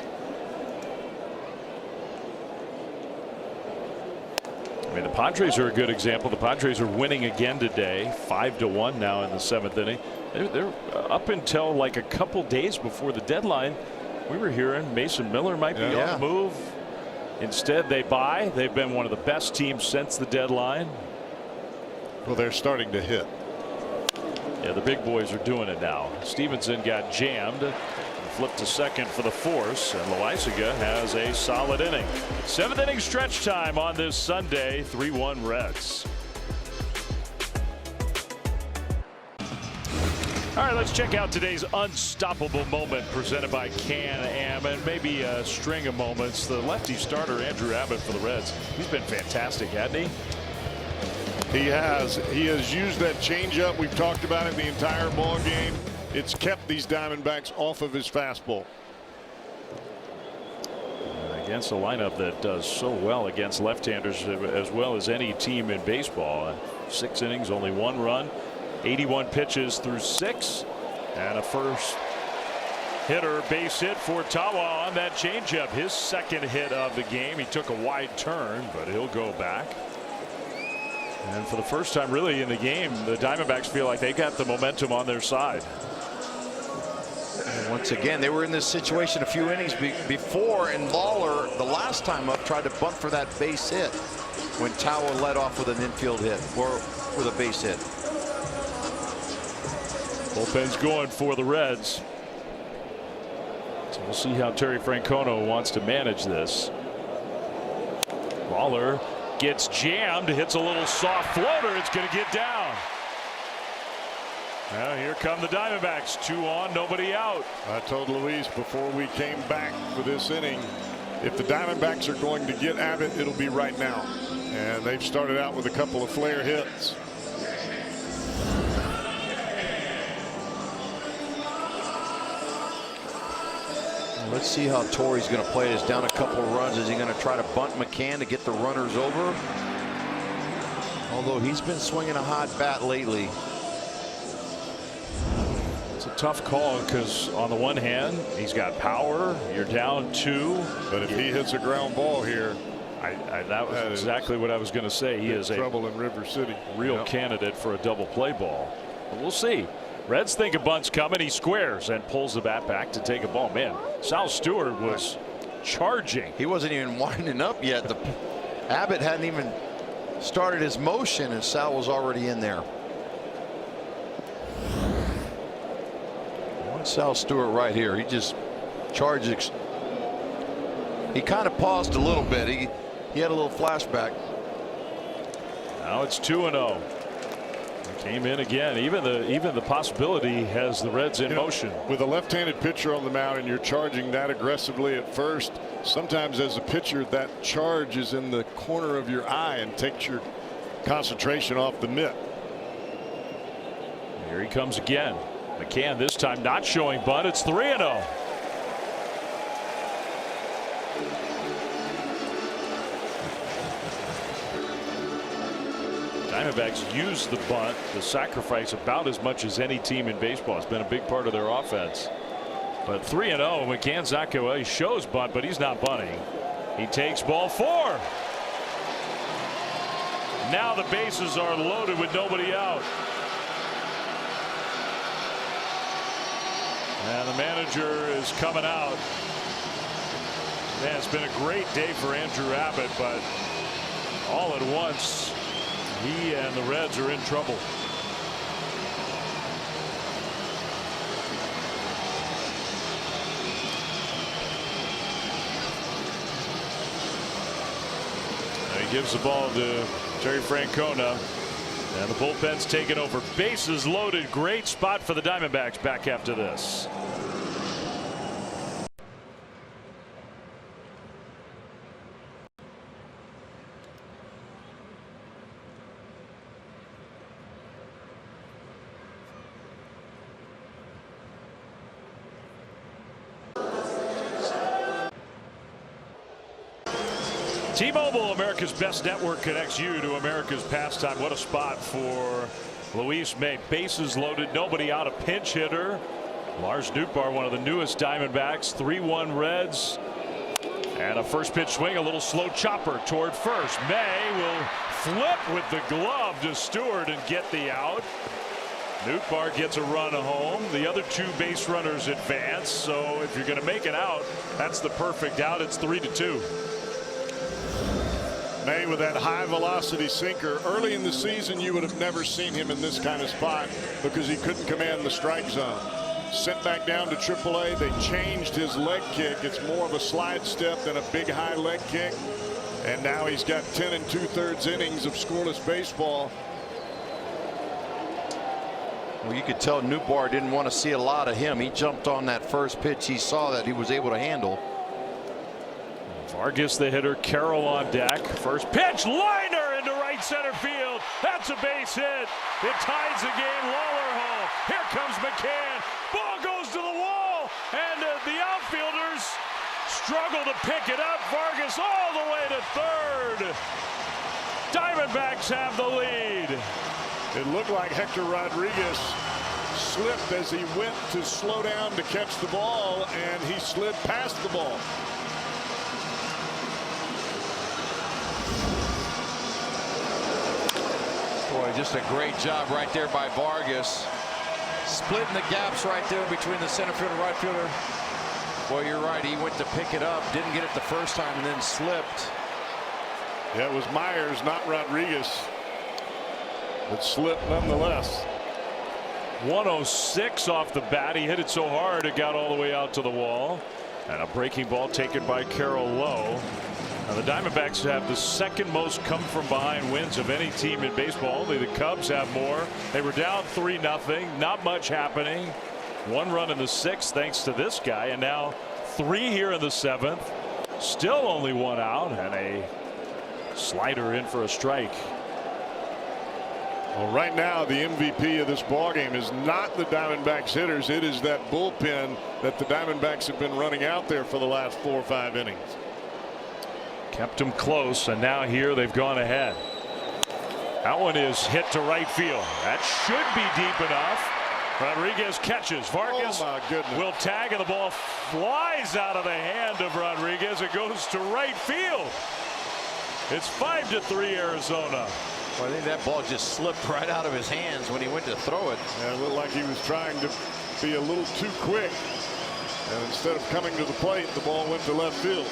I mean, the Padres are a good example. The Padres are winning again today, 5-1 now in the 7th inning. They're up until like a couple days before the deadline, we were hearing Mason Miller might be on the move. Instead, they buy. They've been one of the best teams since the deadline. Well, they're starting to hit. Yeah, the big boys are doing it now. Stevenson got jammed. Flipped to second for the force, and Loaizaga has a solid inning. 7th inning stretch time on this Sunday. 3-1 Reds. All right, let's check out today's unstoppable moment presented by Can-Am, and maybe a string of moments. The lefty starter Andrew Abbott for the Reds. He's been fantastic, hasn't he? He has used that changeup. We've talked about it the entire ball game. It's kept these Diamondbacks off of his fastball. Against a lineup that does so well against left-handers as well as any team in baseball. 6 innings, only 1 run, 81 pitches through 6, and a first hitter base hit for Tawa on that changeup. His 2nd hit of the game. He took a wide turn, but he'll go back. And for the first time really in the game, the Diamondbacks feel like they got the momentum on their side. And once again, they were in this situation a few innings before, and Lawler, the last time up, tried to bunt for that base hit when Tawa led off with an infield hit or with a base hit. Bullpen's going for the Reds. So we'll see how Terry Francona wants to manage this. Lawler gets jammed, hits a little soft floater. It's going to get down. Now here come the Diamondbacks. 2 on, nobody out. I told Luis before we came back for this inning, if the Diamondbacks are going to get Abbott, it'll be right now. And they've started out with a couple of flare hits. Let's see how Torrey's going to play this. Down a couple of runs. Is he going to try to bunt McCann to get the runners over? Although he's been swinging a hot bat lately. It's a tough call because on the one hand, he's got power. You're down 2. But if he hits a ground ball here, that was exactly what I was going to say. He is trouble in River City. Real candidate for a double play ball. But we'll see. Reds think a bunt's coming. He squares and pulls the bat back to take a ball. Man, Sal Stewart was charging. He wasn't even winding up yet. Abbott hadn't even started his motion, and Sal was already in there. Sal Stewart right here. He just charged. He kind of paused a little bit. He had a little flashback. Now it's 2-0. Came in again. Even the possibility has the Reds in motion. With a left-handed pitcher on the mound and you're charging that aggressively at first, sometimes as a pitcher that charge is in the corner of your eye and takes your concentration off the mitt. Here he comes again. McCann this time not showing bunt. It's 3-0. Diamondbacks use the bunt, the sacrifice, about as much as any team in baseball. It's been a big part of their offense. But 3-0. McCann's not going. Well, he shows bunt, but he's not bunting. He takes ball 4. Now the bases are loaded with nobody out. And the manager is coming out. Man, it's been a great day for Andrew Abbott, but all at once, he and the Reds are in trouble. And he gives the ball to Terry Francona. And the bullpen's taken over. Bases loaded. Great spot for the Diamondbacks back after this. T-Mobile, America's best network, connects you to America's pastime. What a spot for Luis May. Bases loaded, nobody out, a pinch hitter. Lars Nootbaar, one of the newest Diamondbacks. 3-1 Reds. And a first pitch swing, a little slow chopper toward first. May will flip with the glove to Stewart and get the out. Nootbaar gets a run home. The other 2 base runners advance. So if you're going to make it out, that's the perfect out. It's 3-2. May with that high velocity sinker. Early in the season you would have never seen him in this kind of spot because he couldn't command the strike zone. Sent back down to AAA. They changed his leg kick. It's more of a slide step than a big high leg kick. And now he's got 10 2/3 innings of scoreless baseball. Well, you could tell Nootbaar didn't want to see a lot of him. He jumped on that first pitch. He saw that he was able to handle. Vargas the hitter, Carroll on deck. First pitch, liner into right center field. That's a base hit. It ties the game. Lawler home. Here comes McCann. Ball goes to the wall, and the outfielders struggle to pick it up. Vargas all the way to third. Diamondbacks have the lead. It looked like Hector Rodriguez slipped as he went to slow down to catch the ball, and he slid past the ball. Boy, just a great job right there by Vargas. Splitting the gaps right there between the center fielder and right fielder. Boy, you're right. He went to pick it up, didn't get it the first time, and then slipped. Yeah, it was Myers, not Rodriguez, but slipped nonetheless. 106 off the bat. He hit it so hard it got all the way out to the wall. And a breaking ball taken by Carroll low. Now the Diamondbacks have the second most come from behind wins of any team in baseball. Only the Cubs have more. They were down 3-0. Not much happening. 1 run in the 6th thanks to this guy, and now 3 here in the 7th. Still only 1 out, and a slider in for a strike. Well, right now the MVP of this ballgame is not the Diamondbacks hitters. It is that bullpen that the Diamondbacks have been running out there for the last 4 or 5 innings. Kept them close, and now here they've gone ahead. That one is hit to right field. That should be deep enough. Rodriguez catches. Vargas will tag, and the ball flies out of the hand of Rodriguez. It goes to right field. It's 5-3 Arizona. Well, I think that ball just slipped right out of his hands when he went to throw it. And it looked like he was trying to be a little too quick. And instead of coming to the plate, the ball went to left field.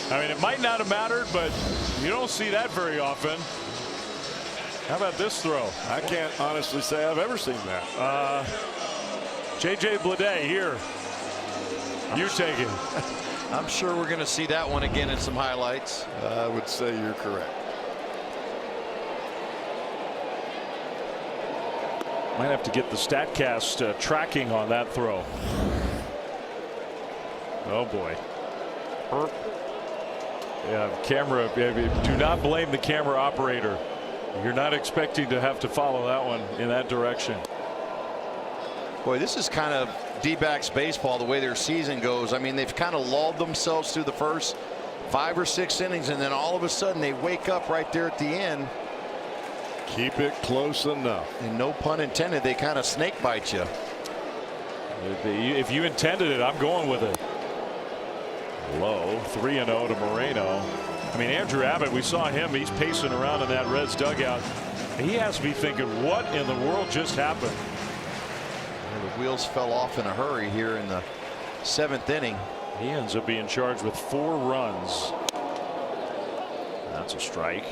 I mean, it might not have mattered, but you don't see that very often. How about this throw? I can't honestly say I've ever seen that. J.J. Bleday here. You take it. I'm sure we're going to see that one again in some highlights. I would say you're correct. Might have to get the StatCast tracking on that throw. Oh boy. Yeah, camera. Do not blame the camera operator. You're not expecting to have to follow that one in that direction. Boy, this is kind of D-backs baseball, the way their season goes. I mean, they've kind of lulled themselves through the first 5 or 6 innings, and then all of a sudden they wake up right there at the end. Keep it close enough. And no pun intended, they kind of snake bite you. If you intended it, I'm going with it. Low 3-0 to Moreno. I mean, Andrew Abbott, we saw him. He's pacing around in that Reds dugout. He has to be thinking, what in the world just happened? The wheels fell off in a hurry here in the 7th inning. He ends up being charged with 4 runs. That's a strike.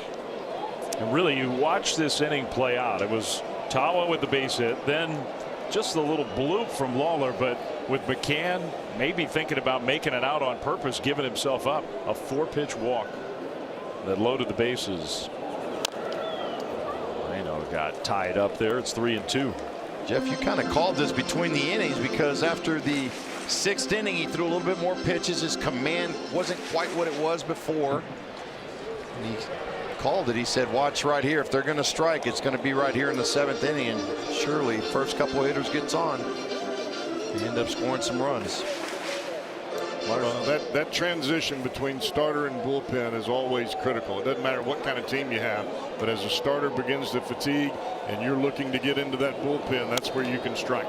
And really, you watch this inning play out. It was Tawa with the base hit, then just a little bloop from Lawler, but with McCann maybe thinking about making it out on purpose, giving himself up. A 4-pitch walk that loaded the bases. Moreno got tied up there. It's 3-2. Jeff, you kind of called this between the innings, because after the 6th inning he threw a little bit more pitches. His command wasn't quite what it was before. And he called it. He said, watch right here. If they're going to strike, it's going to be right here in the 7th inning. And surely first couple of hitters gets on. They end up scoring some runs. That transition between starter and bullpen is always critical. It doesn't matter what kind of team you have, but as a starter begins to fatigue and you're looking to get into that bullpen, that's where you can strike.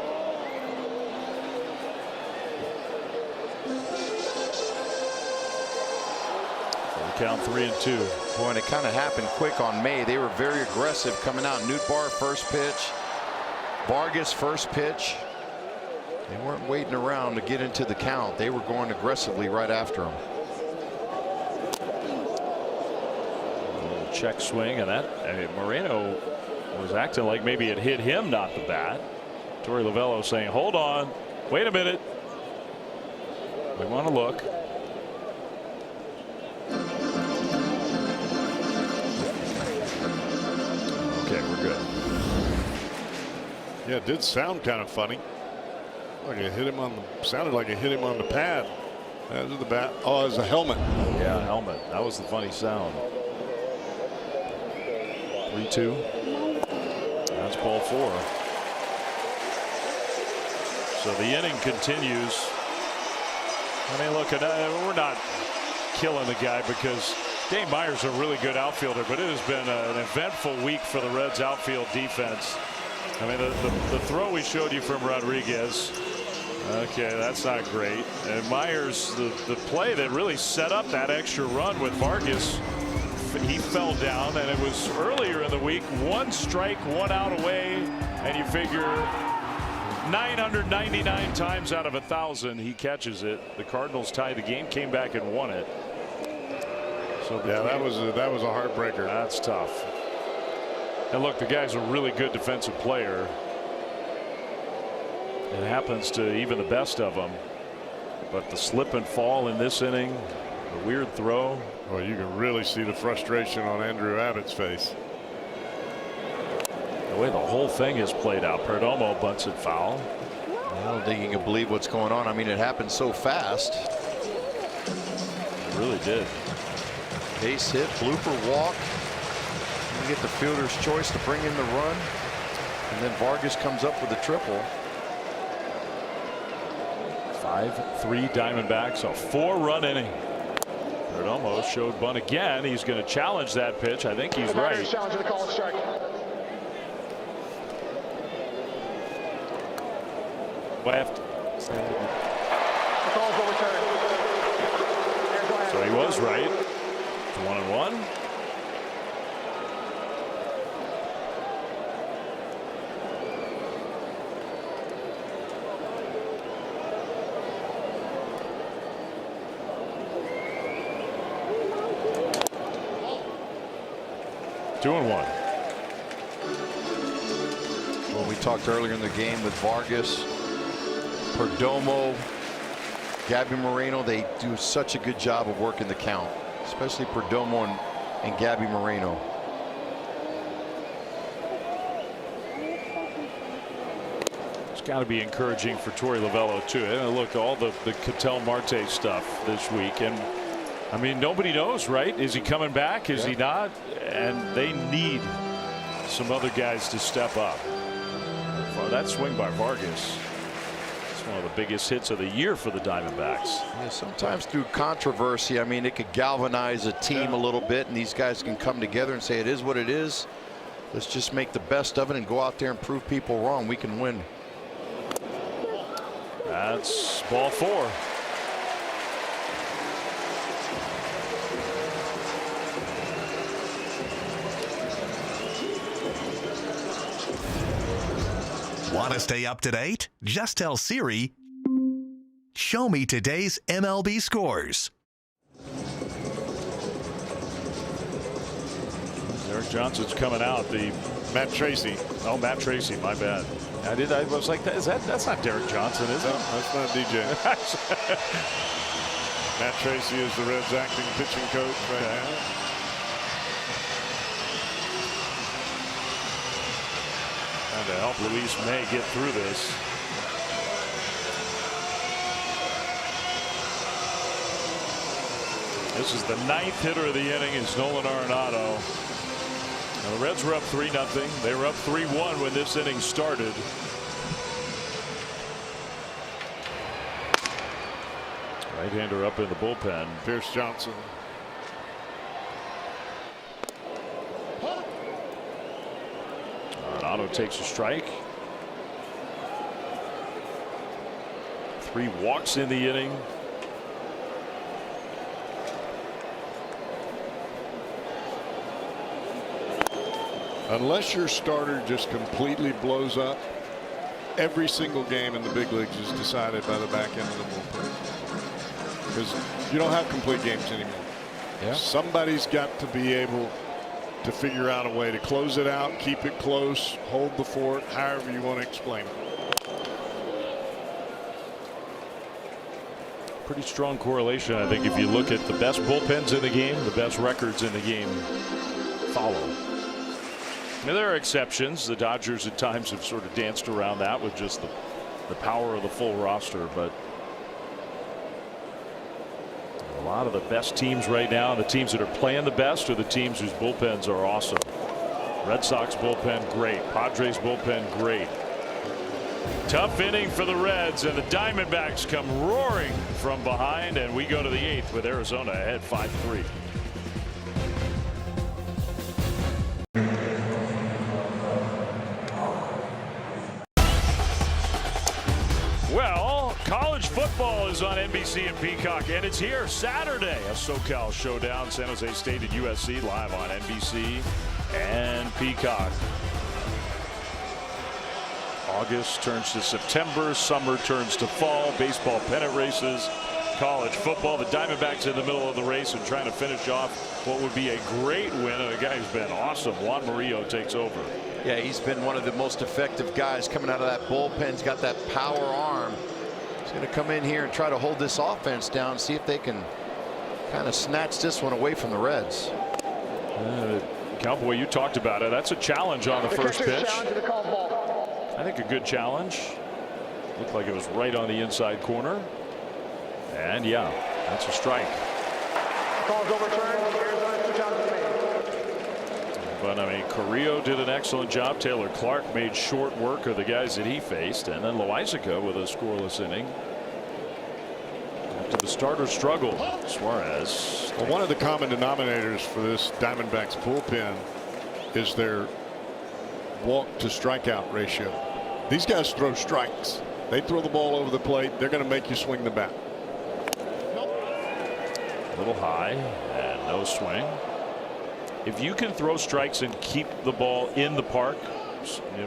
Count 3-2. Boy, and it kind of happened quick on May. They were very aggressive coming out. Nootbaar first pitch, Vargas first pitch. They weren't waiting around to get into the count. They were going aggressively right after him. A little check swing, and that Moreno was acting like maybe it hit him, not the bat. Torey Lovello saying, hold on, wait a minute. We want to look. Okay, we're good. Yeah, it did sound kind of funny. Like it hit him on the, sounded like it hit him on the pad. That was the bat. Oh, it was a helmet. Yeah, helmet. That was the funny sound. 3-2. That's ball 4. So the inning continues. I mean, look, we're not killing the guy because Dave Myers is a really good outfielder, but it has been an eventful week for the Reds outfield defense. I mean, the throw we showed you from Rodriguez. Okay, that's not great. And Myers, the play that really set up that extra run with Vargas, he fell down, and it was earlier in the week, 1 strike, 1 out away, and you figure 999 times out of 1,000 he catches it. The Cardinals tied the game, came back and won it. So yeah, that was a heartbreaker. That's tough. And look, the guy's a really good defensive player. It happens to even the best of them. But the slip and fall in this inning, the weird throw. Well, you can really see the frustration on Andrew Abbott's face. The way the whole thing is played out. Perdomo bunts it foul. I don't think you can believe what's going on. I mean, it happened so fast. It really did. Base hit, blooper walk. You get the fielder's choice to bring in the run. And then Vargas comes up with a triple. 5-3 Diamondbacks, a 4-run inning. Perdomo showed bunt again. He's going to challenge that pitch. I think he's right. Challenge the call strike. Left. The call's overturned. So he was right. It's 1-1. Well, we talked earlier in the game with Vargas, Perdomo, Gabby Moreno. They do such a good job of working the count, especially Perdomo and Gabby Moreno. got to be encouraging for Torey Lovello too. And look, all the Ketel Marte stuff this week, and I mean, nobody knows, right? Is he coming back? Is he not? And they need some other guys to step up. Well, that swing by Vargas, it's one of the biggest hits of the year for the Diamondbacks. Yeah, sometimes through controversy, I mean, it could galvanize a team a little bit, and these guys can come together and say it is what it is. Let's just make the best of it and go out there and prove people wrong. We can win. That's ball 4. Want to stay up to date? Just tell Siri, show me today's MLB scores. Derek Johnson's coming out. The Matt Tracy. Oh, Matt Tracy, my bad. I was like, that's not Derek Johnson, is it? No, that's not DJ. Matt Tracy is the Reds' acting pitching coach right now. Trying to help Luis May get through this. This is the 9th hitter of the inning is Nolan Arenado. Now the Reds were up 3-0. They were up 3-1 when this inning started. Right-hander up in the bullpen. Pierce Johnson. Arenado takes a strike. 3 walks in the inning. Unless your starter just completely blows up, every single game in the big leagues is decided by the back end of the bullpen. Because you don't have complete games anymore. Yeah. Somebody's got to be able to figure out a way to close it out, keep it close, hold the fort, however you want to explain it. Pretty strong correlation, I think, if you look at the best bullpens in the game, the best records in the game follow. Now, there are exceptions. The Dodgers at times have sort of danced around that with just the power of the full roster, but a lot of the best teams right now, the teams that are playing the best, are the teams whose bullpens are awesome. Red Sox bullpen, great. Padres bullpen, great. Tough inning for the Reds, and the Diamondbacks come roaring from behind, and we go to the 8th with Arizona ahead 5-3. Well, college football is on NBC and Peacock, and it's here Saturday. A SoCal showdown, San Jose State and USC, live on NBC and Peacock. August turns to September, summer turns to fall, baseball pennant races, college football. The Diamondbacks in the middle of the race and trying to finish off what would be a great win, and a guy who's been awesome. Juan Murillo takes over. Yeah, he's been one of the most effective guys coming out of that bullpen. He's got that power arm. He's going to come in here and try to hold this offense down, see if they can kind of snatch this one away from the Reds. Cowboy, you talked about it. That's a challenge on the first pitch. I think a good challenge. Looked like it was right on the inside corner. And yeah, that's a strike. Call's overturned. Arizona 2008. But I mean, Carrillo did an excellent job. Taylor Clark made short work of the guys that he faced, and then Loaizica with a scoreless inning. After the starter struggle, Suarez. Well, one of the common denominators for this Diamondbacks bullpen is their walk to strikeout ratio. These guys throw strikes. They throw the ball over the plate. They're going to make you swing the bat. A little high and no swing. If you can throw strikes and keep the ball in the park,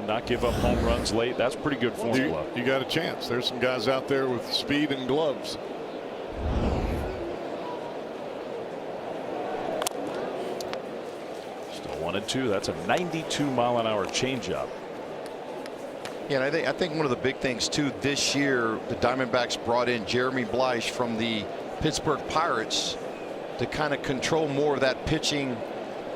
not give up home runs late, that's pretty good formula. You got a chance. There's some guys out there with speed and gloves. Still 1-2. That's a 92-mile-an-hour changeup. Yeah, and I think one of the big things too this year, the Diamondbacks brought in Jeremy Bleish from the Pittsburgh Pirates to kind of control more of that pitching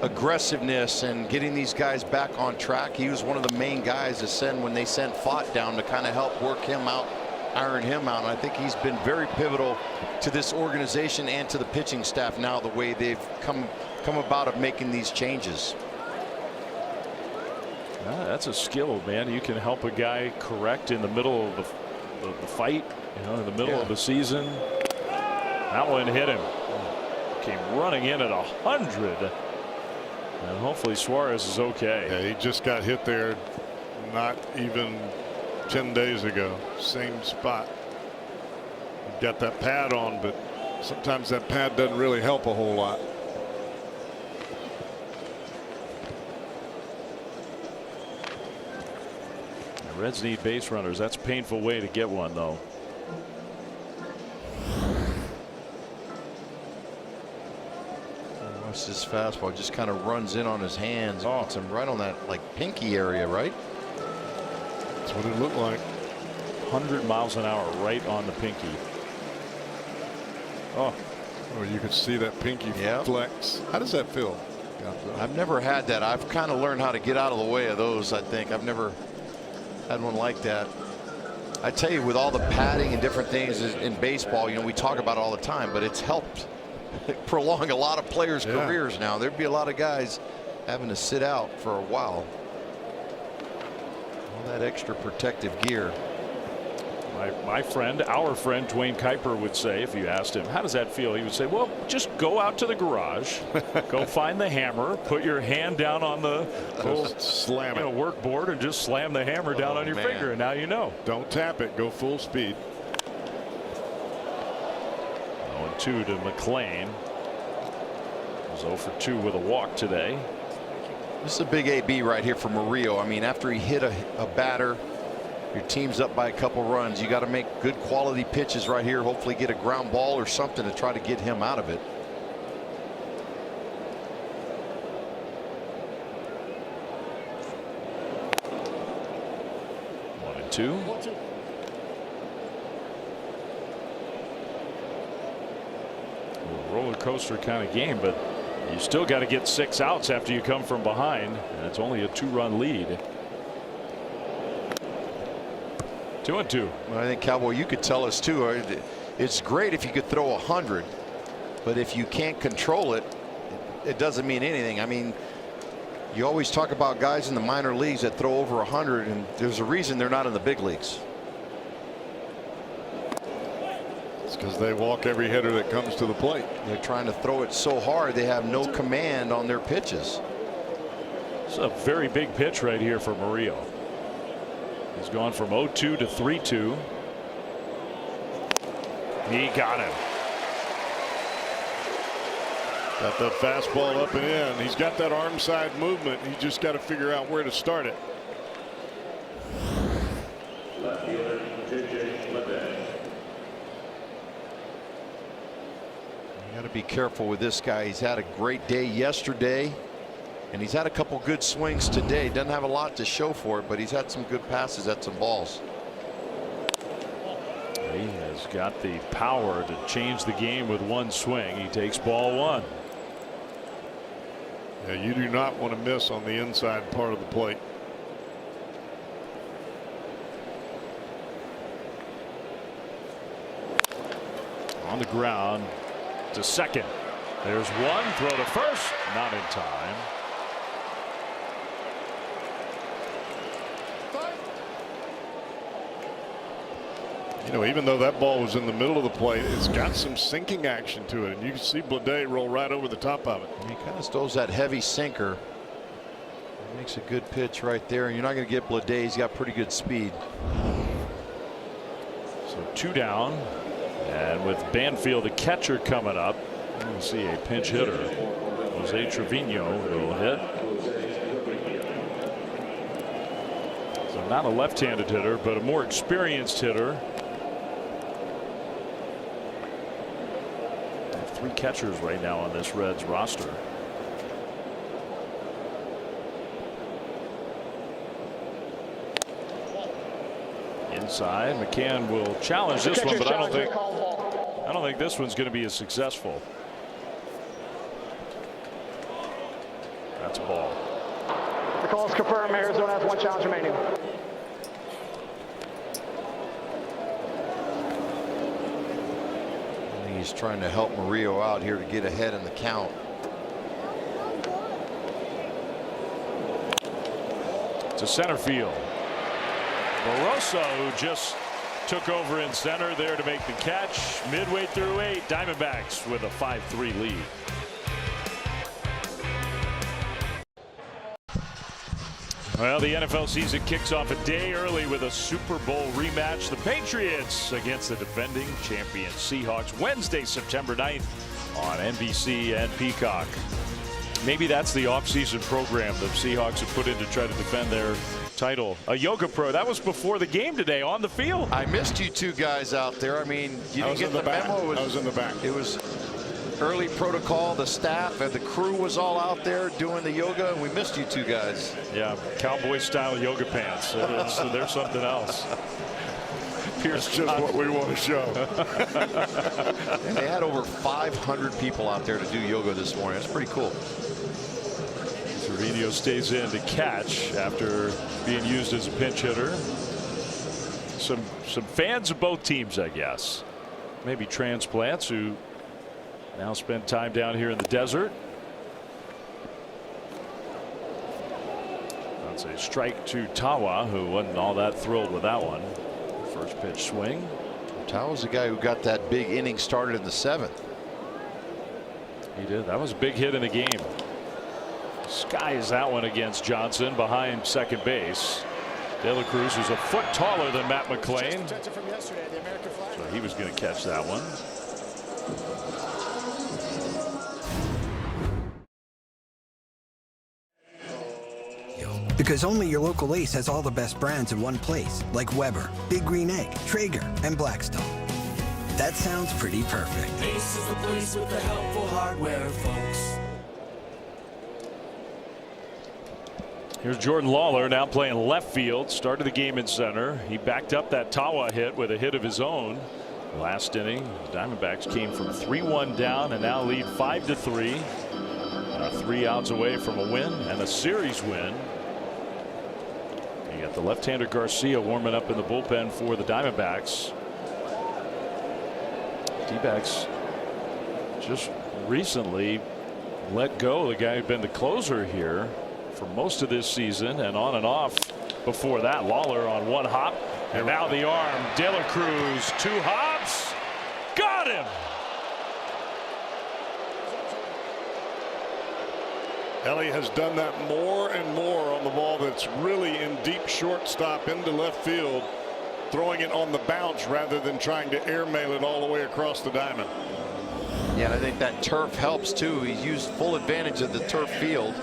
aggressiveness and getting these guys back on track. He was one of the main guys to send when they sent Fott down to kind of help work him out, iron him out. And I think he's been very pivotal to this organization and to the pitching staff now, the way they've come about of making these changes. That's a skill, man. You can help a guy correct in the middle of the fight, you know, in the middle of the season. That one hit him. Came running in at 100. And hopefully Suarez is okay. Yeah, he just got hit there not even 10 days ago. Same spot. Got that pad on, but sometimes that pad doesn't really help a whole lot. The Reds need base runners. That's a painful way to get one, though. Watch this fastball, just kind of runs in on his hands. Oh, it's him right on that like pinky area, right? That's what it looked like. 100 miles an hour right on the pinky. Oh, you could see that pinky flex. How does that feel? I've never had that. I've kind of learned how to get out of the way of those. I think I've never had one like that. I tell you, with all the padding and different things in baseball, you know, we talk about it all the time, but it's helped prolong a lot of players' careers now. There'd be a lot of guys having to sit out for a while. All that extra protective gear. My friend, our friend Dwayne Kuiper would say, if you asked him, how does that feel? He would say, well, just go out to the garage, go find the hammer, put your hand down on the slam it, workboard, and just slam the hammer down on your finger, and now you know. Don't tap it. Go full speed. 0-2 to McClain. He was 0 for 2 with a walk today. This is a big AB right here for Murillo. I mean, after he hit a batter, your team's up by a couple runs. You got to make good quality pitches right here. Hopefully get a ground ball or something to try to get him out of it. One and two. A roller coaster kind of game, but you still got to get 6 outs after you come from behind, and it's only a 2-run lead. 2-2. Well, I think, Cowboy, you could tell us too. It's great if you could throw 100, but if you can't control it, it doesn't mean anything. I mean, you always talk about guys in the minor leagues that throw over 100, and there's a reason they're not in the big leagues. It's because they walk every hitter that comes to the plate. They're trying to throw it so hard they have no command on their pitches. It's a very big pitch right here for Murillo. He's gone from 0-2 to 3-2. He got him. Got that fastball up and in. He's got that arm side movement. He just got to figure out where to start it. You got to be careful with this guy. He's had a great day yesterday, and he's had a couple good swings today. Doesn't have a lot to show for it, but he's had some good passes at some balls. He has got the power to change the game with one swing. He takes ball one. Yeah, you do not want to miss on the inside part of the plate. On the ground to second. There's one. Throw to first. Not in time. You know, even though that ball was in the middle of the plate, it's got some sinking action to it, and you can see Blade roll right over the top of it. He kind of throws that heavy sinker. It makes a good pitch right there, and you're not going to get Blade. He's got pretty good speed. So 2 down, and with Banfield, the catcher, coming up, we'll see a pinch hitter. Jose Trevino will hit. So not a left-handed hitter, but a more experienced hitter. 3 catchers right now on this Reds roster. Inside, McCann will challenge this one, but I don't think this one's going to be as successful. That's a ball. The call is confirmed. Arizona has 1 challenge remaining. He's trying to help Murillo out here to get ahead in the count. To center field. Barroso, who just took over in center there to make the catch. Midway through 8, Diamondbacks with a 5-3 lead. Well, the NFL season kicks off a day early with a Super Bowl rematch. The Patriots against the defending champion Seahawks Wednesday, September 9th on NBC and Peacock. Maybe that's the offseason program the Seahawks have put in to try to defend their title. A yoga pro. That was before the game today on the field. I missed you two guys out there. I mean, you didn't get the memo. I was in the back. It was early protocol. The staff and the crew was all out there doing the yoga, and we missed you two guys. Yeah, cowboy style yoga pants. So there's something else. Here's just what we want to show. And they had over 500 people out there to do yoga this morning. That's pretty cool. Trevino stays in to catch after being used as a pinch hitter. Some fans of both teams, I guess. Maybe transplants who now spend time down here in the desert. That's a strike to Tawa, who wasn't all that thrilled with that one. First pitch swing. Tawa's the guy who got that big inning started in the 7th. He did. That was a big hit in the game. Skies that one against Johnson behind second base. De La Cruz was a foot taller than Matt McClain, so he was going to catch that one. Because only your local Ace has all the best brands in one place, like Weber, Big Green Egg, Traeger, and Blackstone. That sounds pretty perfect. Ace is the place with the helpful hardware, folks. Here's Jordan Lawler now playing left field. Started the game in center. He backed up that Tawa hit with a hit of his own. Last inning, Diamondbacks came from 3-1 down and now lead 5-3. 3 outs away from a win and a series win. You got the left-hander Garcia warming up in the bullpen for the Diamondbacks. D-backs just recently let go the guy who'd been the closer here for most of this season and on and off before that. Lawler on 1 hop, and now the arm. De La Cruz 2 hops, got him. Ellie has done that more and more on the ball that's really in deep shortstop into left field, throwing it on the bounce rather than trying to airmail it all the way across the diamond. Yeah, and I think that turf helps too. He's used full advantage of the turf field.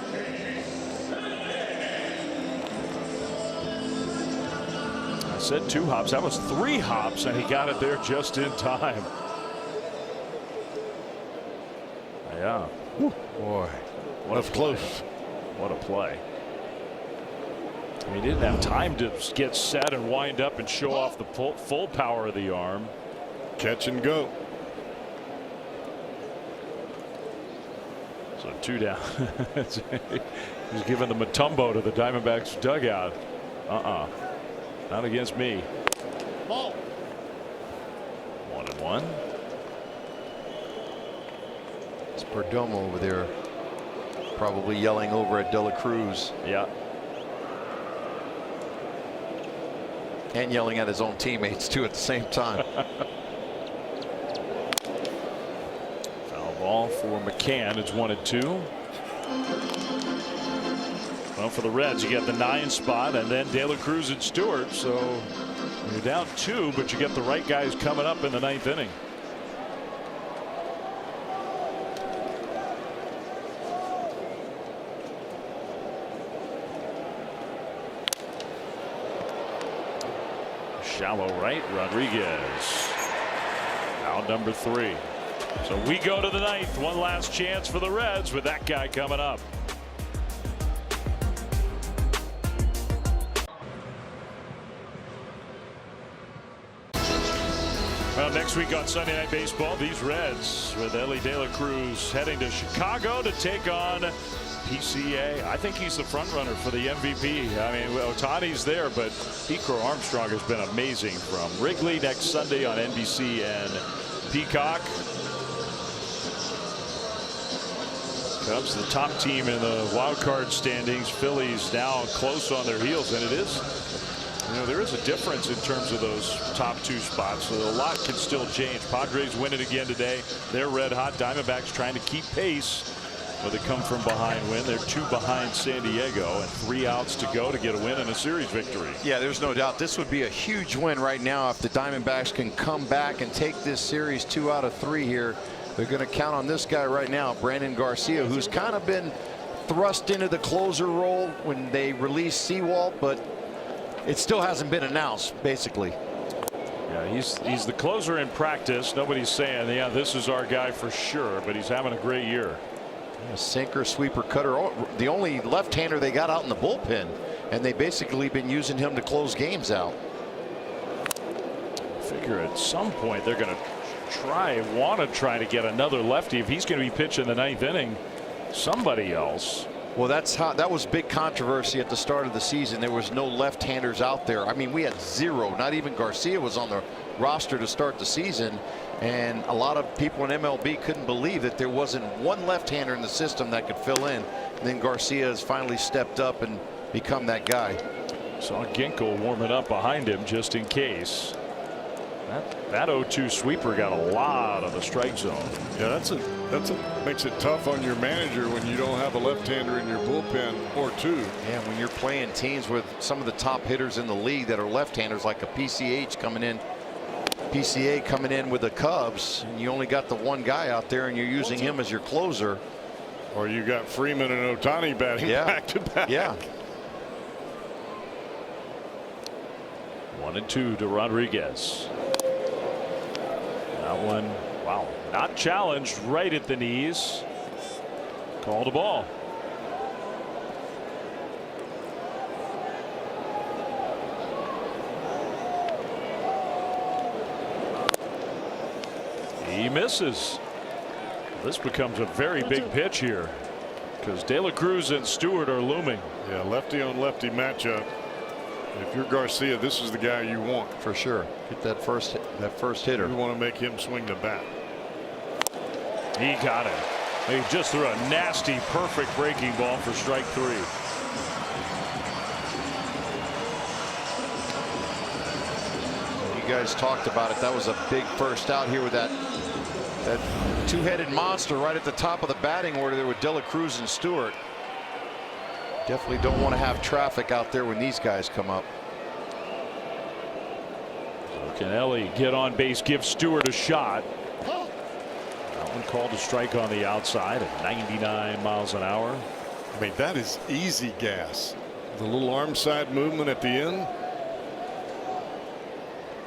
I said 2 hops. That was 3 hops, and he got it there just in time. Yeah. Whew. Boy. That's close. What a play. I mean, he didn't have time to get set and wind up and show off the full power of the arm. Catch and go. So 2 down. He's giving the Matumbo to the Diamondbacks dugout. Not against me. Ball. 1-1. It's Perdomo over there, probably yelling over at De La Cruz. Yeah. And yelling at his own teammates too at the same time. Foul ball for McCann. It's 1-2. Well, for the Reds, you get the 9 spot and then De La Cruz and Stewart. So you're down 2, but you get the right guys coming up in the 9th inning. Shallow right, Rodriguez. Out number 3. So we go to the 9th. One last chance for the Reds with that guy coming up. Well, Well, next week on Sunday Night Baseball, these Reds with Elly De La Cruz heading to Chicago to take on PCA. I think he's the front runner for the MVP. I mean, Ohtani's there, but Crow Armstrong has been amazing from Wrigley next Sunday on NBC and Peacock. Cubs, the top team in the wild card standings. Phillies now close on their heels, and it is, you know, there is a difference in terms of those top two spots. So a lot can still change. Padres win it again today. They're red hot. Diamondbacks trying to keep pace with a come from behind win. They're 2 behind San Diego and 3 outs to go to get a win and a series victory. Yeah, there's no doubt this would be a huge win right now if the Diamondbacks can come back and take this series 2 out of 3 here. They're going to count on this guy right now, Brandon Garcia, who's kind of been thrust into the closer role when they released Sewald, but it still hasn't been announced, basically. Yeah, he's the closer in practice. Nobody's saying, yeah, this is our guy for sure, but he's having a great year. A sinker, sweeper, cutter, the only left-hander they got out in the bullpen, and they basically been using him to close games out. I figure at some point they're going to want to try to get another lefty. If he's going to be pitching the 9th inning, somebody else. Well, that was big controversy at the start of the season. There was no left-handers out there. I mean, we had 0. Not even Garcia was on the roster to start the season, and a lot of people in MLB couldn't believe that there wasn't one left-hander in the system that could fill in. And then Garcia has finally stepped up and become that guy. Saw Ginkel warming up behind him just in case. That 0-2 sweeper got a lot of the strike zone. Yeah, makes it tough on your manager when you don't have a left-hander in your bullpen or 2. Yeah, when you're playing teams with some of the top hitters in the league that are left-handers, like a PCA coming in with the Cubs, and you only got the one guy out there and you're using him as your closer. Or you got Freeman and Ohtani batting back to back. Yeah. 1-2 to Rodriguez. That one, wow, not challenged, right at the knees. Called a ball. He misses. This becomes a very big pitch here because De La Cruz and Stewart are looming. Yeah, lefty on lefty matchup. If you're Garcia, this is the guy you want for sure. Get that first hitter. You want to make him swing the bat. He got it. He just threw a nasty, perfect breaking ball for strike 3. You guys talked about it. That was a big first out here with that two-headed monster right at the top of the batting order there with De La Cruz and Stewart. Definitely don't want to have traffic out there when these guys come up. So can Elly get on base, give Stewart a shot? That one called a strike on the outside at 99 miles an hour. I mean, that is easy gas. The little arm side movement at the end.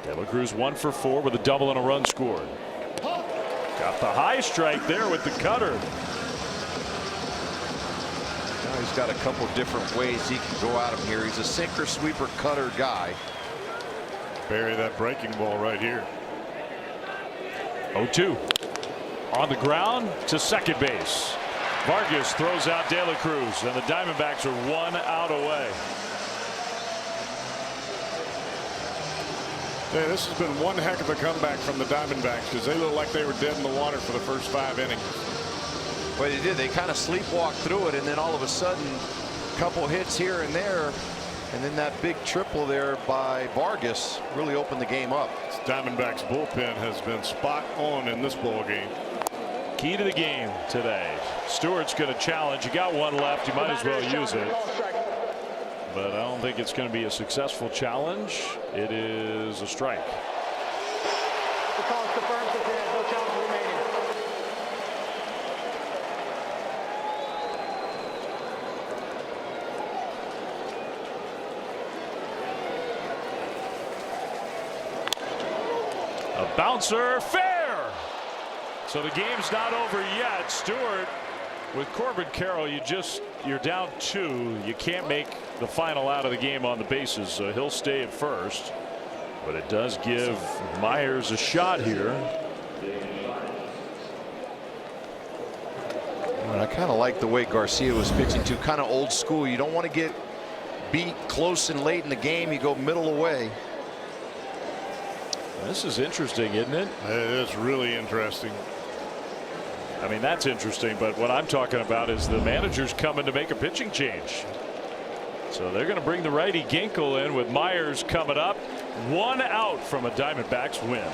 De La Cruz 1 for 4 with a double and a run scored. Got the high strike there with the cutter. He's got a couple different ways he can go at him here. He's a sinker, sweeper, cutter guy. Bury that breaking ball right here. 0-2 on the ground to second base. Vargas throws out De La Cruz, and the Diamondbacks are 1 out away. Yeah, this has been one heck of a comeback from the Diamondbacks because they look like they were dead in the water for the first 5 innings. Well, they did. They kind of sleepwalked through it, and then all of a sudden, a couple hits here and there, and then that big triple there by Vargas really opened the game up. Diamondbacks bullpen has been spot on in this ball game. Key to the game today. Stewart's going to challenge. You got one left. You might as well use it. But I don't think it's going to be a successful challenge. It is a strike. The call is confirmed. No challenge remaining. A bouncer, fair. So the game's not over yet. Stewart with Corbin Carroll, you're down 2. You can't make the final out of the game on the bases, so he'll stay at first. But it does give Myers a shot here. And I kind of like the way Garcia was pitching too, kind of old school. You don't want to get beat close and late in the game. You go middle away. This is interesting, isn't it? It's really interesting. I mean, that's interesting, but what I'm talking about is the manager's coming to make a pitching change. So they're going to bring the righty Ginkel in with Myers coming up. 1 out from a Diamondbacks win.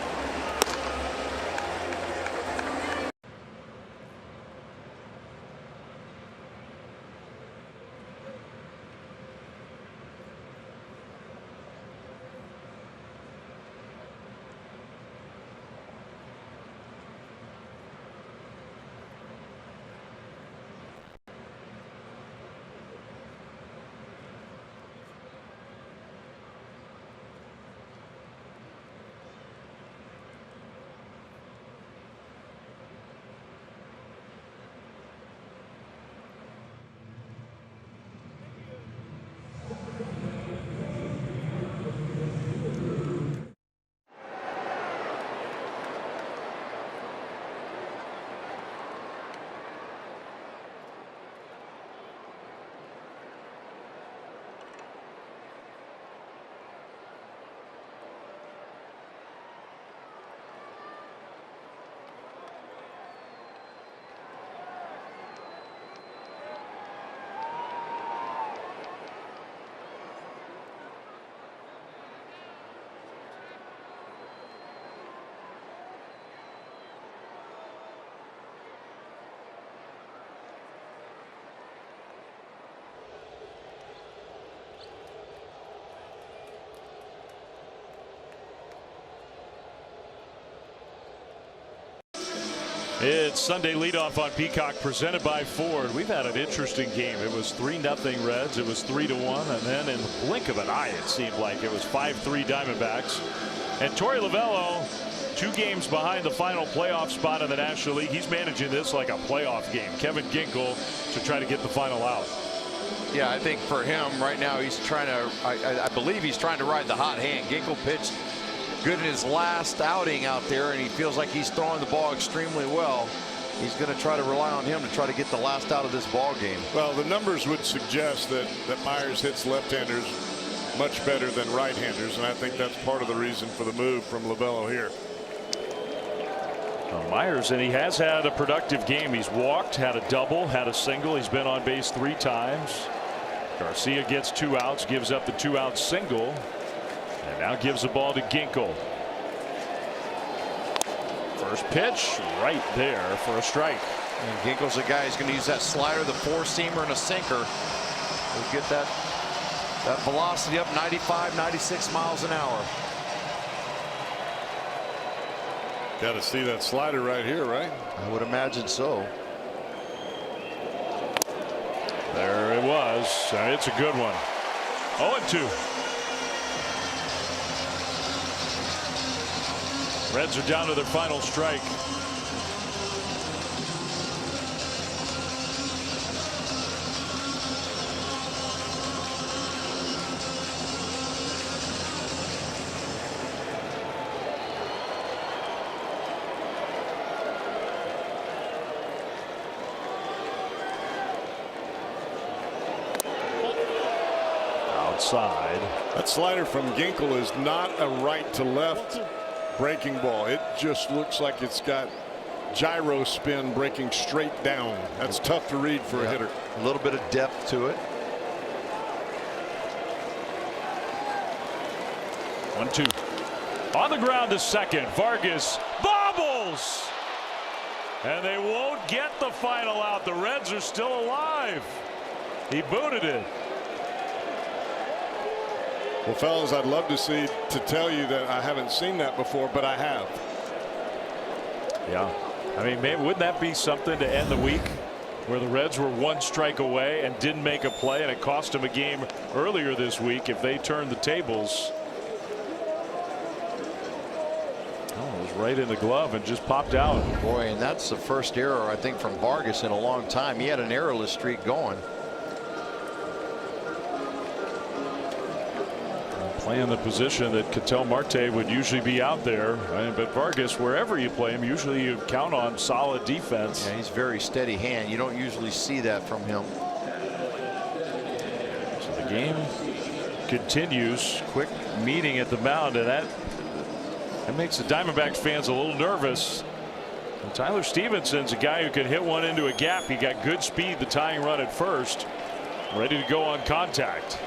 It's Sunday leadoff on Peacock presented by Ford. We've had an interesting game. It was 3-0 Reds. It was 3-1. And then in the blink of an eye, it seemed like it was 5-3 Diamondbacks. And Torey Lovullo, 2 games behind the final playoff spot in the National League. He's managing this like a playoff game. Kevin Ginkel to try to get the final out. Yeah, I think for him right now, he's trying to, I believe he's trying to ride the hot hand. Ginkel pitched good in his last outing out there, and he feels like he's throwing the ball extremely well. He's going to try to rely on him to try to get the last out of this ball game. Well, the numbers would suggest that Myers hits left-handers much better than right-handers, and I think that's part of the reason for the move from Lovullo here. Well, Myers, and he has had a productive game. He's walked, had a double, had a single. He's been on base 3 times. Garcia gets 2 outs, gives up the 2-out single. And now gives the ball to Ginkel. First pitch right there for a strike. And Ginkel's a guy who's going to use that slider, the 4-seamer, and a sinker. We'll get that velocity up 95, 96 miles an hour. Got to see that slider right here, right? I would imagine so. There it was. It's a good one. 0-2. Reds are down to their final strike. Outside. That slider from Ginkel is not a right to left breaking ball. It just looks like it's got gyro spin breaking straight down. That's tough to read for a hitter. A little bit of depth to it. 1-2. On the ground to second. Vargas bobbles. And they won't get the final out. The Reds are still alive. He booted it. Well, fellas, I'd love to tell you that I haven't seen that before, but I have. Yeah. I mean, maybe wouldn't that be something to end the week where the Reds were 1 strike away and didn't make a play, and it cost them a game earlier this week if they turned the tables. Oh, it was right in the glove and just popped out. Boy, and that's the first error, I think, from Vargas in a long time. He had an errorless streak going. playing the position that Ketel Marte would usually be out there. But Vargas, wherever you play him, usually you count on solid defense. Yeah, he's very steady hand. You don't usually see that from him. So the game continues. Quick meeting at the mound, and that makes the Diamondbacks fans a little nervous. And Tyler Stevenson's a guy who can hit one into a gap. He got good speed, the tying run at first, ready to go on contact.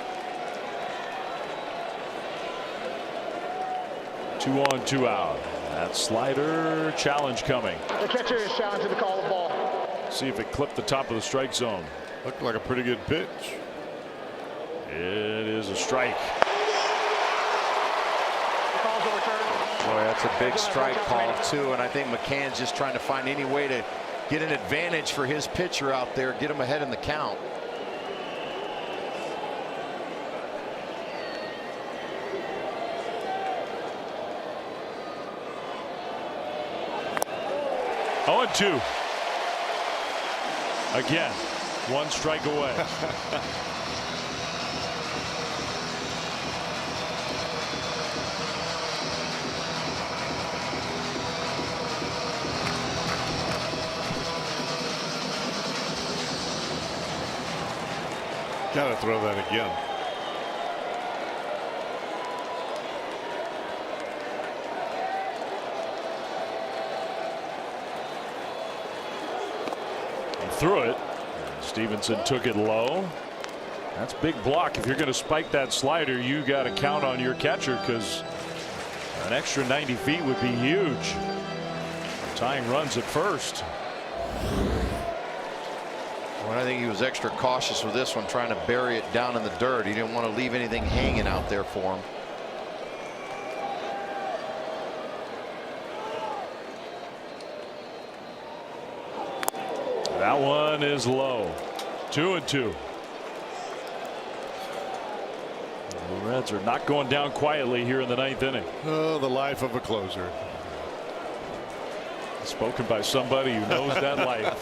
2 on, 2 out. That slider challenge coming. The catcher is challenging the call of ball. See if it clipped the top of the strike zone. Looked like a pretty good pitch. It is a strike. Boy, that's a big strike call too, and I think McCann's just trying to find any way to get an advantage for his pitcher out there, get him ahead in the count. Oh, 2. Again, 1 strike away. Gotta throw that again. Threw it. Stevenson took it low. That's big block. If you're going to spike that slider, you got to count on your catcher, because an extra 90 feet would be huge. Tying runs at first. Well, I think he was extra cautious with this one, trying to bury it down in the dirt. He didn't want to leave anything hanging out there for him. That one is low. 2 and 2. The Reds are not going down quietly here in the 9th inning. Oh, the life of a closer. Spoken by somebody who knows that life.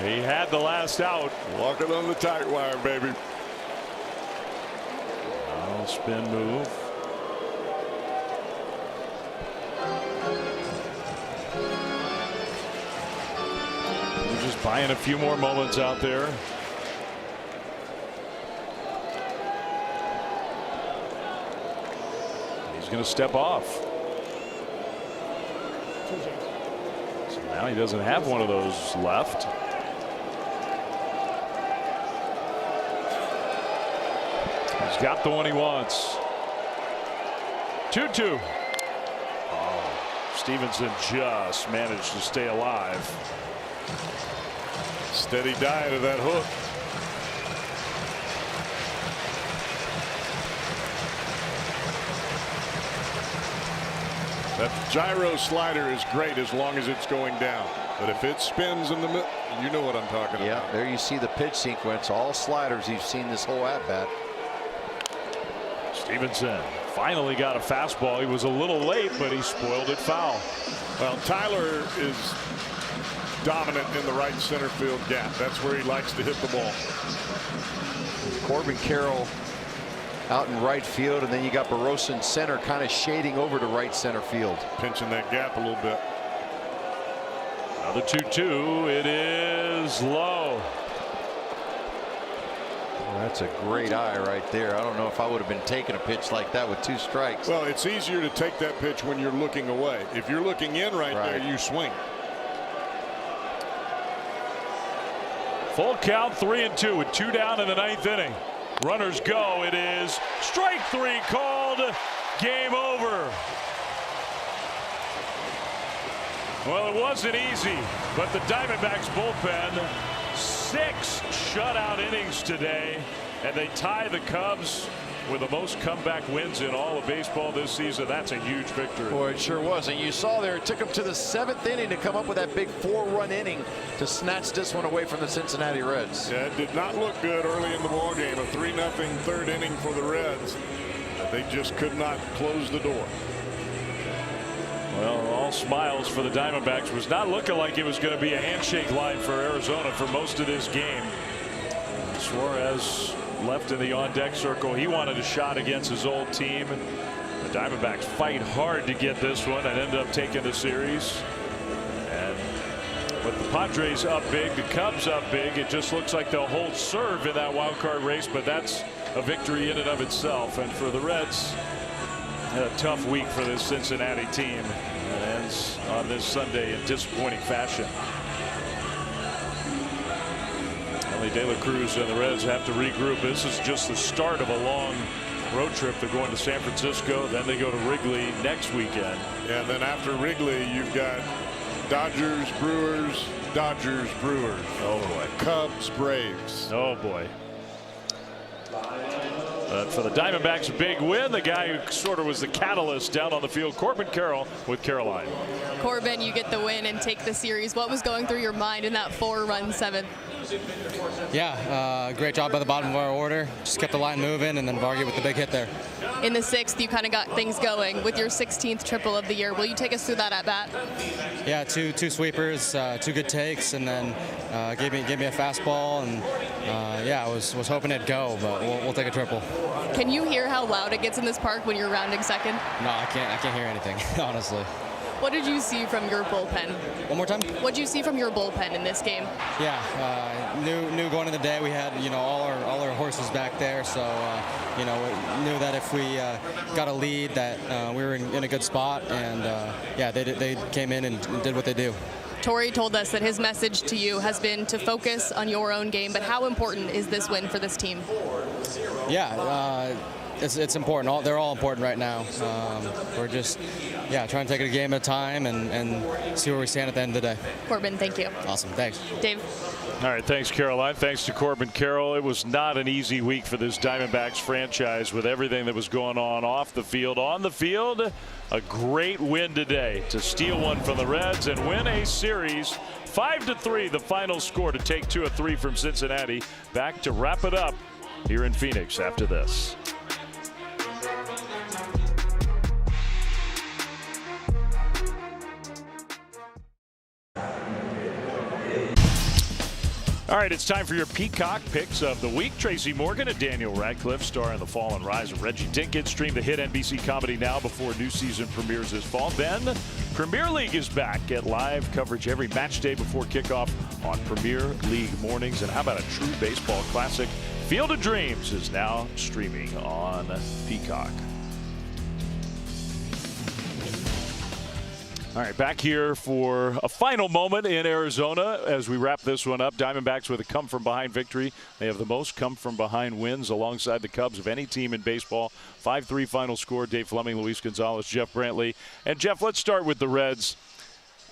He had the last out. Walking on the tight wire, baby. Oh, spin move. We're just buying a few more moments out there. He's going to step off. So now he doesn't have one of those left. He's got the one he wants. 2-2. Oh, Stevenson just managed to stay alive. Steady diet of that hook. That gyro slider is great as long as it's going down. But if it spins in the middle, you know what I'm talking about. Yeah, there you see the pitch sequence. All sliders you've seen this whole at-bat. Stevenson finally got a fastball. He was a little late, but he spoiled it foul. Well, Tyler is dominant in the right center field gap. That's where he likes to hit the ball. Corbin Carroll out in right field, and then you got Barrosa in center, kind of shading over to right center field. Pinching that gap a little bit. Another 2-2. It is low. Well, that's a great eye right there. I don't know if I would have been taking a pitch like that with 2 strikes. Well, it's easier to take that pitch when you're looking away. If you're looking in right there, you swing. Full count, 3-2 with 2 down in the 9th inning. Runners go. It is strike 3 called. Game over. Well, it wasn't easy, but the Diamondbacks bullpen, 6 shutout innings today, and they tie the Cubs with the most comeback wins in all of baseball this season. That's a huge victory. Boy, it sure was. And you saw there, it took them to the 7th inning to come up with that big 4-run inning to snatch this one away from the Cincinnati Reds. Yeah, it did not look good early in the ball game. A 3-0 third inning for the Reds. They just could not close the door. Well, all smiles for the Diamondbacks. Was not looking like it was going to be a handshake line for Arizona for most of this game. Suarez left in the on-deck circle. He wanted a shot against his old team. The Diamondbacks fight hard to get this one and end up taking the series. And with the Padres up big, the Cubs up big, it just looks like they'll hold serve in that wild card race, but that's a victory in and of itself. And for the Reds, a tough week for this Cincinnati team. It ends on this Sunday in disappointing fashion. De La Cruz and the Reds have to regroup. This is just the start of a long road trip. They're going to San Francisco, then they go to Wrigley next weekend. And then after Wrigley, you've got Dodgers, Brewers, Dodgers, Brewers. Oh boy. Cubs, Braves. Oh boy. For the Diamondbacks, a big win. The guy who sort of was the catalyst down on the field, Corbin Carroll with Caroline. Corbin, you get the win and take the series. What was going through your mind in that 4-run seventh? Yeah, great job by the bottom of our order. Just kept the line moving, and then Vargas with the big hit there. In the sixth, you kind of got things going with your 16th triple of the year. Will you take us through that at bat? Yeah, two sweepers, 2 good takes, and then gave me a fastball, and yeah, I was hoping it'd go, but we'll take a triple. Can you hear how loud it gets in this park when you're rounding second? No, I can't hear anything, honestly. What did you see from your bullpen? One more time? What did you see from your bullpen in this game? Yeah, knew going into the day we had all our horses back there, so knew that if we got a lead that we were in a good spot, and yeah, they came in and did what they do. Torrey told us that his message to you has been to focus on your own game, but how important is this win for this team? Yeah, it's important. They're all important right now. We're just trying to take it a game at a time and see where we stand at the end of the day. Corbin, thank you. Awesome, thanks. Dave. All right, thanks, Caroline. Thanks to Corbin Carroll. It was not an easy week for this Diamondbacks franchise with everything that was going on off the field. On the field, a great win today to steal one from the Reds and win a series 5-3, the final score to take 2 of 3 from Cincinnati. Back to wrap it up here in Phoenix after this. All right, it's time for your Peacock picks of the week. Tracy Morgan and Daniel Radcliffe star in The Fall and Rise of Reggie Dinkins. Stream the hit NBC comedy now before new season premieres this fall. Then Premier League is back. Get live coverage every match day before kickoff on Premier League mornings. And how about a true baseball classic? Field of Dreams is now streaming on Peacock. All right, back here for a final moment in Arizona as we wrap this one up. Diamondbacks with a come-from-behind victory. They have the most come-from-behind wins alongside the Cubs of any team in baseball. 5-3 final score. Dave Fleming, Luis Gonzalez, Jeff Brantley. And, Jeff, let's start with the Reds.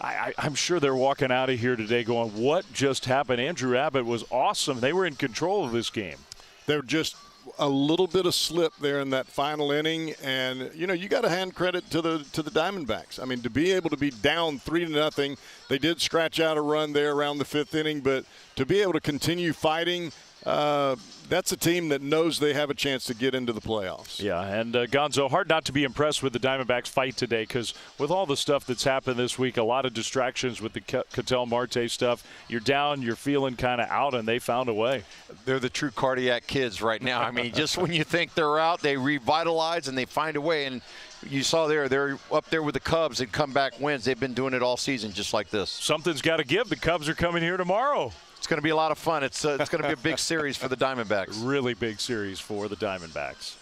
I'm sure they're walking out of here today going, what just happened? Andrew Abbott was awesome. They were in control of this game. They're just a little bit of slip there in that final inning, and you got to hand credit to the Diamondbacks. I mean, to be able to be down 3-0, they did scratch out a run there around the 5th inning, but to be able to continue fighting, that's a team that knows they have a chance to get into the playoffs. Yeah, and Gonzo, hard not to be impressed with the Diamondbacks fight today, because with all the stuff that's happened this week, a lot of distractions with the Ketel Marte stuff. You're down, you're feeling kind of out, and they found a way. They're the true cardiac kids right now. I mean, just when you think they're out, they revitalize and they find a way. And you saw they're up there with the Cubs and comeback wins. They've been doing it all season just like this. Something's got to give. The Cubs are coming here tomorrow. It's going to be a lot of fun. It's going to be a big series for the Diamondbacks. Really big series for the Diamondbacks.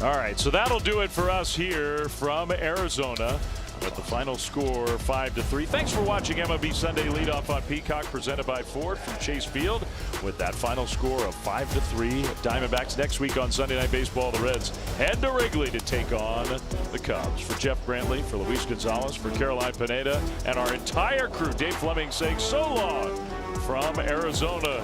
All right, so that'll do it for us here from Arizona with the final score 5-3. Thanks for watching MLB Sunday Leadoff on Peacock, presented by Ford from Chase Field, with that final score of 5-3. Diamondbacks next week on Sunday Night Baseball. The Reds head to Wrigley to take on the Cubs. For Jeff Brantley, for Luis Gonzalez, for Caroline Pineda, and our entire crew, Dave Fleming saying so long from Arizona.